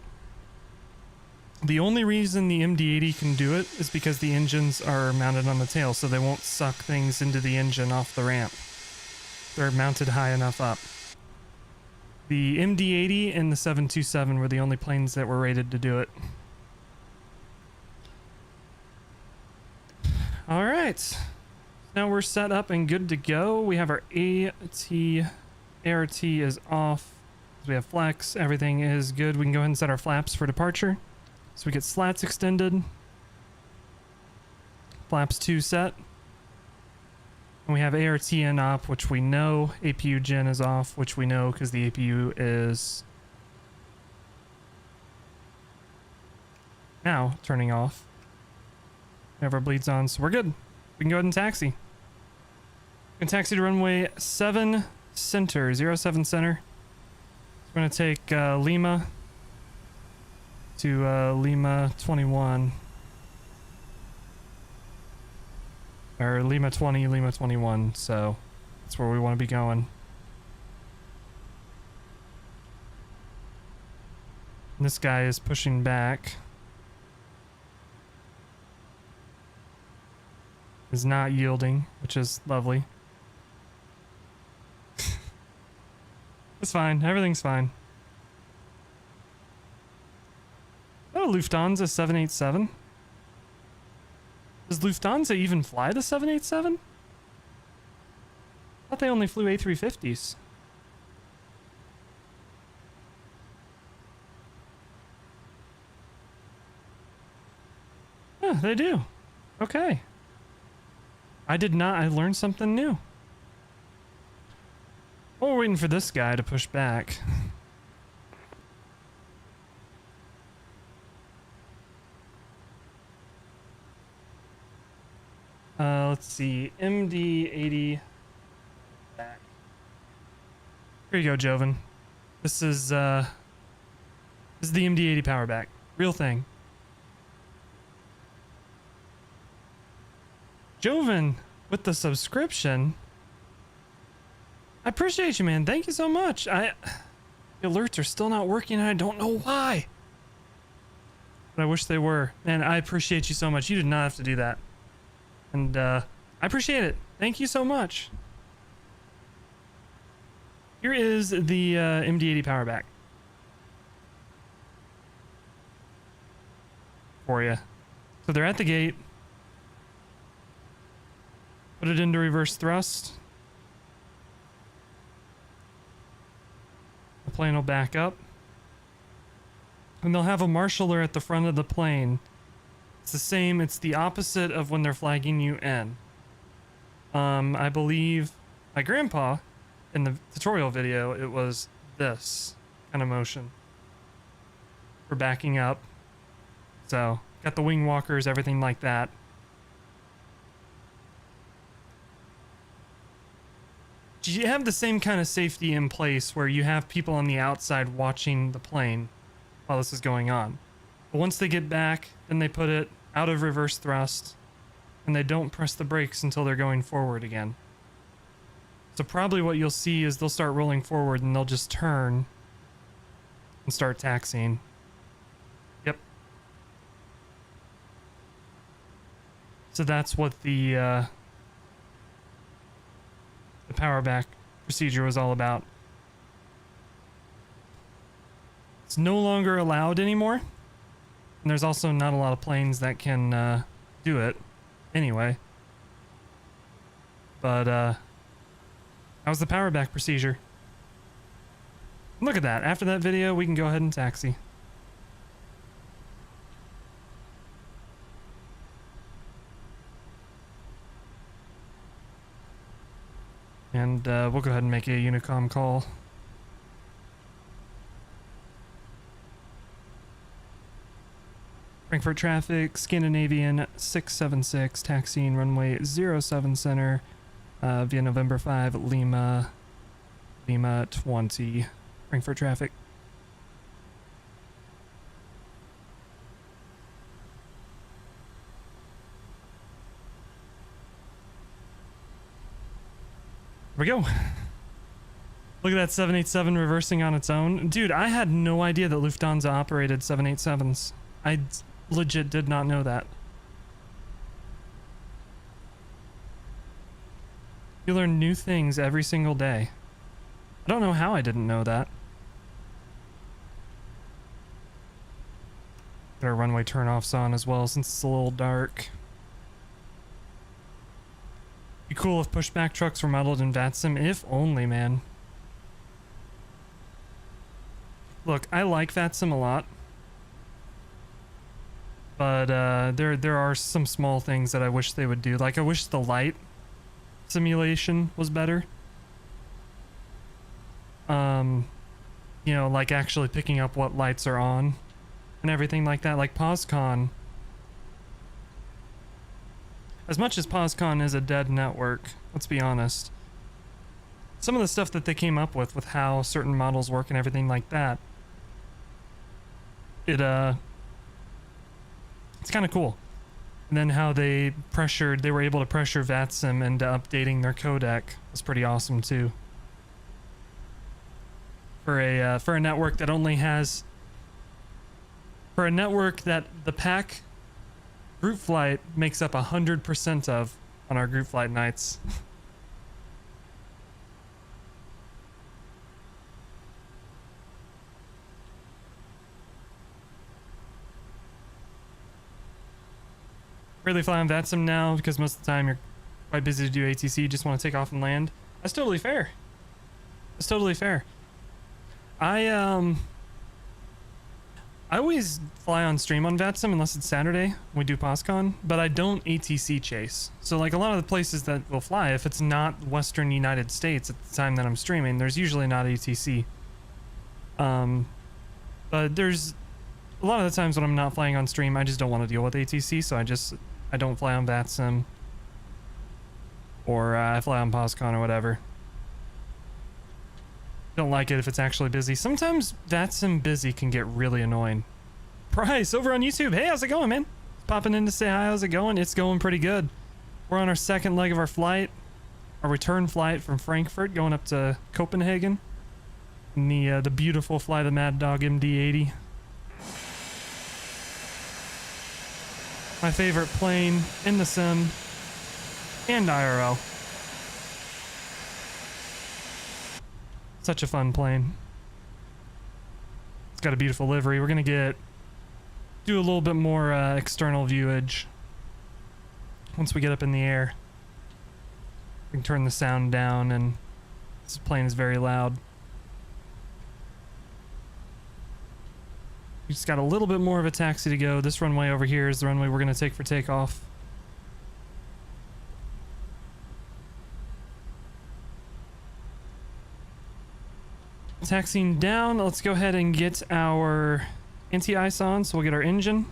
The only reason the MD-80 can do it is because the engines are mounted on the tail, so they won't suck things into the engine off the ramp. They're mounted high enough up. The MD-80 and the 727 were the only planes that were rated to do it. Alright. Now we're set up and good to go. We have our ART is off. We have flex. Everything is good. We can go ahead and set our flaps for departure. So we get slats extended. Flaps 2 set. And we have ART in op, which we know. APU gen is off, which we know because the APU is now turning off. We have our bleeds on, so we're good. We can go ahead and taxi. We can taxi to runway 7 center, 07 center. We're going to take Lima to Lima 21. Or Lima 20, Lima 21, so that's where we want to be going. And this guy is pushing back. Is not yielding, which is lovely. It's fine. Everything's fine. Oh, Lufthansa 787? Does Lufthansa even fly the 787? I thought they only flew A350s. Yeah, they do. Okay. I did not. I learned something new. Well, we're waiting for this guy to push back. Let's see. MD-80 back. Here you go, Joven. This is the MD-80 power back. Real thing. Joven with the subscription. I appreciate you, man. Thank you so much. The alerts are still not working and I don't know why. But I wish they were. Man, I appreciate you so much. You did not have to do that. And I appreciate it. Thank you so much. Here is the MD-80 power back. For you. So they're at the gate. Put it into reverse thrust. The plane will back up. And they'll have a marshaller at the front of the plane. It's the same, it's the opposite of when they're flagging you in. I believe my grandpa, in the tutorial video, it was this kind of motion for backing up. So, got the wing walkers, everything like that. You have the same kind of safety in place where you have people on the outside watching the plane while this is going on. But once they get back, then they put it out of reverse thrust and they don't press the brakes until they're going forward again. So probably what you'll see is they'll start rolling forward and they'll just turn and start taxiing. Yep. So that's what the power back procedure was all about. It's no longer allowed anymore. And there's also not a lot of planes that can do it anyway. But how's the power back procedure? Look at that. After that video, we can go ahead and taxi. And we'll go ahead and make a Unicom call. Frankfurt traffic, Scandinavian 676, taxiing runway 07 center via November 5, Lima 20. Frankfurt traffic. Here we go. Look at that 787 reversing on its own. Dude, I had no idea that Lufthansa operated 787s. I legit did not know that. You learn new things every single day. I don't know how I didn't know that. Got our runway turnoffs on as well since it's a little dark. Be cool if pushback trucks were modeled in VATSIM. If only, man. Look, I like VATSIM a lot. But there are some small things that I wish they would do. Like I wish the light simulation was better. You know, like actually picking up what lights are on and everything like that. Like POSCON. As much as POSCON is a dead network, let's be honest. Some of the stuff that they came up with how certain models work and everything like that. It's kind of cool. And then how they were able to pressure VATSIM into updating their codec was pretty awesome too. For a network that only has, for a network that the pack group flight makes up 100% of on our group flight nights. Rarely fly on VATSIM now because most of the time you're quite busy to do ATC. You just want to take off and land. That's totally fair. That's totally fair. I always fly on stream on VATSIM unless it's Saturday when we do POSCON, but I don't ATC chase. So like a lot of the places that will fly, if it's not Western United States at the time that I'm streaming, there's usually not ATC. But there's a lot of the times when I'm not flying on stream, I just don't want to deal with ATC, so I don't fly on VATSIM, or I fly on POSCON or whatever. Don't like it if it's actually busy. Sometimes VATSIM busy can get really annoying. Bryce over on YouTube. Hey, how's it going, man? Popping in to say hi. How's it going? It's going pretty good. We're on our second leg of our flight, our return flight from Frankfurt, going up to Copenhagen in the beautiful FlyTheMaddog MD-80. My favorite plane in the sim and IRL. Such a fun plane. It's got a beautiful livery. We're gonna do a little bit more external viewage once we get up in the air. We can turn the sound down, and this plane is very loud. We just got a little bit more of a taxi to go. This runway over here is the runway we're gonna take for takeoff. Taxiing down, let's go ahead and get our anti-ice on, so we'll get our engine. And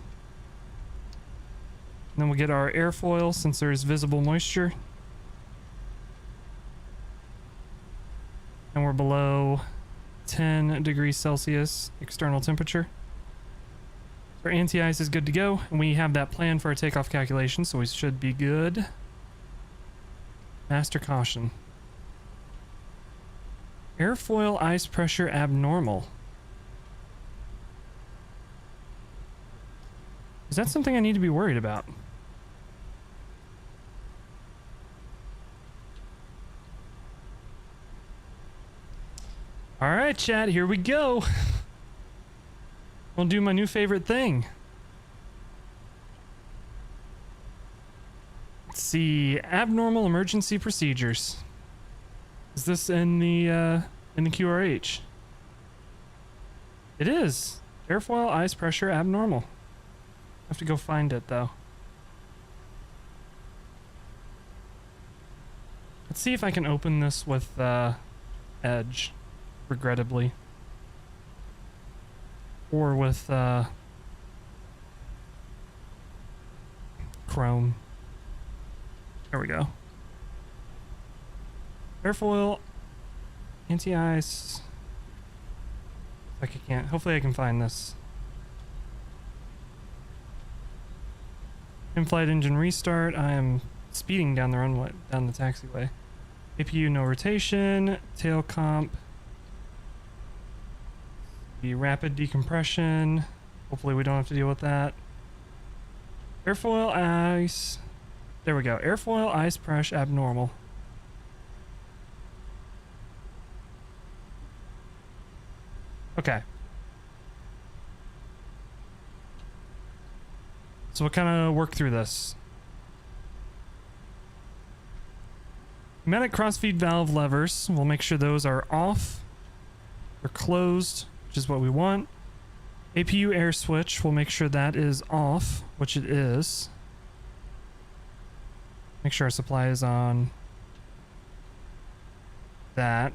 then we'll get our airfoil since there's visible moisture. And we're below 10 degrees Celsius external temperature. Our anti-ice is good to go, and we have that plan for our takeoff calculation, so we should be good. Master caution. Airfoil ice pressure abnormal. Is that something I need to be worried about? All right, chat, here we go. I'll do my new favorite thing. Let's see, abnormal emergency procedures. Is this in the QRH? It is. Airfoil ice pressure abnormal. I have to go find it though. Let's see if I can open this with Edge, regrettably, or with Chrome. There we go. Airfoil, anti-ice. Like I can't. Hopefully I can find this. In-flight engine restart. I am speeding down the runway, down the taxiway. APU no rotation. Tail comp. The rapid decompression. Hopefully we don't have to deal with that. Airfoil ice. There we go. Airfoil ice pressure abnormal. Okay. So we'll kind of work through this. Pneumatic crossfeed valve levers, we'll make sure those are off. They're closed, which is what we want. APU air switch, we'll make sure that is off, which it is. Make sure our supply is on that.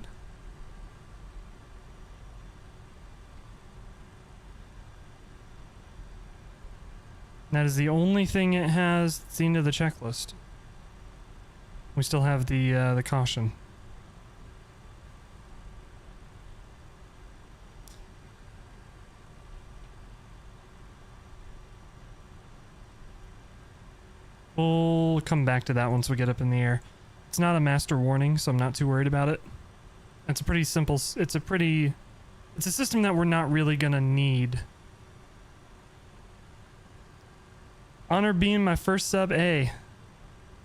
That is the only thing it has at the end of the checklist. We still have the caution. We'll come back to that once we get up in the air. It's not a master warning, so I'm not too worried about it. It's a pretty simple, it's a system that we're not really gonna need. Honor being my first sub A.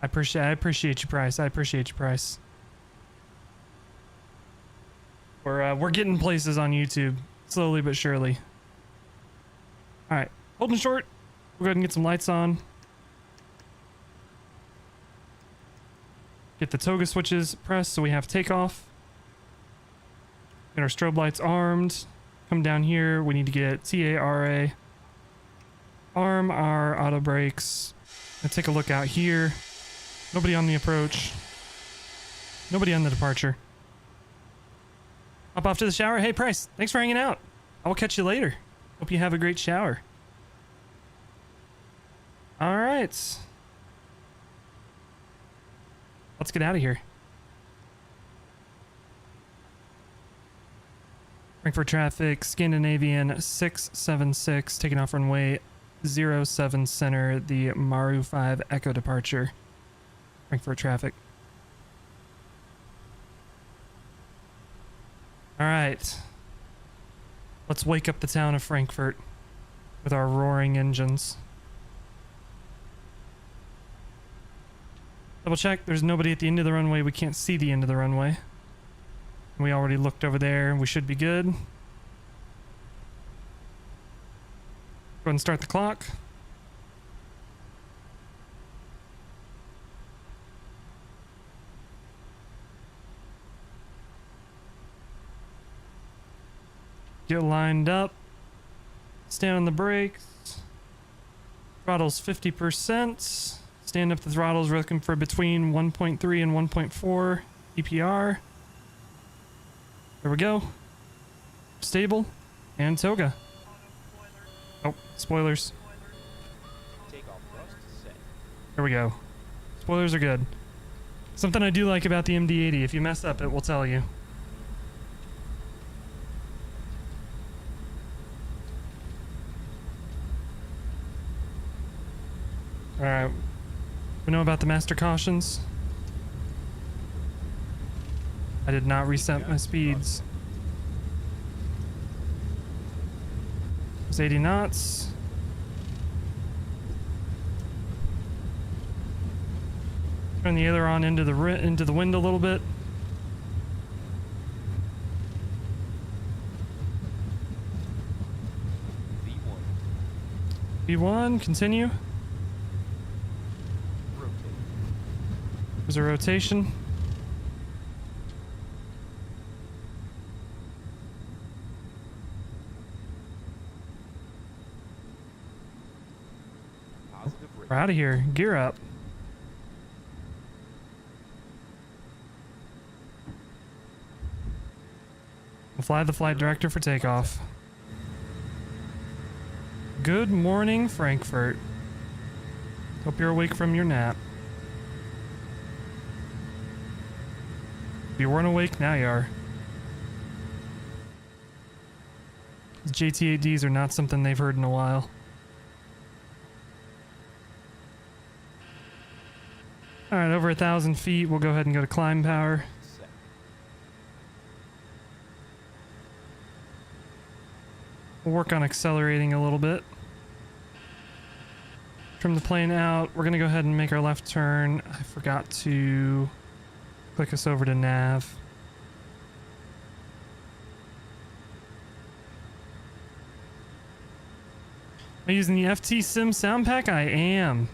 I appreciate you, Price. I appreciate you, Price. We're getting places on YouTube, slowly but surely. All right, holding short. We'll go ahead and get some lights on. Get the toga switches pressed so we have takeoff. Get our strobe lights armed. Come down here. We need to get TARA. Arm our auto brakes. And take a look out here. Nobody on the approach. Nobody on the departure. Hop off to the shower. Hey, Price, thanks for hanging out. I will catch you later. Hope you have a great shower. All right. Let's get out of here. Frankfurt traffic, Scandinavian 676, taking off runway 07 center, the Maru 5 Echo departure. Frankfurt traffic. All right. Let's wake up the town of Frankfurt with our roaring engines. Double check, there's nobody at the end of the runway. We can't see the end of the runway. We already looked over there. We should be good. Go ahead and start the clock. Get lined up. Stand on the brakes. Throttle's 50%. Stand up the throttles. We're looking for between 1.3 and 1.4 EPR. There we go. Stable. And toga. Oh, spoilers. Takeoff thrust set. There we go. Spoilers are good. Something I do like about the MD-80, if you mess up, it will tell you. Alright. We know about the master cautions. I did not reset my speeds. It's 80 knots. Turn the aileron into the wind a little bit. V1, continue. There's a rotation. We're out of here. Gear up. We'll fly the flight director for takeoff. Good morning, Frankfurt. Hope you're awake from your nap. If you weren't awake, now you are. JT8Ds are not something they've heard in a while. Alright, over 1,000 feet, we'll go ahead and go to climb power. We'll work on accelerating a little bit. Trim the plane out. We're going to go ahead and make our left turn. I forgot to click us over to nav. Am I using the FT Sim sound pack? I am.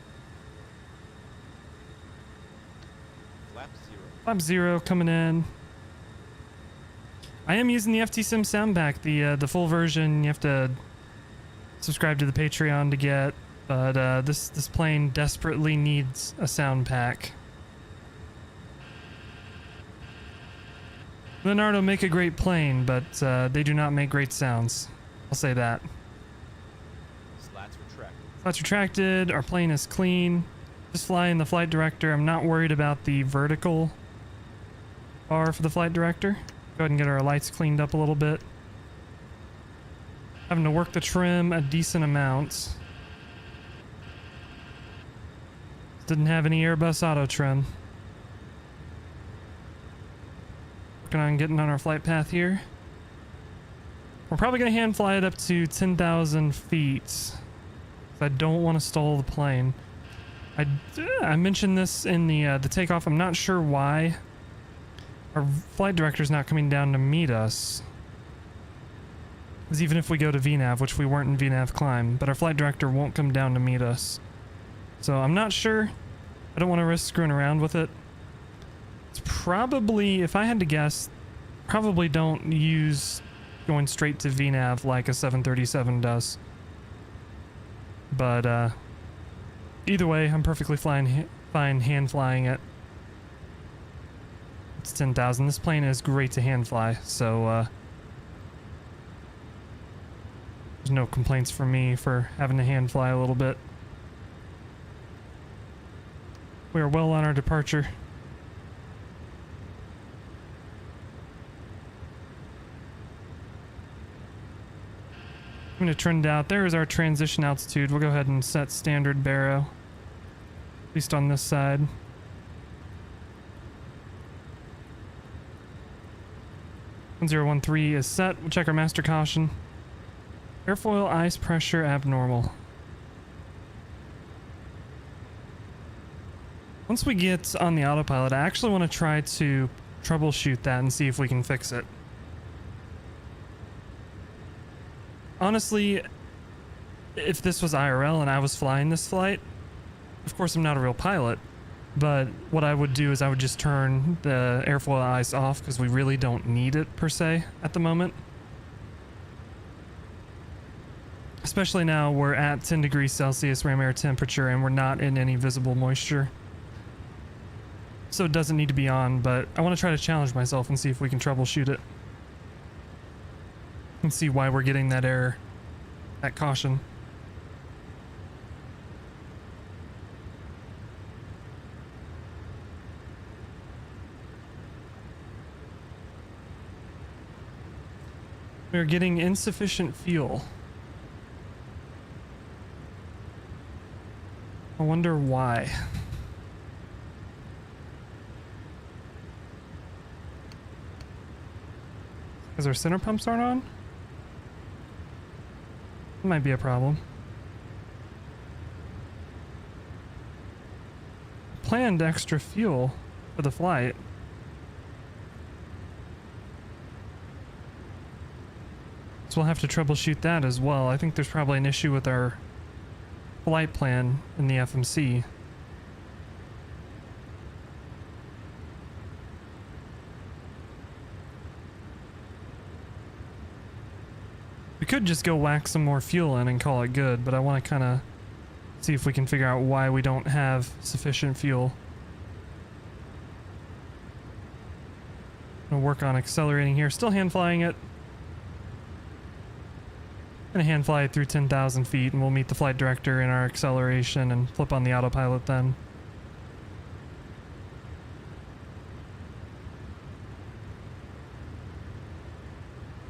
Flap 0 coming in. I am using the FT Sim sound pack, the full version. You have to subscribe to the Patreon to get, but this plane desperately needs a sound pack. Leonardo make a great plane, but they do not make great sounds. I'll say that. Slats retracted. Slats retracted. Our plane is clean. Just flying the flight director. I'm not worried about the vertical bar for the flight director. Go ahead and get our lights cleaned up a little bit. Having to work the trim a decent amount. Didn't have any Airbus auto trim. Working on getting on our flight path here. We're probably going to hand fly it up to 10,000 feet. I don't want to stall the plane. I mentioned this in the takeoff. I'm not sure why our flight director's not coming down to meet us. Because even if we go to VNAV, which we weren't in VNAV climb, but our flight director won't come down to meet us. So I'm not sure. I don't want to risk screwing around with it. It's probably, if I had to guess, probably don't use going straight to VNav like a 737 does. But either way, I'm perfectly fine hand flying it. It's 10,000. This plane is great to hand fly, so there's no complaints from me for having to hand fly a little bit. We are well on our departure. I'm going to trend out. There is our transition altitude. We'll go ahead and set standard baro, at least on this side. (1013) is set. We'll check our master caution. Airfoil ice pressure abnormal. Once we get on the autopilot, I actually want to try to troubleshoot that and see if we can fix it. Honestly, if this was IRL and I was flying this flight, of course I'm not a real pilot, but what I would do is I would just turn the airfoil ice off because we really don't need it per se at the moment. Especially now we're at 10 degrees Celsius ram air temperature and we're not in any visible moisture. So it doesn't need to be on, but I want to try to challenge myself and see if we can troubleshoot it. And see why we're getting that error, that caution. We're getting insufficient fuel. I wonder why. Because our center pumps aren't on? That might be a problem. Planned extra fuel for the flight. So we'll have to troubleshoot that as well. I think there's probably an issue with our flight plan in the FMC. We could just go whack some more fuel in and call it good, but I want to kind of see if we can figure out why we don't have sufficient fuel. I'm gonna work on accelerating here. Still hand flying it. Gonna hand fly it through 10,000 feet and we'll meet the flight director in our acceleration and flip on the autopilot then.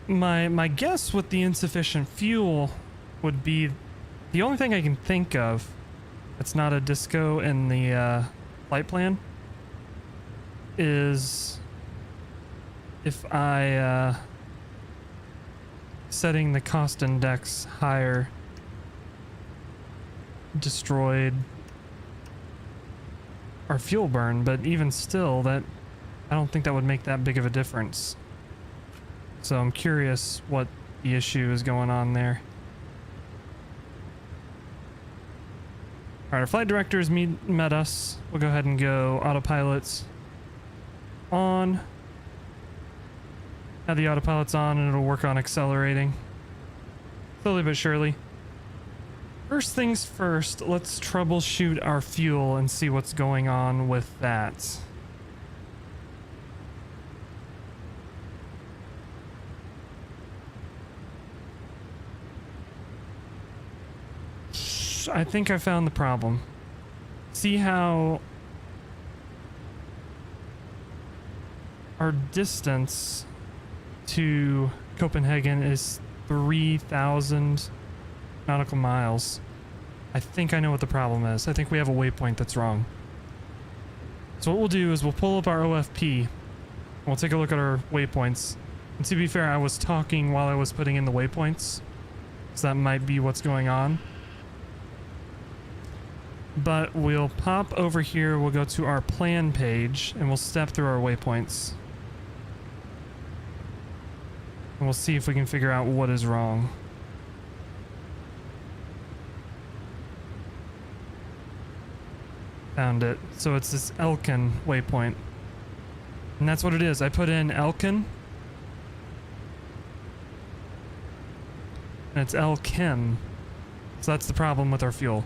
My guess with the insufficient fuel would be the only thing I can think of that's not a disco in the flight plan is if I setting the cost index higher destroyed our fuel burn, but even still that I don't think that would make that big of a difference. So I'm curious what the issue is going on there. Alright, our flight directors met us. We'll go ahead and go autopilots on. Now the autopilot's on and it'll work on accelerating. Slowly but surely. First things first, let's troubleshoot our fuel and see what's going on with that. I think I found the problem. See how our distance to Copenhagen is 3,000 nautical miles. I think I know what the problem is. I think we have a waypoint that's wrong. So what we'll do is we'll pull up our OFP and we'll take a look at our waypoints. And to be fair, I was talking while I was putting in the waypoints, so that might be what's going on. But we'll pop over here, we'll go to our plan page, and we'll step through our waypoints. And we'll see if we can figure out what is wrong. Found it. So it's this Elkin waypoint. And that's what it is. I put in Elkin. And it's Elkim. So that's the problem with our fuel.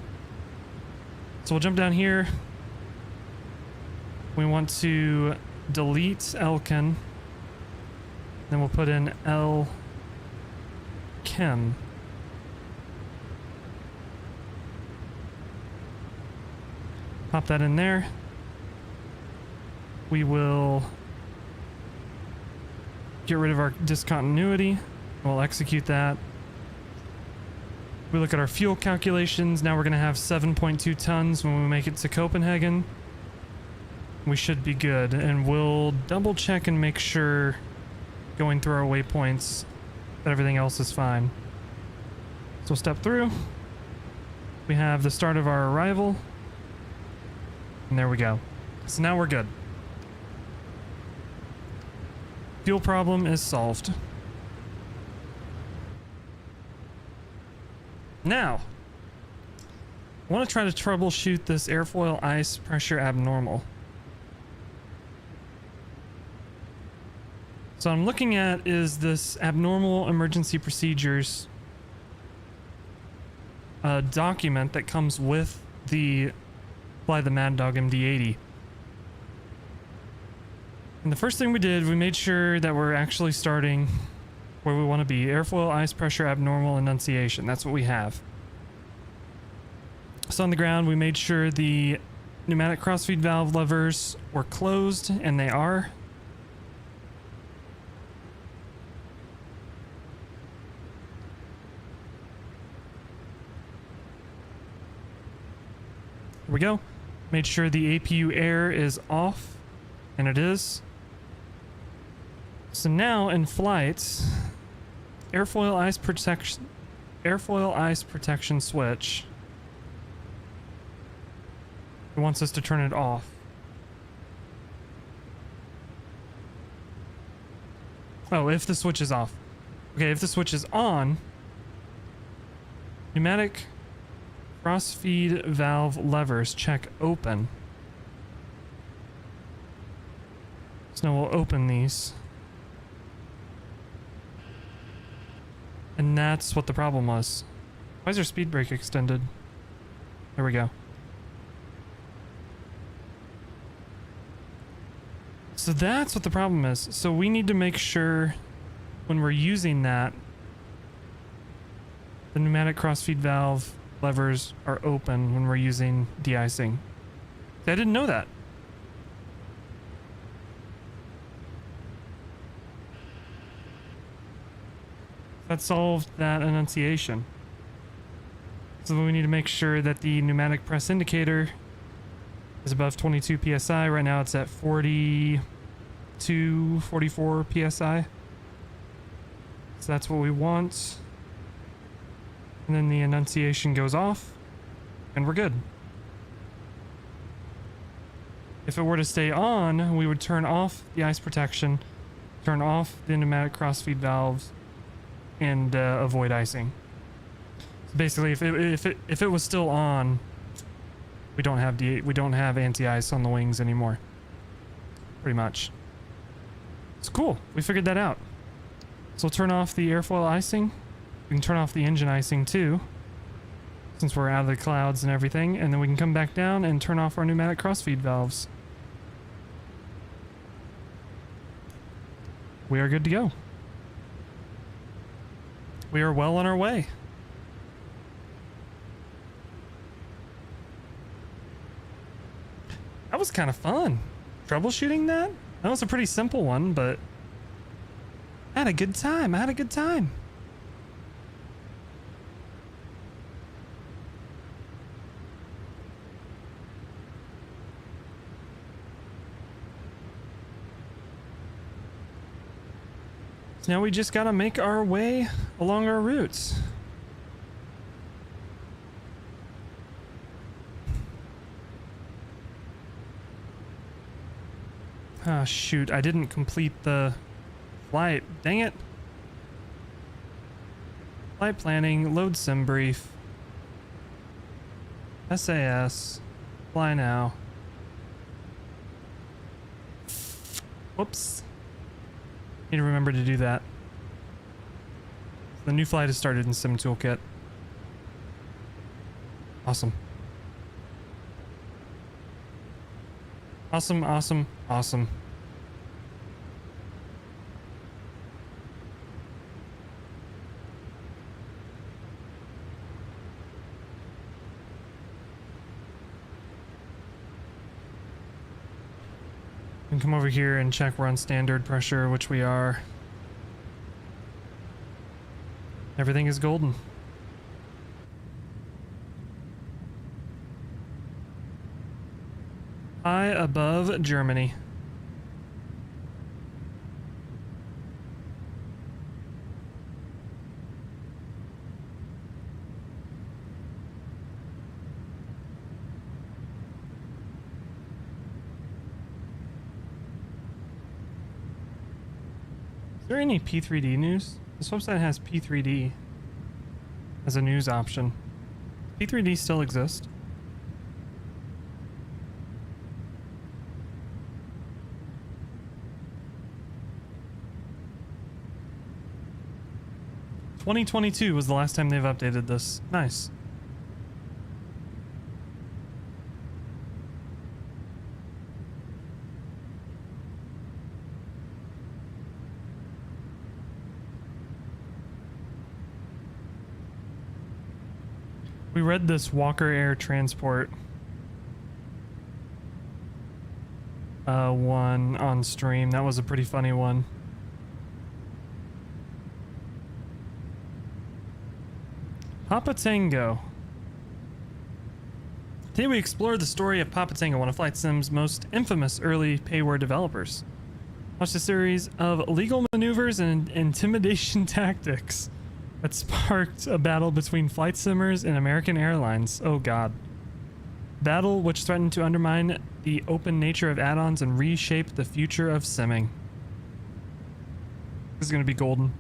So we'll jump down here. We want to delete Elkin. Then we'll put in Elkim. Pop that in there. We will get rid of our discontinuity. We'll execute that. We look at our fuel calculations. Now we're going to have 7.2 tons when we make it to Copenhagen. We should be good. And we'll double check and make sure, going through our waypoints, that everything else is fine. So we'll step through. We have the start of our arrival. And there we go. So now we're good. Fuel problem is solved. Now, I want to try to troubleshoot this airfoil ice pressure abnormal. So I'm looking at is this abnormal emergency procedures document that comes with the FlyTheMaddog MD-80. And the first thing we did, we made sure that we're actually starting where we want to be. Airfoil ice pressure abnormal enunciation. That's what we have. So on the ground, we made sure the pneumatic crossfeed valve levers were closed, and they are. Here we go. Made sure the APU air is off, and it is. So now in flight, airfoil ice protection switch. It wants us to turn it off. Oh, if the switch is off. Okay, if the switch is on, pneumatic cross-feed valve levers check open. So now we'll open these. And that's what the problem was. Why is our speed brake extended? There we go. So that's what the problem is. So we need to make sure when we're using that, the pneumatic crossfeed valve levers are open when we're using de-icing. I didn't know that. That solved that enunciation. So we need to make sure that the pneumatic press indicator is above 22 psi. Right now it's at 42, 44 psi. So that's what we want. And then the enunciation goes off, and we're good. If it were to stay on, we would turn off the ice protection, turn off the pneumatic crossfeed valves, and avoid icing. So basically, if it was still on, we don't have anti-ice on the wings anymore. Pretty much. It's cool. We figured that out. So we'll turn off the airfoil icing. We can turn off the engine icing too, since we're out of the clouds and everything, and then we can come back down and turn off our pneumatic crossfeed valves. We are good to go. We are well on our way. That was kind of fun. Troubleshooting that? That was a pretty simple one, but I had a good time. So now we just gotta make our way along our routes. Ah, shoot, I didn't complete the flight. Dang it. Flight planning, load sim brief. SAS, fly now. Whoops. Need to remember to do that. The new flight has started in Sim Toolkit. Awesome. Awesome, awesome, awesome. We can come over here and check we're on standard pressure, which we are. Everything is golden. High above Germany. Is there any P3D news? This website has P3D as a news option. P3D still exists. $2022 was the last time they've updated this. Nice. We read this Walker Air Transport one on stream. That was a pretty funny one. Papa Tango. Today we explore the story of Papa Tango, one of Flight Sim's most infamous early payware developers. Watched a series of illegal maneuvers and intimidation tactics that sparked a battle between flight simmers and American Airlines. Oh god. Battle which threatened to undermine the open nature of add-ons and reshape the future of simming. This is going to be golden.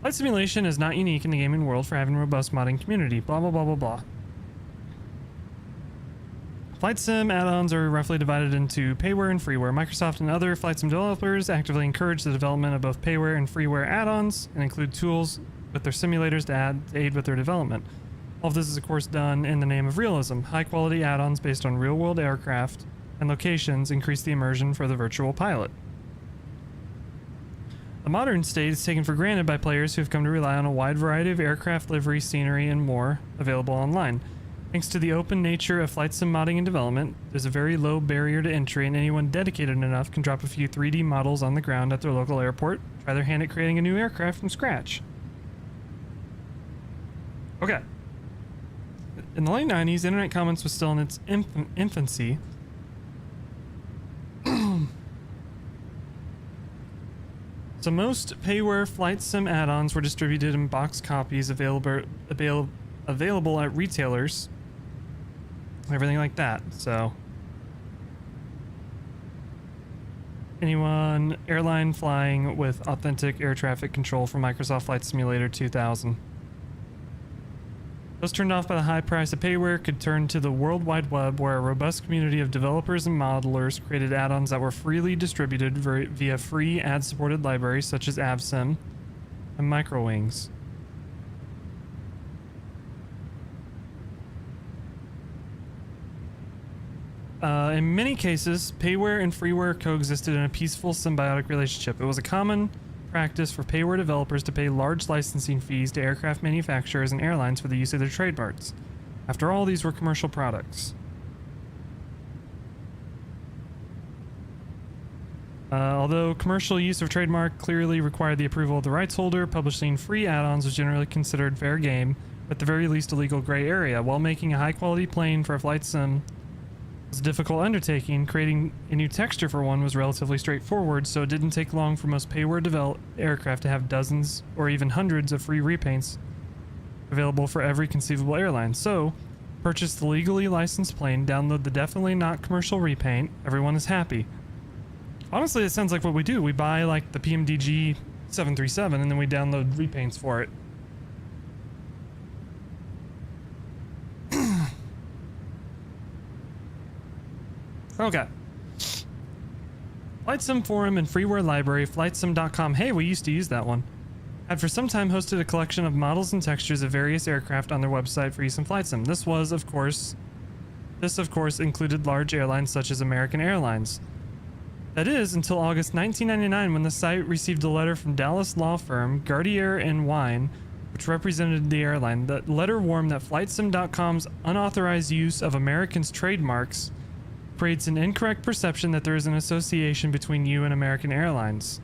Flight simulation is not unique in the gaming world for having a robust modding community. Blah blah blah blah blah. Flight sim add-ons are roughly divided into payware and freeware. Microsoft and other flight sim developers actively encourage the development of both payware and freeware add-ons and include tools with their simulators to aid with their development. All of this is of course done in the name of realism. High quality add-ons based on real-world aircraft and locations increase the immersion for the virtual pilot. The modern state is taken for granted by players who have come to rely on a wide variety of aircraft livery, scenery, and more available online. Thanks to the open nature of flight sim modding and development, there's a very low barrier to entry, and anyone dedicated enough can drop a few 3D models on the ground at their local airport, try their hand at creating a new aircraft from scratch. Okay. In the late 90s, Internet Comments was still in its infancy. So most payware flight sim add-ons were distributed in box copies available at retailers. Everything like that. So anyone airline flying with authentic air traffic control from Microsoft Flight Simulator 2000. Those turned off by the high price of payware could turn to the World Wide Web, where a robust community of developers and modelers created add-ons that were freely distributed via free ad-supported libraries such as VATSIM and Microwings. In many cases, payware and freeware coexisted in a peaceful, symbiotic relationship. It was a common practice for payware developers to pay large licensing fees to aircraft manufacturers and airlines for the use of their trademarks. After all, these were commercial products. Although commercial use of trademark clearly required the approval of the rights holder, publishing free add-ons was generally considered fair game, at the very least a legal gray area. While making a high-quality plane for a flight sim was a difficult undertaking, creating a new texture for one was relatively straightforward, so it didn't take long for most payware-developed aircraft to have dozens or even hundreds of free repaints available for every conceivable airline. So, purchase the legally licensed plane, download the definitely not commercial repaint, everyone is happy. Honestly, it sounds like what we do. We buy like the PMDG 737 and then we download repaints for it. Okay. FlightSim forum and freeware library, FlightSim.com. Hey, we used to use that one. Had for some time hosted a collection of models and textures of various aircraft on their website for use in FlightSim. This, of course, included large airlines such as American Airlines. That is, until August 1999, when the site received a letter from Dallas law firm Gardier and Wine, which represented the airline. The letter warned that FlightSim.com's unauthorized use of Americans' trademarks creates an incorrect perception that there is an association between you and American Airlines.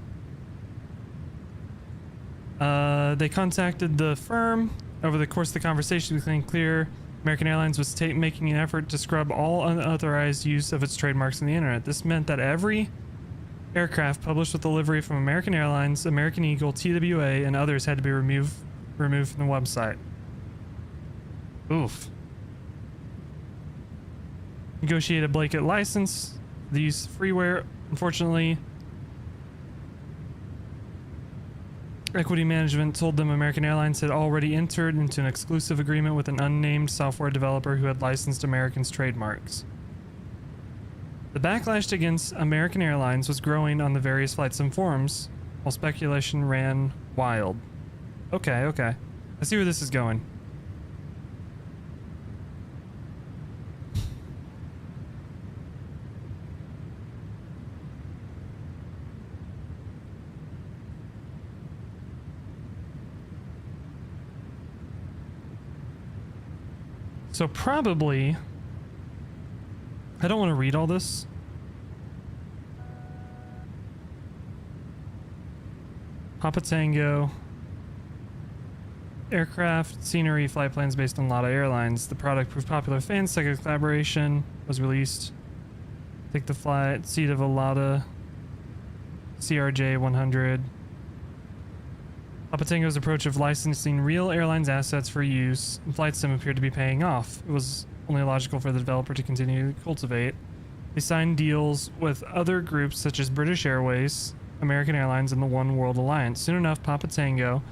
They contacted the firm. Over the course of the conversation, it became clear American Airlines was making an effort to scrub all unauthorized use of its trademarks on the internet. This meant that every aircraft published with a livery from American Airlines, American Eagle, TWA, and others had to be removed from the website. Oof. Negotiate a blanket license. The use of freeware. Unfortunately, Equity Management told them American Airlines had already entered into an exclusive agreement with an unnamed software developer who had licensed Americans' trademarks. The backlash against American Airlines was growing on the various FlightSim forums, while speculation ran wild. Okay. I see where this is going. So probably, I don't want to read all this. Papa Tango. Aircraft, scenery, flight plans based on Lada Airlines. The product proved popular. Fans, second collaboration was released. Take the flight seat of a Lada CRJ 100. Papa Tango's approach of licensing real airlines assets for use in FlightSim appeared to be paying off. It was only logical for the developer to continue to cultivate. They signed deals with other groups such as British Airways, American Airlines, and the One World Alliance. Soon enough, Papa Tango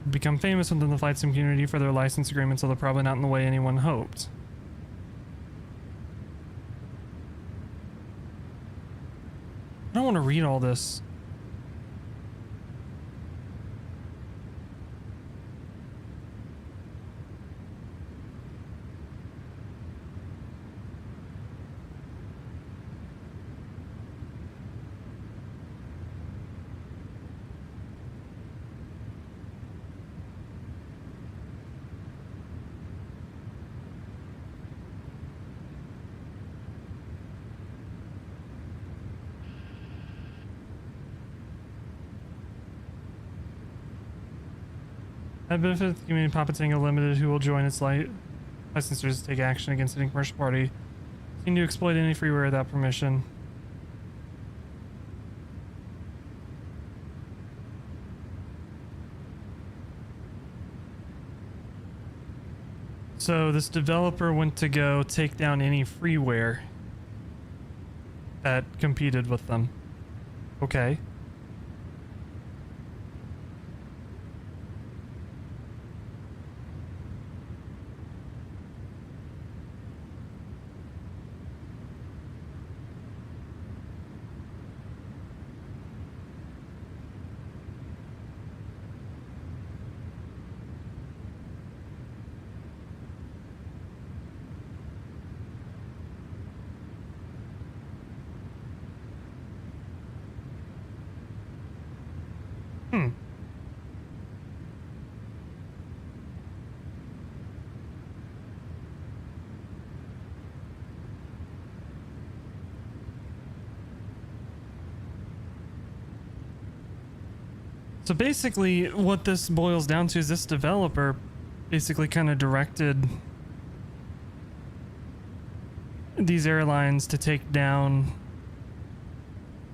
would become famous within the FlightSim community for their license agreements, although probably not in the way anyone hoped. I don't want to read all this. I benefit the community Papa Tango Limited, who will join its licensors to take action against any commercial party seeking to exploit any freeware without permission. So this developer went to go take down any freeware that competed with them. Okay. So basically what this boils down to is this developer basically kind of directed these airlines to take down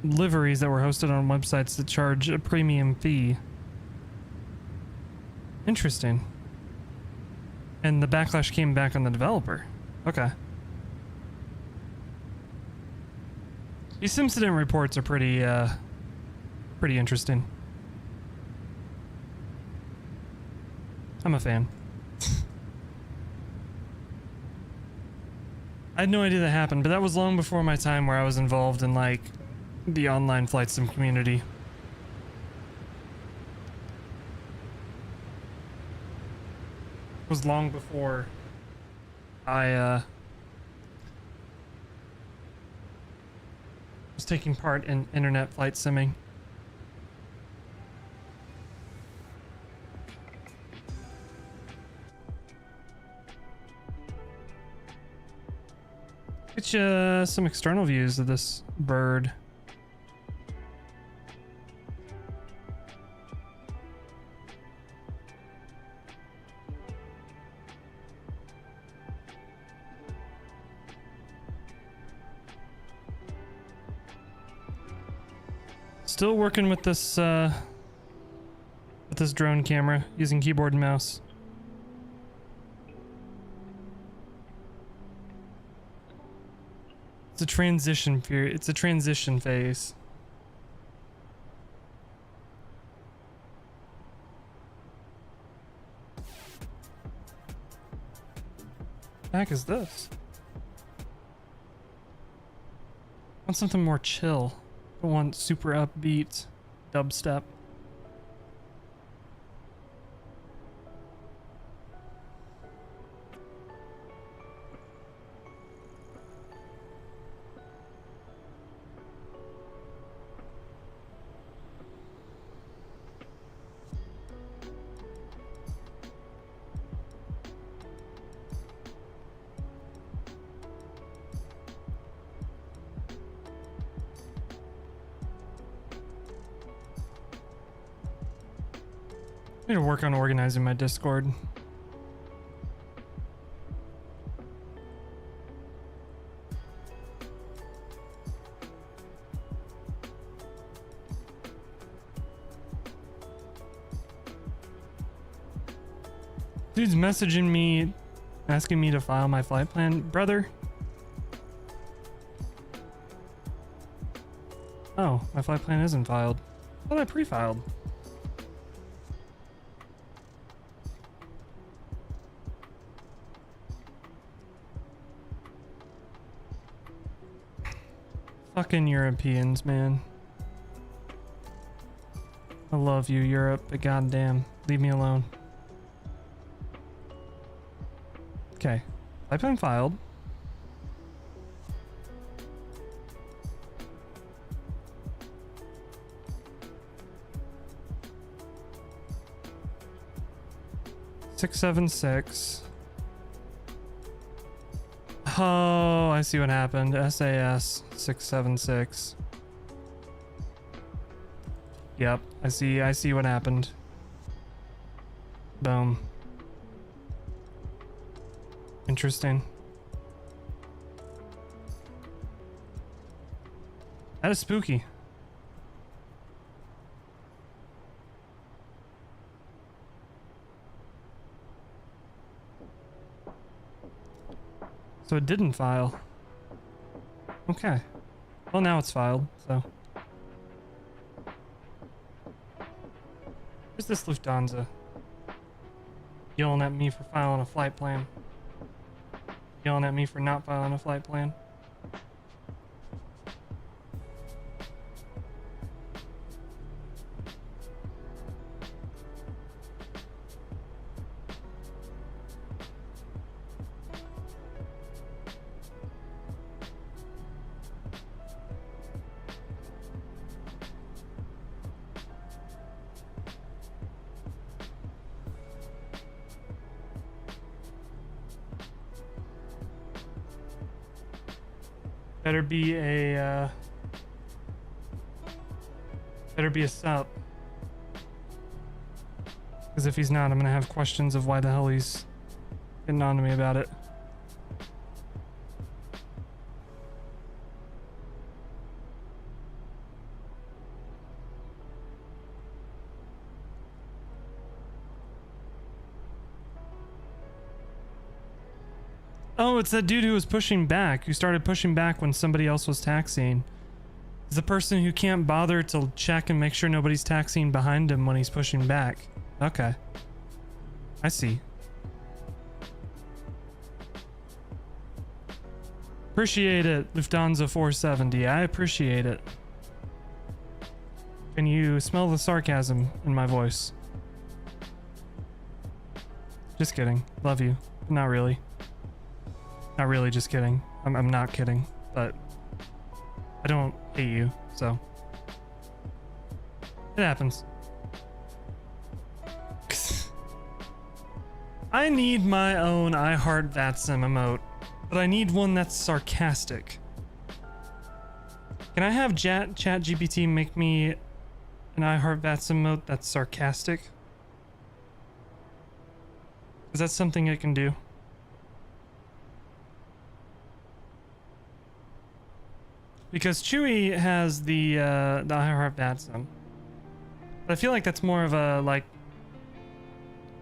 liveries that were hosted on websites that charge a premium fee. Interesting. And the backlash came back on the developer. Okay. These incident reports are pretty interesting. I'm a fan. I had no idea that happened, but that was long before my time where I was involved in like the online flight sim community. It was long before I was taking part in internet flight simming. Get you some external views of this bird. Still working with this drone camera using keyboard and mouse. It's a transition period. It's a transition phase. The heck is this? I want something more chill. I don't want super upbeat dubstep. I need to work on organizing my Discord. Dude's messaging me, asking me to file my flight plan. Brother. Oh, my flight plan isn't filed. I thought I pre-filed. Fucking Europeans, man. I love you, Europe, but goddamn, leave me alone. Okay, pipeline filed. (676). Oh, I see what happened. SAS 676. Yep, I see what happened. Boom. Interesting. That is spooky. So it didn't file. Okay. Well, now it's filed, so. Where's this Lufthansa? Yelling at me for filing a flight plan. Yelling at me for not filing a flight plan. Better be a sup. Because if he's not, I'm gonna have questions of why the hell he's getting on to me about it. Oh, it's that dude who was pushing back, who started pushing back when somebody else was taxiing. It's the person who can't bother to check and make sure nobody's taxiing behind him when he's pushing back. Okay. I see. Appreciate it, Lufthansa 470. I appreciate it. Can you smell the sarcasm in my voice? Just kidding. Love you. Not really. Not really, just kidding. I'm not kidding, but I don't hate you, so it happens. I need my own I Heart VATSIM emote, but I need one that's sarcastic. Can I have ChatGPT make me an I Heart VATSIM emote that's sarcastic? Is that something it can do? Because Chewy has the I Heart VATSIM. But I feel like that's more of a, like,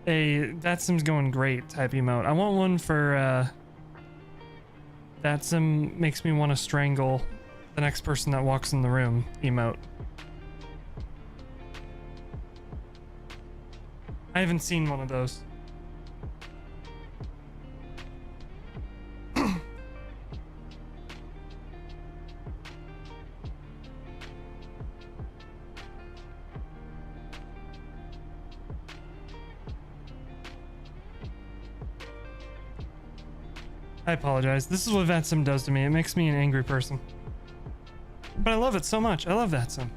a VATSIM's going great type emote. I want one for VATSIM makes me want to strangle the next person that walks in the room emote. I haven't seen one of those. I apologize. This is what VATSIM does to me. It makes me an angry person. But I love it so much. I love VATSIM.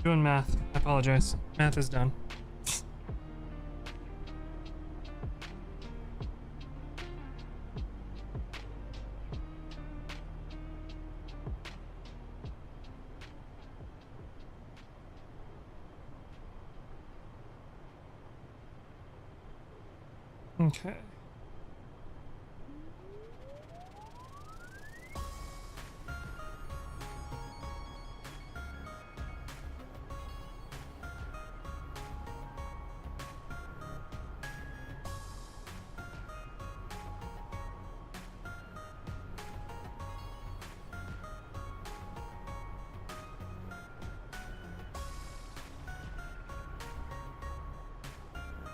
Doing math. I apologize. Math is done. Okay.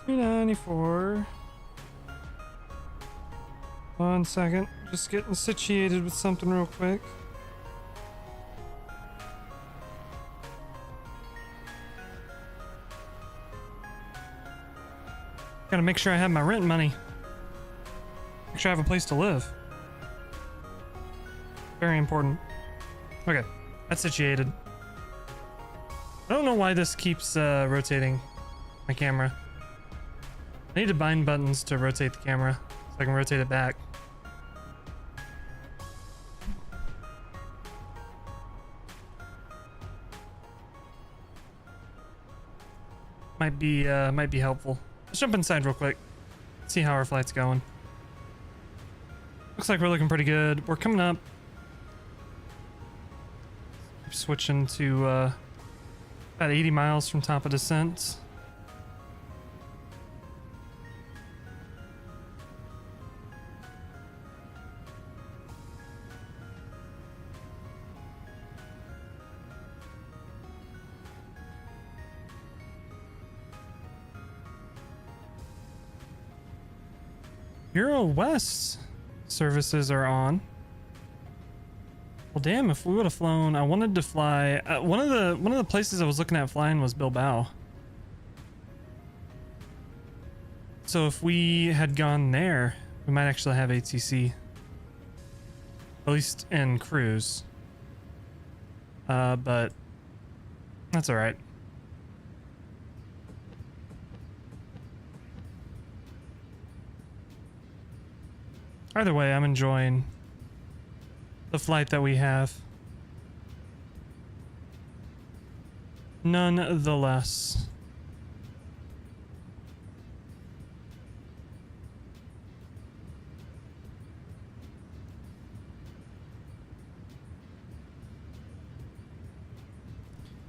$294. 1 second. Just getting situated with something real quick. Gotta make sure I have my rent money. Make sure I have a place to live. Very important. Okay, that's situated. I don't know why this keeps rotating my camera. I need to bind buttons to rotate the camera so I can rotate it back. Might be helpful. Let's jump inside real quick. See how our flight's going. Looks like we're looking pretty good. We're coming up. Switching to about 80 miles from top of descent. Euro West services are on. Well, damn! If we would have flown, I wanted to fly. One of the places I was looking at flying was Bilbao. So if we had gone there, we might actually have ATC. At least in cruise. But that's alright. Either way, I'm enjoying the flight that we have. Nonetheless.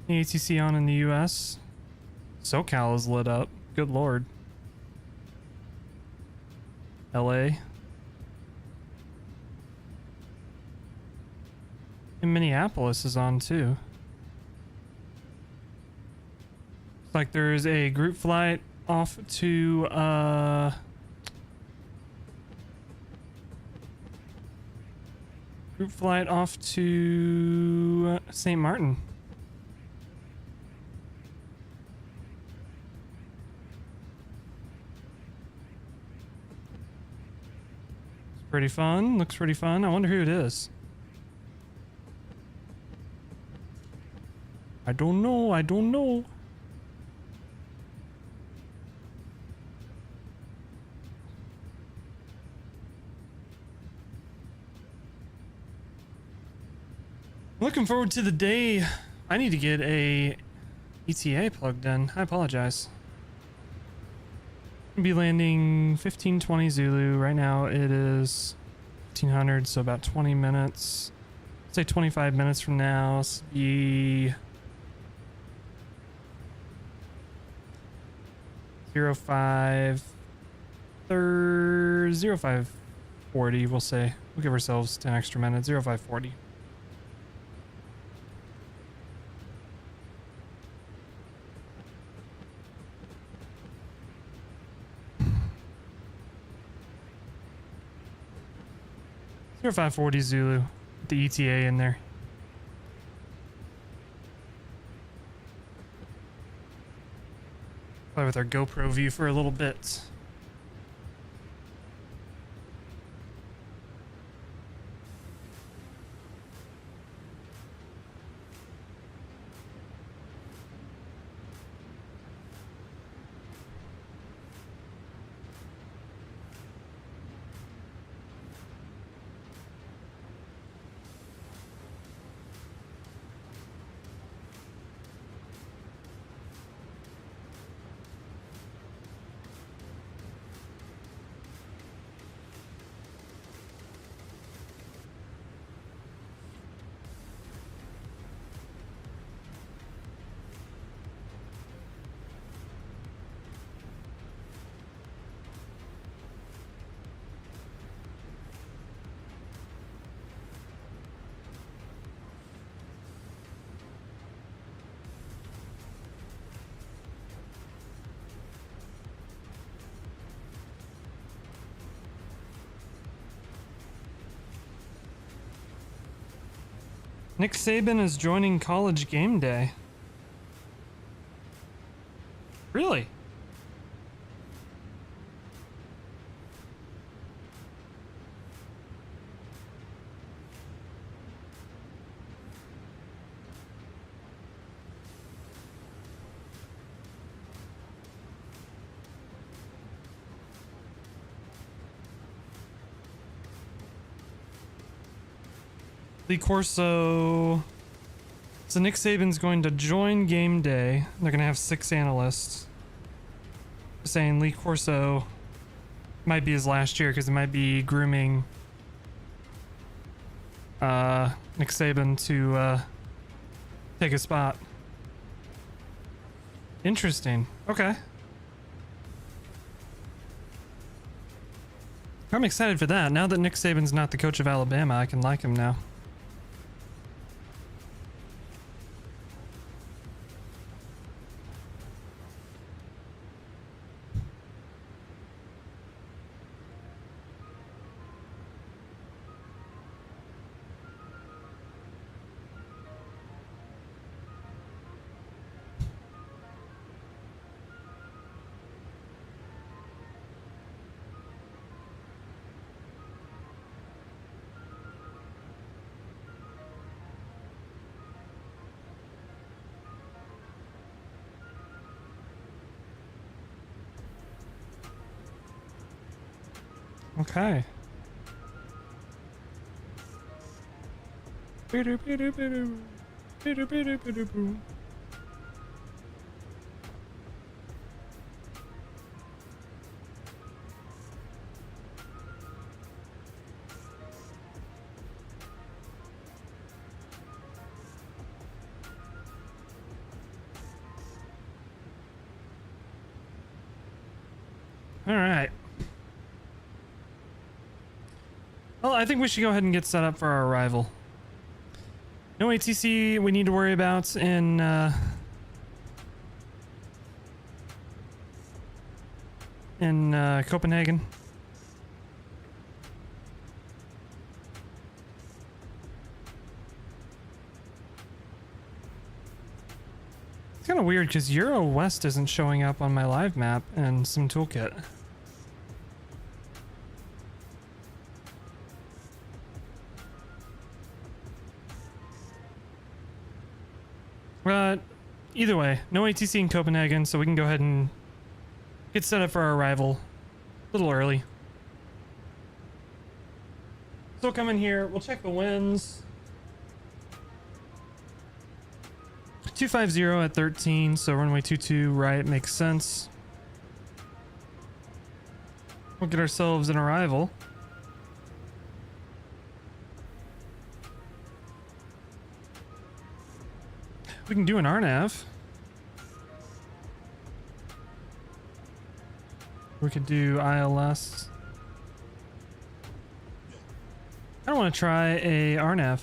The ATC on in the US. SoCal is lit up. Good lord. LA. And Minneapolis is on too. Looks like there's a group flight off to St. Martin. It's pretty fun. Looks pretty fun. I wonder who it is. I don't know. I don't know. Looking forward to the day. I need to get a ETA plugged in. I apologize. I'll be landing 1520 Zulu. Right now it is 1500, so about 20 minutes. Say 25 minutes from now. So be 0540, we'll say. We'll give ourselves 10 extra minutes. 0540. Zero 0540 Zulu with the ETA in there. Play with our GoPro view for a little bit. Nick Saban is joining College Game Day. Really? Lee Corso. So Nick Saban's going to join Game Day. They're going to have 6 analysts. Saying Lee Corso might be his last year because it might be grooming Nick Saban to take a spot. Interesting. Okay. I'm excited for that. Now that Nick Saban's not the coach of Alabama, I can like him now. Okay. All right. Well, I think we should go ahead and get set up for our arrival. No ATC we need to worry about in Copenhagen. It's kind of weird because Euro West isn't showing up on my live map and some toolkit. But either way, no ATC in Copenhagen, so we can go ahead and get set up for our arrival a little early. So we'll come in here, we'll check the winds. 250 at 13, so runway 22 right makes sense. We'll get ourselves an arrival. We can do an RNAV. We could do ILS. I don't want to try a RNAV.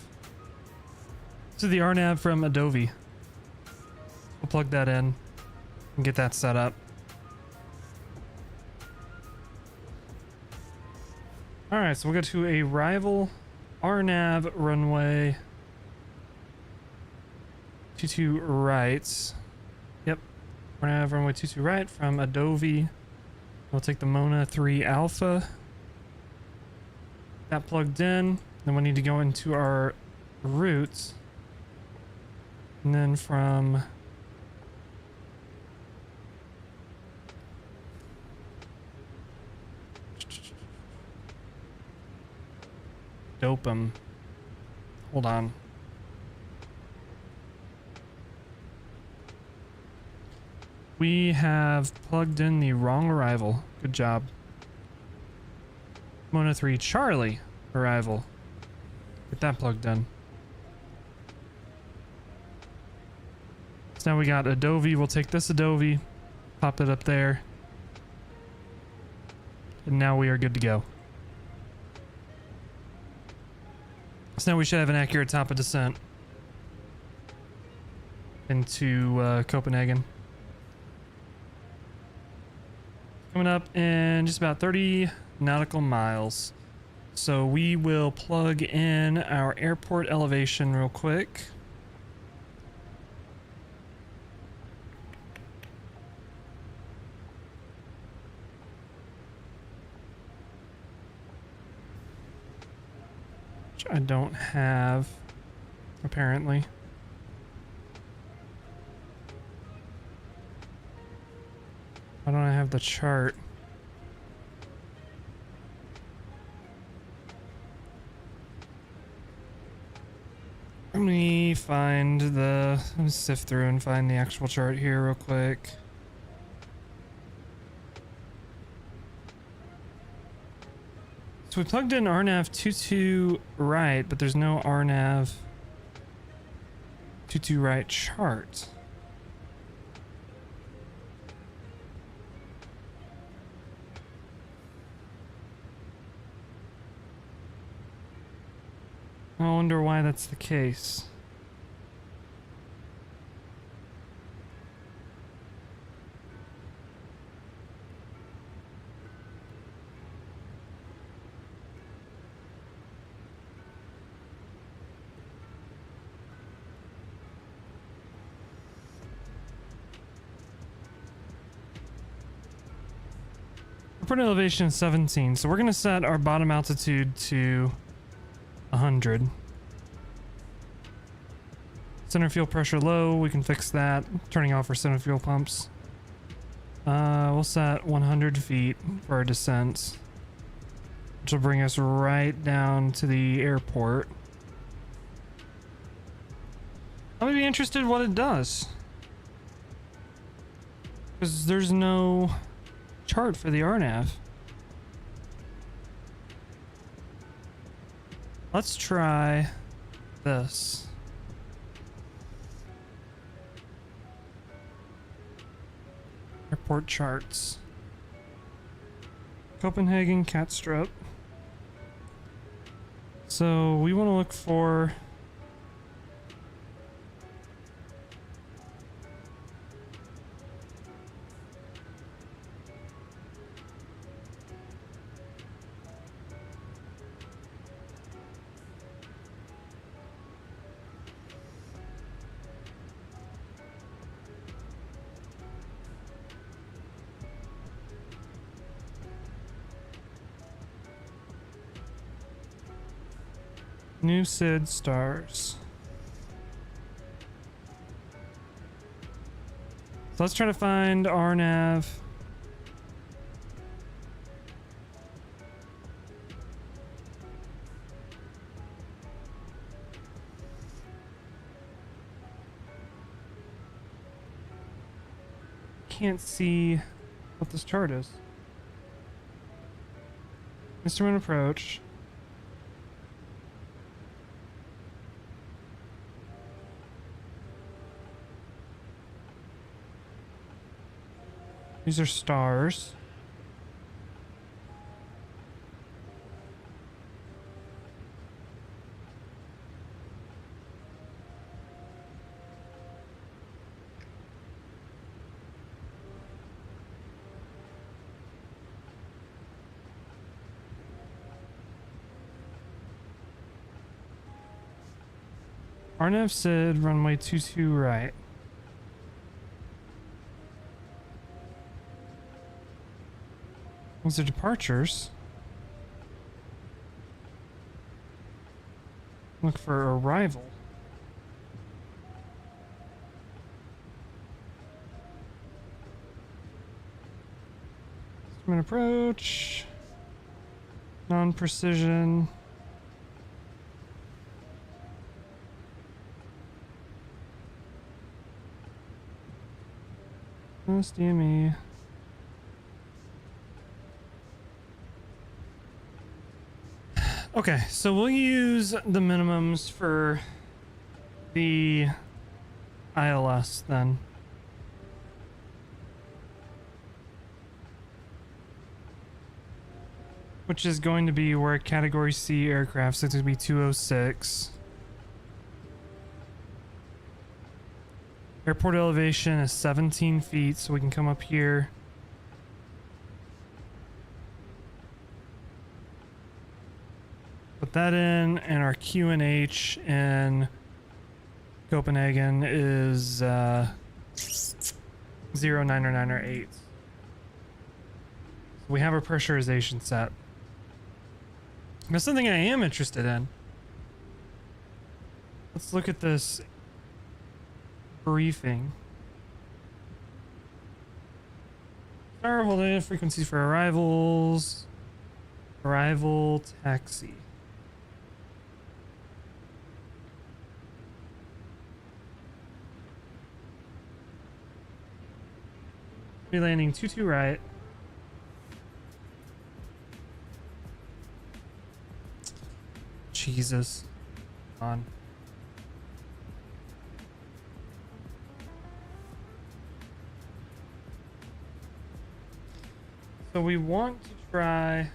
This is the RNAV from Adobe. We'll plug that in and get that set up. Alright, so we'll go to a rival RNAV runway 22 right. Yep. RNAV runway 22 right from Adobe. We'll take the Mona 3 Alpha. That plugged in. Then we need to go into our routes. And then from Dopam. Hold on. We have plugged in the wrong arrival. Good job. Mona 3 Charlie arrival. Get that plugged in. So now we got Adobe. We'll take this Adobe, pop it up there. And now we are good to go. So now we should have an accurate top of descent into Copenhagen. Coming up in just about 30 nautical miles. So we will plug in our airport elevation real quick. Which I don't have, apparently. Why don't I have the chart? Let me sift through and find the actual chart here real quick. So we plugged in RNAV 22 right, but there's no RNAV 22 right chart. I wonder why that's the case. Airport elevation is 17, so we're going to set our bottom altitude to 100. Center fuel pressure low, we can fix that. Turning off our center fuel pumps. We'll set 100 feet for our descent. which will bring us right down to the airport. I'm gonna be interested in what it does, because there's no chart for the RNAV. Let's try this. Airport charts. Copenhagen Catstrip. So we want to look for new SID stars. So let's try to find RNAV. Can't see what this chart is. Instrument approach. These are stars. RNAV SID runway 22 right. Those are departures. Look for arrival. Instrument approach. Non-precision. SDME. Okay, so we'll use the minimums for the ILS then. Which is going to be where Category C aircraft, so it's going to be 206. Airport elevation is 17 feet, so we can come up here. Put that in, and our QNH in Copenhagen is 090908. So we have our pressurization set. There's something I am interested in. Let's look at this briefing. Star holding frequencies for arrivals. Arrival taxi. Landing 22 right. Jesus. On. So we want to try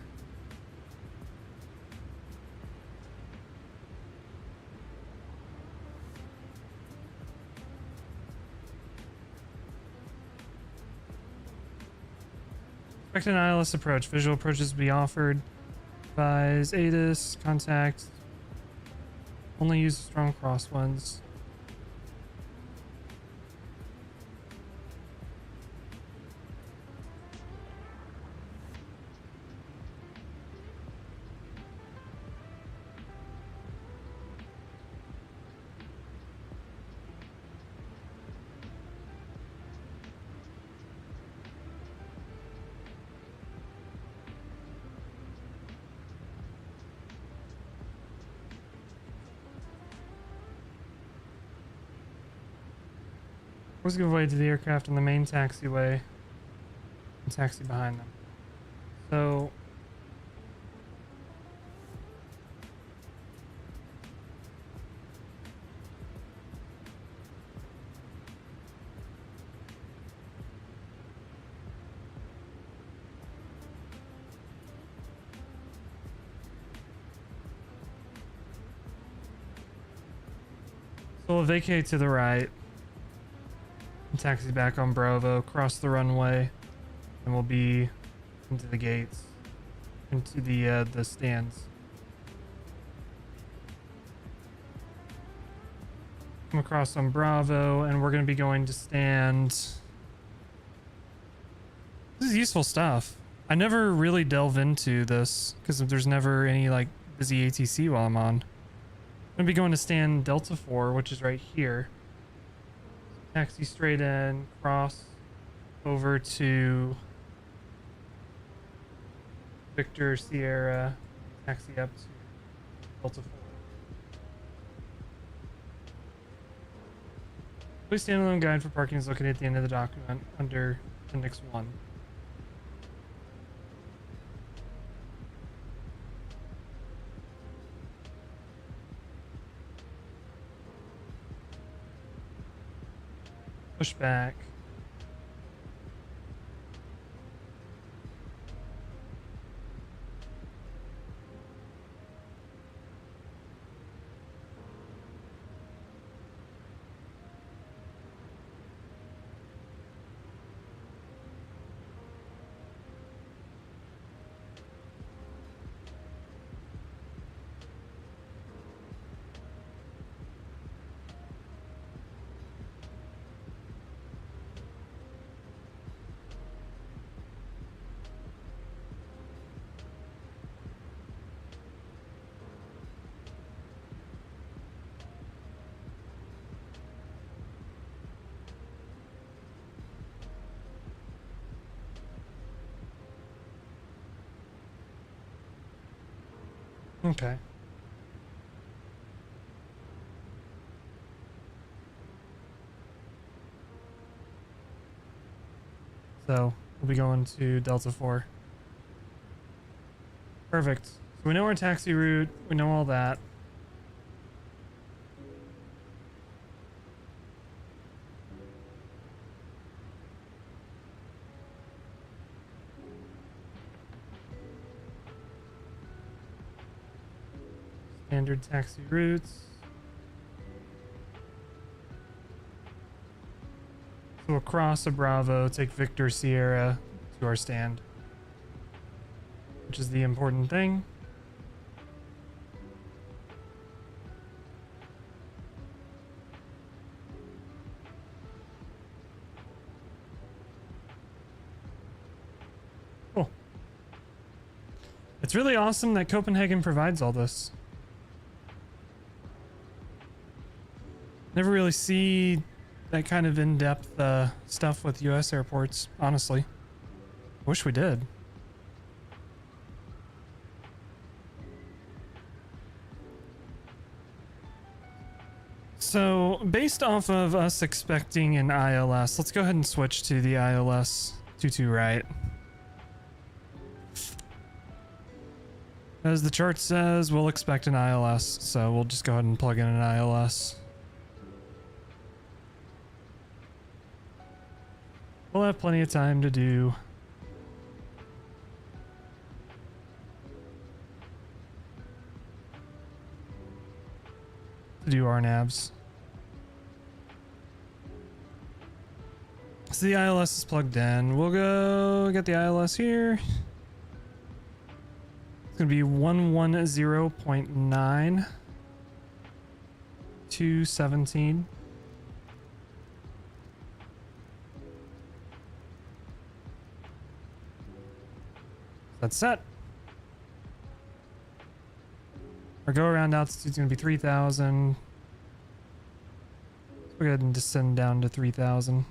expect an ILS approach. Visual approaches to be offered. Advise ATIS, contact. Only use strong crosswinds. Let's give way to the aircraft in the main taxiway and taxi behind them. So we'll vacate to the right and taxi back on Bravo, cross the runway, and we'll be into the gates, into the stands. Come across on Bravo, and we're going to be going to stand. This is useful stuff. I never really delve into this because there's never any like busy ATC while I'm on. I'm gonna be going to stand Delta 4, which is right here. Taxi straight in, cross over to Victor Sierra, taxi up to Delta 4. Please standalone guide for parking is located at the end of the document under Appendix 1. Push back. Okay. So we'll be going to Delta 4. Perfect. So we know our taxi route. We know all that. Standard taxi routes. So across a Bravo, take Victor Sierra to our stand, which is the important thing. Cool. It's really awesome that Copenhagen provides all this. Never really see that kind of in-depth stuff with US airports, honestly. Wish we did. So, based off of us expecting an ILS, let's go ahead and switch to the ILS 22 right. As the chart says, we'll expect an ILS, so we'll just go ahead and plug in an ILS. We'll have plenty of time to do our navs. So the ILS is plugged in. We'll go get the ILS here. It's gonna be 110.9 217. That's set. Our go around altitude is going to be 3,000. Let's go ahead and descend down to 3,000.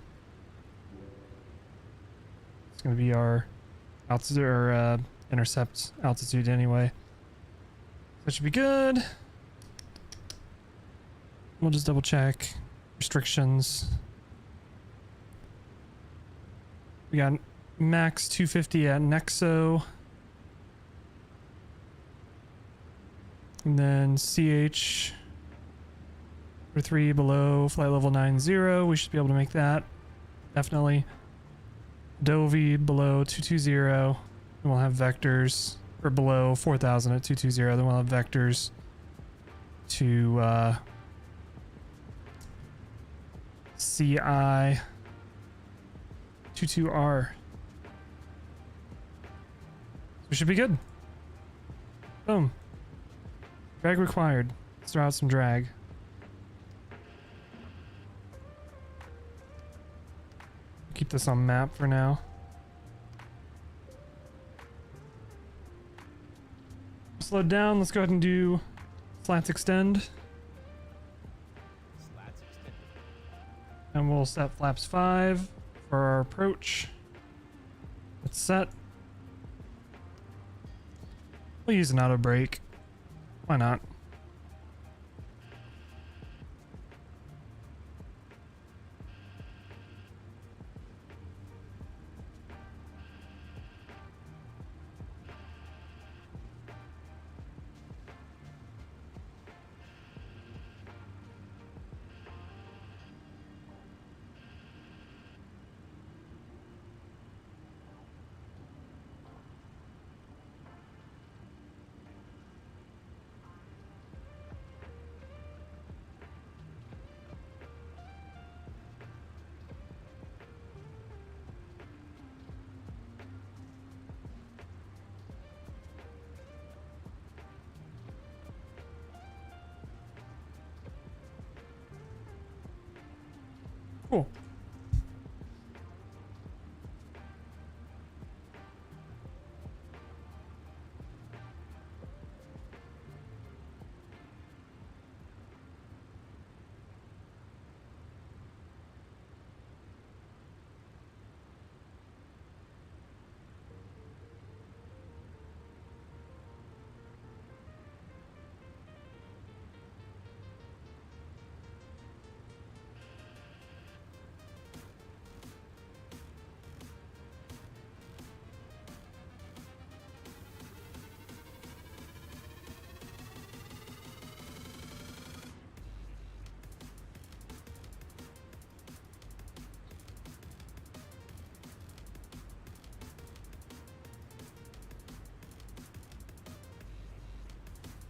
It's going to be our altitude or intercept altitude anyway. That should be good. We'll just double check restrictions. We got max 250 at Nexo. And then CH for 3 below flight level 90. We should be able to make that. Definitely. Dovey below 220. Then we'll have vectors for below 4,000 at 220. Then we'll have vectors to CI 22R. We should be good. Boom. Drag required. Let's throw out some drag. Keep this on map for now. Slow down. Let's go ahead and do slats extend. Slats extended. And we'll set flaps 5 for our approach. It's set. We'll use an auto brake. Why not? Cool.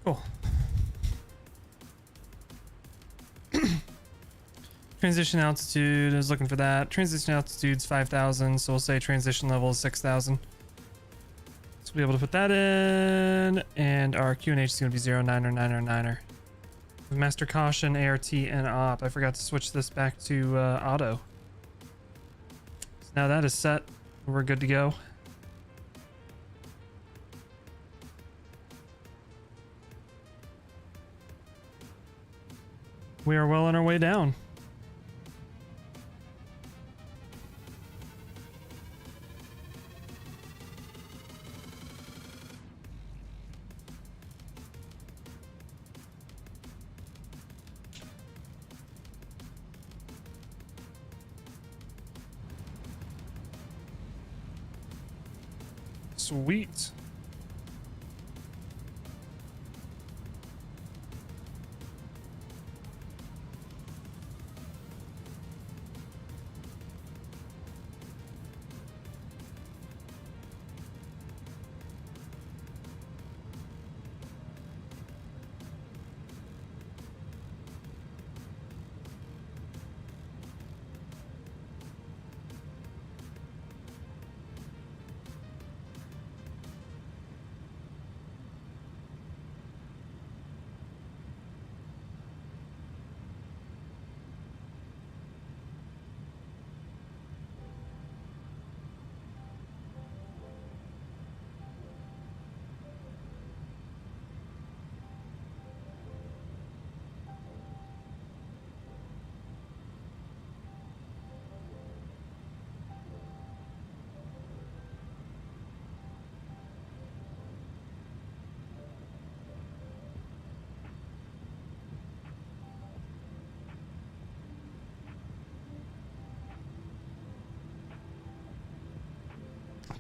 Cool. Transition altitude, I was looking for that. Transition altitude's 5,000, so we'll say transition level is 6,000. So we'll be able to put that in, and our QNH is going to be 09er. Master caution, ART, and op. I forgot to switch this back to auto. So now that is set. We're good to go. We are well on our way down. Sweet.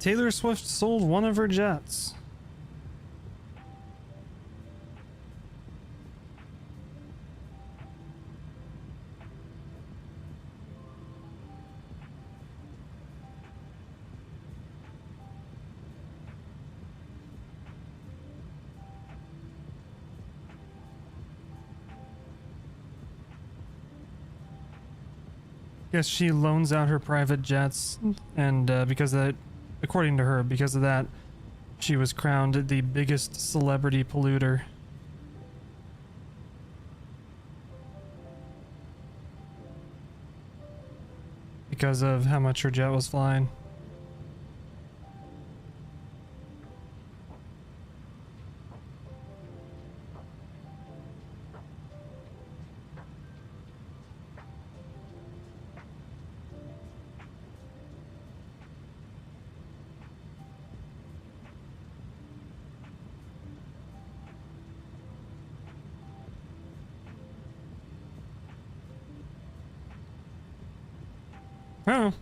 Taylor Swift sold one of her jets. Yes, she loans out her private jets, and because of that, according to her, because of that, she was crowned the biggest celebrity polluter. Because of how much her jet was flying. Oh.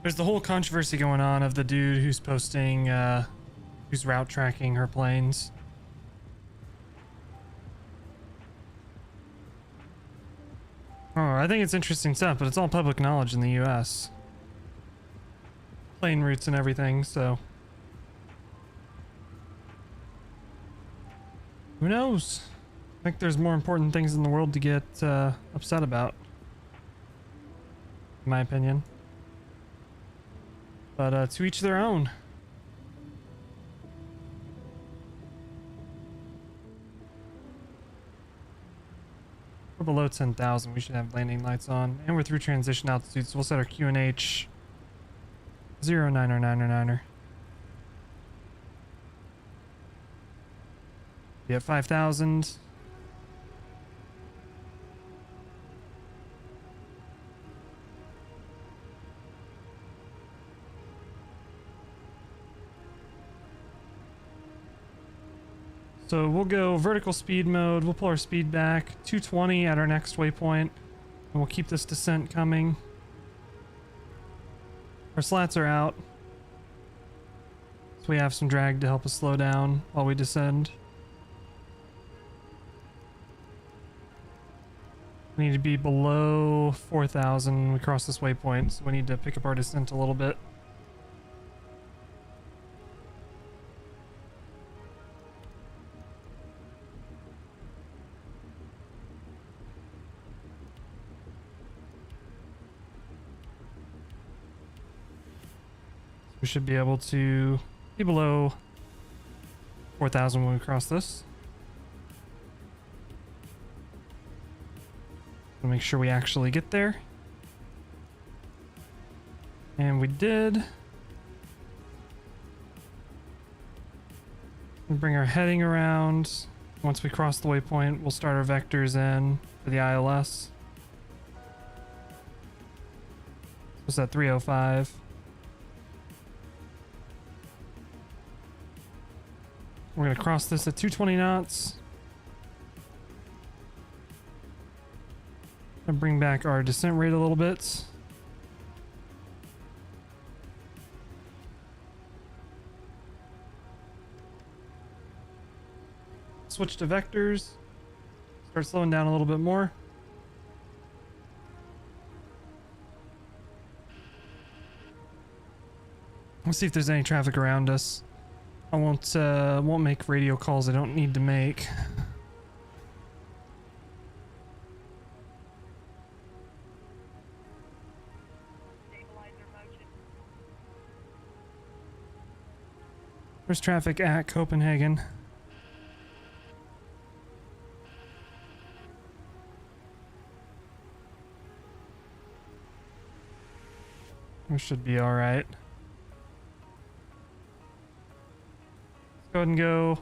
There's the whole controversy going on of the dude who's posting, who's route tracking her planes. Oh, I think it's interesting stuff, but it's all public knowledge in the US. Plane routes and everything, so. Who knows? I think there's more important things in the world to get upset about, in my opinion. But to each their own. We're below 10,000. We should have landing lights on, and we're through transition altitude, so we'll set our QNH 0909er. Be at 5,000. So we'll go vertical speed mode, we'll pull our speed back, 220 at our next waypoint, and we'll keep this descent coming. Our slats are out, so we have some drag to help us slow down while we descend. We need to be below 4,000 when we cross this waypoint, so we need to pick up our descent a little bit. We should be able to be below 4,000 when we cross this. We'll make sure we actually get there. And we did. We'll bring our heading around. Once we cross the waypoint, we'll start our vectors in for the ILS. What's that, 305? We're going to cross this at 220 knots. And bring back our descent rate a little bit. Switch to vectors. Start slowing down a little bit more. Let's see if there's any traffic around us. I won't make radio calls I don't need to make. There's traffic at Copenhagen. We should be all right. Go ahead and go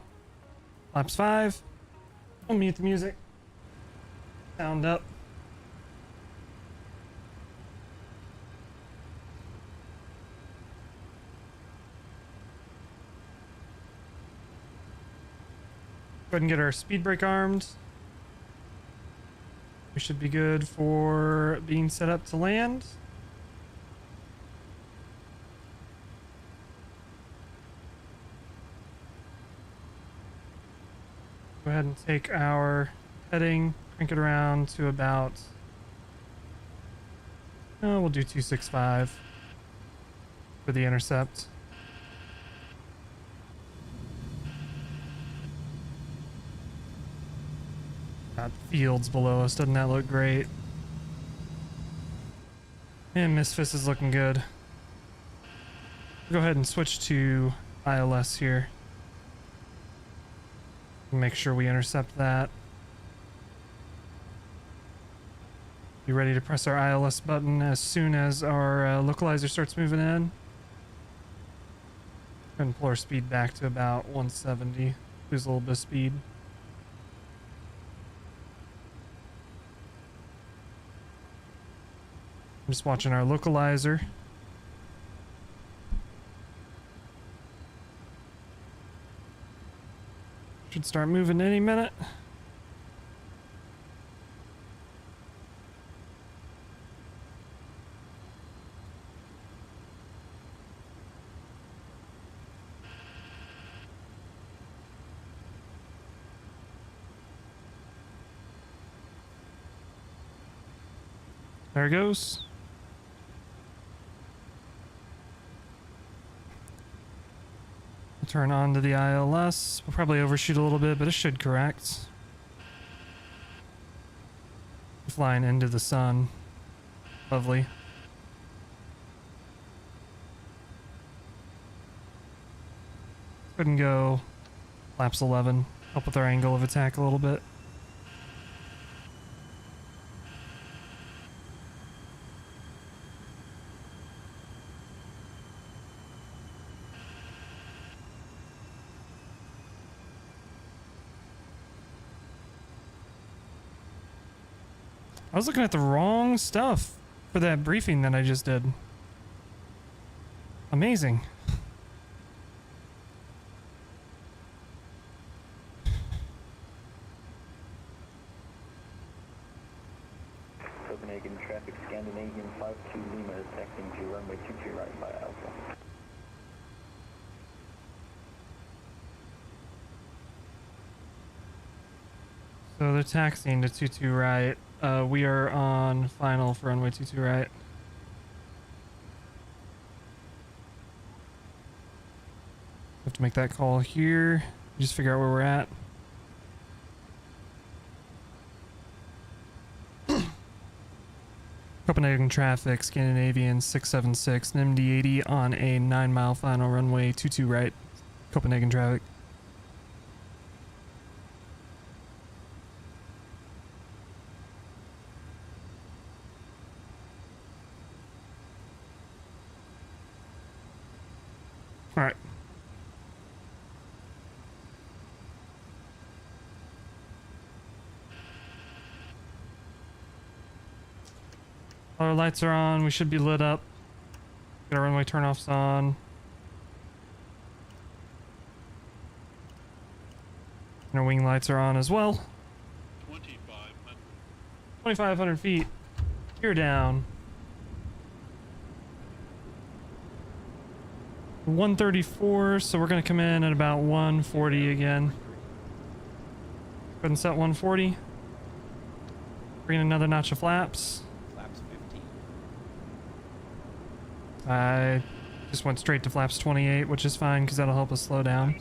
laps 5. I'll mute the music. Sound up. Go ahead and get our speed brake armed. We should be good for being set up to land. Go ahead and take our heading, crank it around to about, oh, we'll do 265 for the intercept. Got fields below us, doesn't that look great? And MSFS is looking good. Go ahead and switch to ILS here. Make sure we intercept that. Be ready to press our ILS button as soon as our localizer starts moving in. And pull our speed back to about 170. Lose a little bit of speed. I'm just watching our localizer. Should start moving any minute. There it goes. Turn on to the ILS. We'll probably overshoot a little bit, but it should correct. Flying into the sun. Lovely. Couldn't go flaps 11. Help with our angle of attack a little bit. I was looking at the wrong stuff for that briefing that I just did. Amazing. Copenhagen traffic, Scandinavian 52 Lima is taxiing to runway 22 right by Alpha. So they're taxiing to 22 right. We are on final for runway 22 right. Have to make that call here. Just figure out where we're at. Copenhagen traffic, Scandinavian 676, MD-80 on a 9-mile final runway 22 right. Copenhagen traffic. All right. All our lights are on. We should be lit up. Get our runway turnoffs on. And our wing lights are on as well. 2,500. 2,500 feet. You're down. 134, so we're going to come in at about 140 again. Go ahead and set 140. Bring in another notch of flaps. Flaps 15. I just went straight to flaps 28, which is fine because that'll help us slow down.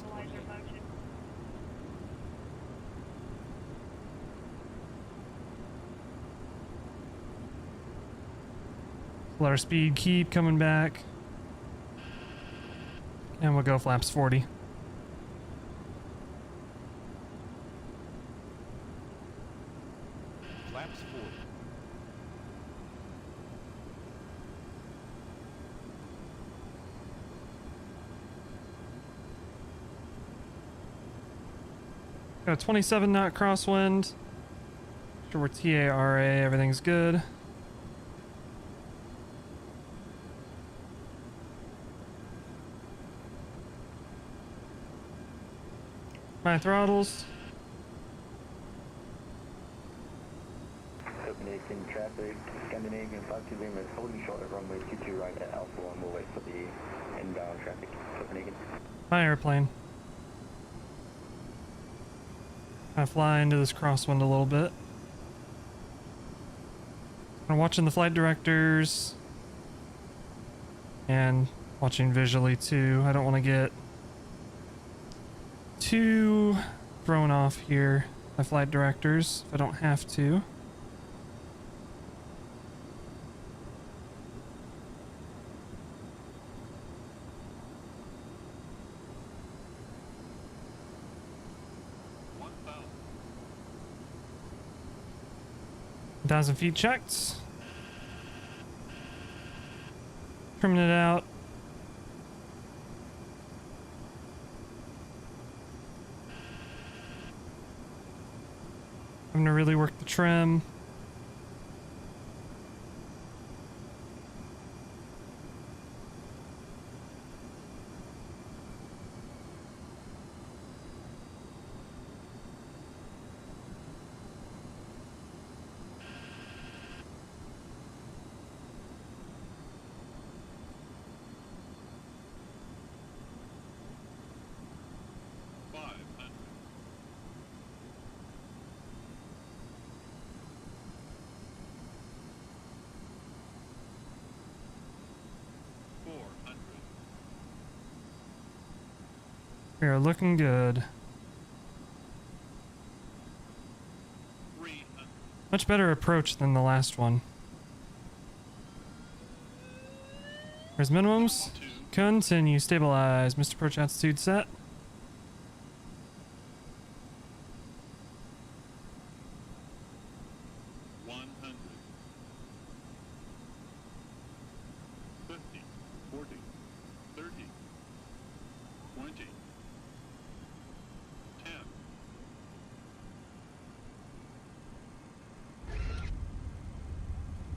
Let our speed keep coming back. And we'll go flaps 40. Flaps 40. Got a 27 knot crosswind. Sure we're TARA, everything's good. My throttles. Copenhagen traffic, Scandinavian 52 Lima is holding short of runway 22 right at Alpha, and we'll wait for the inbound traffic, Copenhagen. My airplane. Kind of fly into this crosswind a little bit. I'm watching the flight directors and watching visually too. I don't want to get too thrown off here by flight directors if I don't have to. Thousand feet checked. Trimming it out. Having to really work the trim. We are looking good. Much better approach than the last one. There's minimums. Continue. Stabilize. Missed approach altitude set.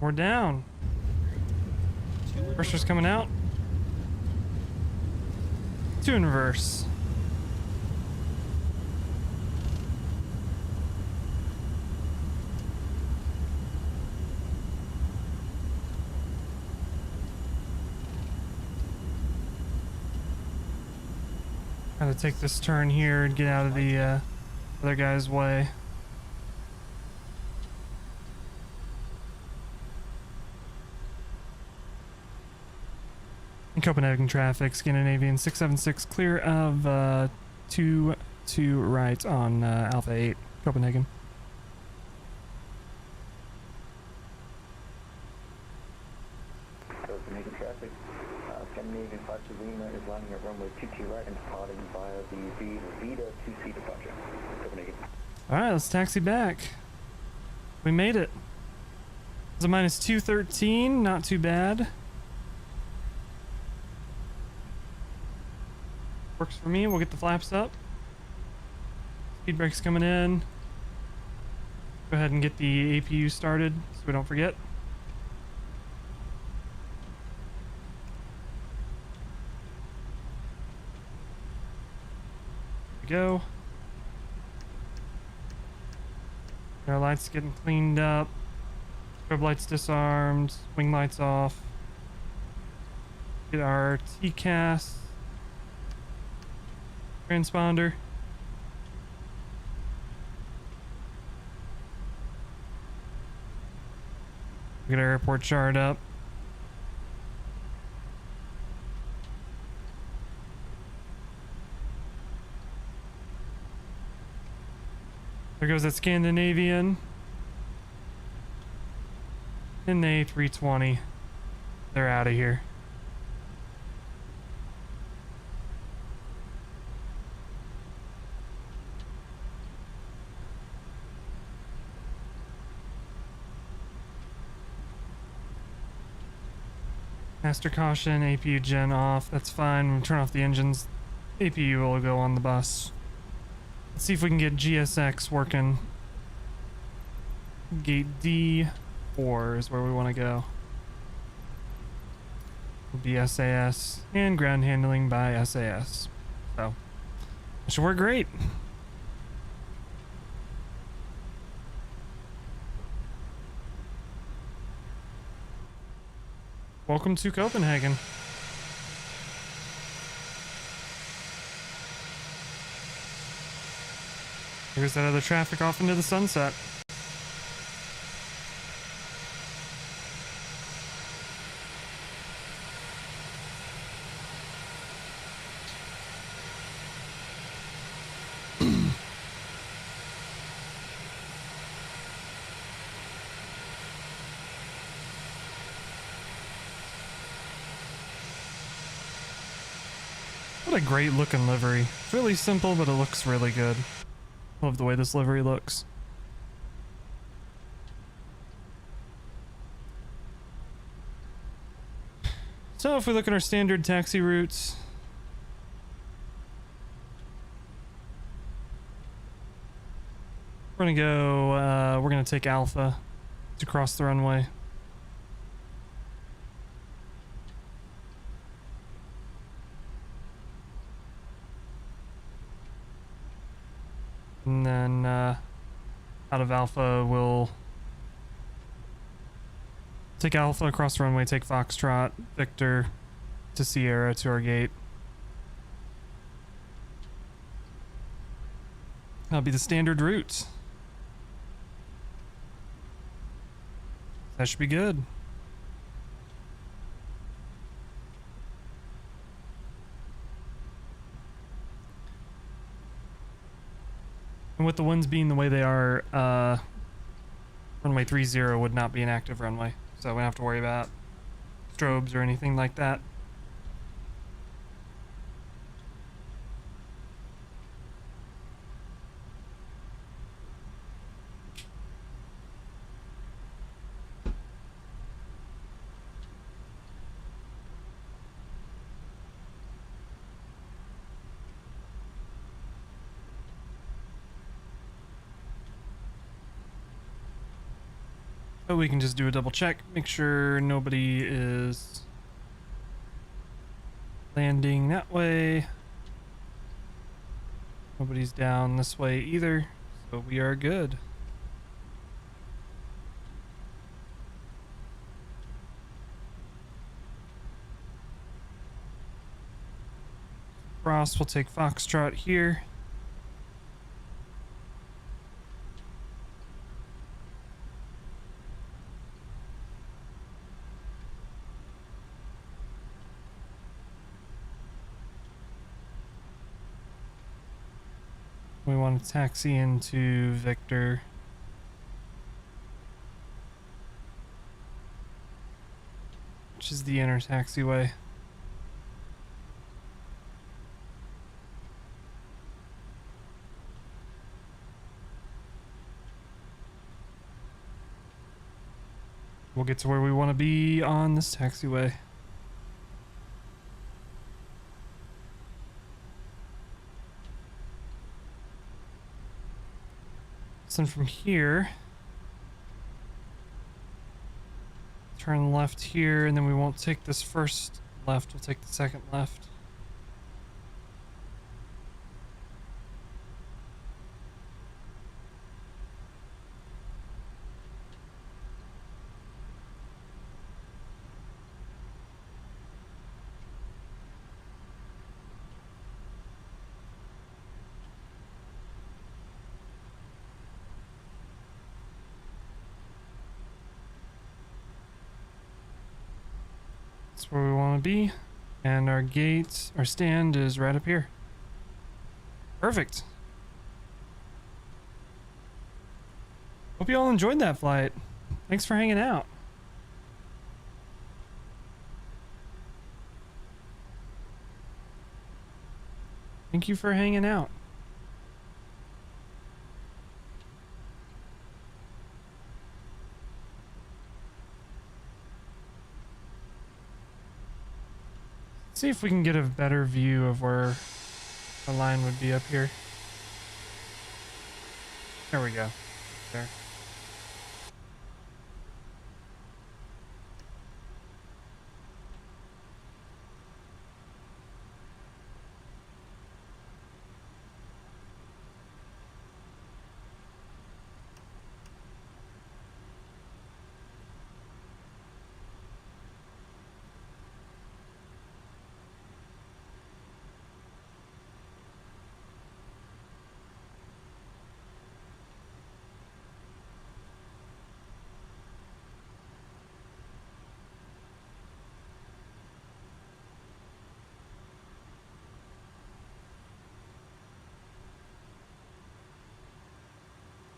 We're down. Pressure's coming out. 2 in reverse. Gotta take this turn here and get out of the other guy's way. Copenhagen traffic, Scandinavian 676, clear of 2 right on Alpha 8, Copenhagen. Copenhagen traffic, Scandinavian 52 Lima is landing at runway 22 right and departing via the Vita 2C departure, Copenhagen. Alright, let's taxi back. We made it. It's a minus 213, not too bad. Works for me. We'll get the flaps up. Speed brake's coming in. Go ahead and get the APU started so we don't forget. There we go. Our lights getting cleaned up. Strobe lights disarmed. Wing lights off. Get our TCAS transponder. Get our airport chart up. There goes that Scandinavian. And the A320. They're out of here. Master caution, APU gen off. That's fine. When we turn off the engines, APU will go on the bus. Let's see if we can get GSX working. Gate D4 is where we want to go. Will be SAS and ground handling by SAS. So, it should work great. Welcome to Copenhagen. There's that other traffic off into the sunset. What a great looking livery. It's really simple, but it looks really good. Love the way this livery looks. So if we look at our standard taxi routes, we're gonna take Alpha to cross the runway. And then out of Alpha, we'll take Alpha across the runway, take Foxtrot, Victor to Sierra to our gate. That'll be the standard route. That should be good. And with the winds being the way they are, runway 30 would not be an active runway. So we don't have to worry about strobes or anything like that. But we can just do a double check, make sure nobody is landing that way. Nobody's down this way either, so we are good. Cross, we'll take Foxtrot here. We want to taxi into Victor. Which is the inner taxiway. We'll get to where we want to be on this taxiway. And from here, turn left here, and then we won't take this first left, we'll take the second left. That's where we want to be, and our gate, our stand is right up here. Perfect. Hope you all enjoyed that flight. Thanks for hanging out. Thank you for hanging out. See if we can get a better view of where the line would be up here. There we go. There.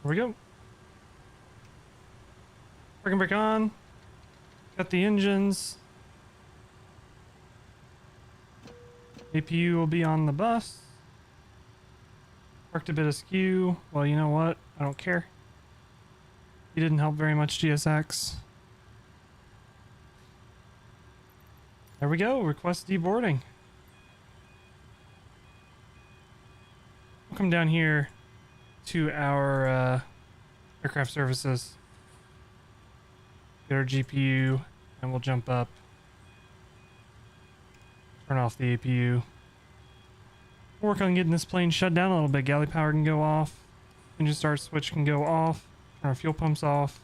Here we go. Parking brake on. Got the engines. APU will be on the bus. Parked a bit askew. Well, you know what? I don't care. You didn't help very much, GSX. There we go. Request deboarding. We'll come down here to our aircraft services. Get our GPU, and we'll jump up. Turn off the APU. Work on getting this plane shut down a little bit. Galley power can go off. Engine start switch can go off. Turn our fuel pumps off.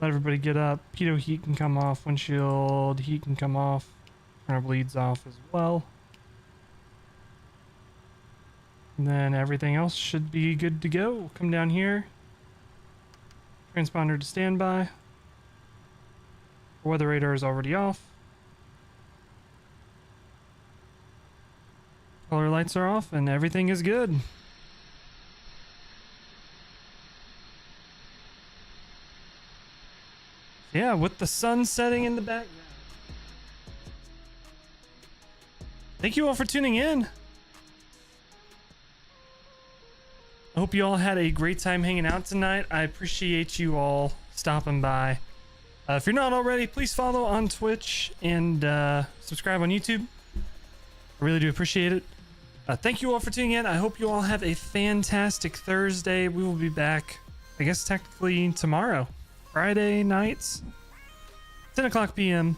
Let everybody get up. Pitot heat can come off. Windshield heat can come off. Turn our bleeds off as well. And then everything else should be good to go. We'll come down here. Transponder to standby. Weather radar is already off. Color lights are off and everything is good. Yeah, with the sun setting in the background. Thank you all for tuning in. I hope you all had a great time hanging out tonight. I appreciate you all stopping by. If you're not already, please follow on Twitch and subscribe on YouTube. I really do appreciate it. Thank you all for tuning in. I hope you all have a fantastic Thursday. We will be back, I guess, technically tomorrow, Friday nights, 10 o'clock p.m.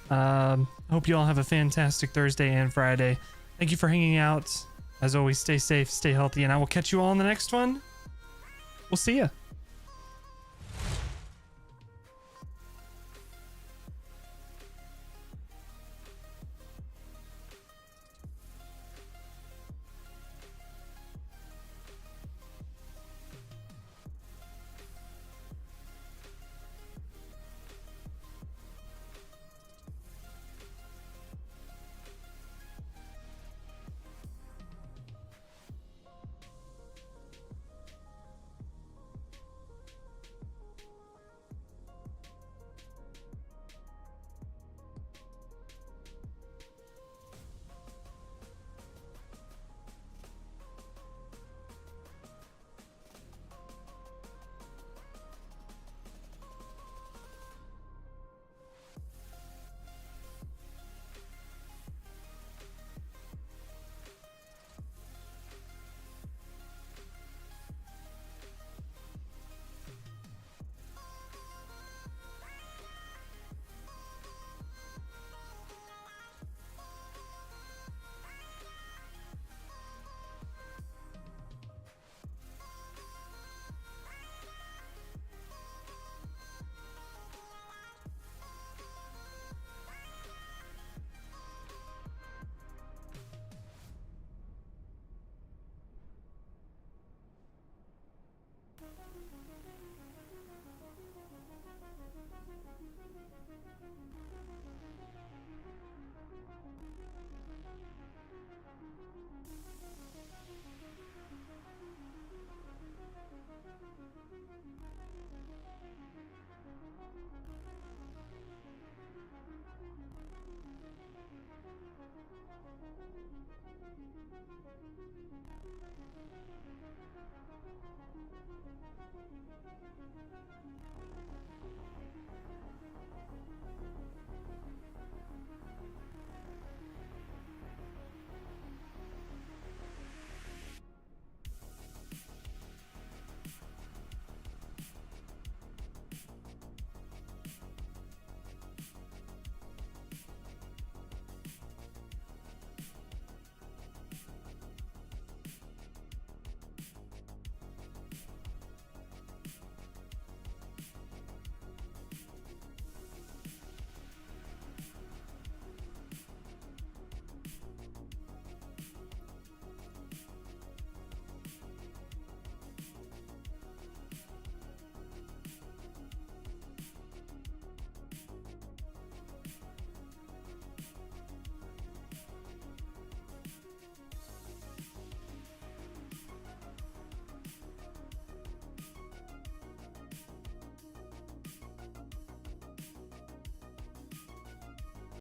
I hope you all have a fantastic Thursday and Friday. Thank you for hanging out. As always, stay safe, stay healthy, and I will catch you all in the next one. We'll see ya.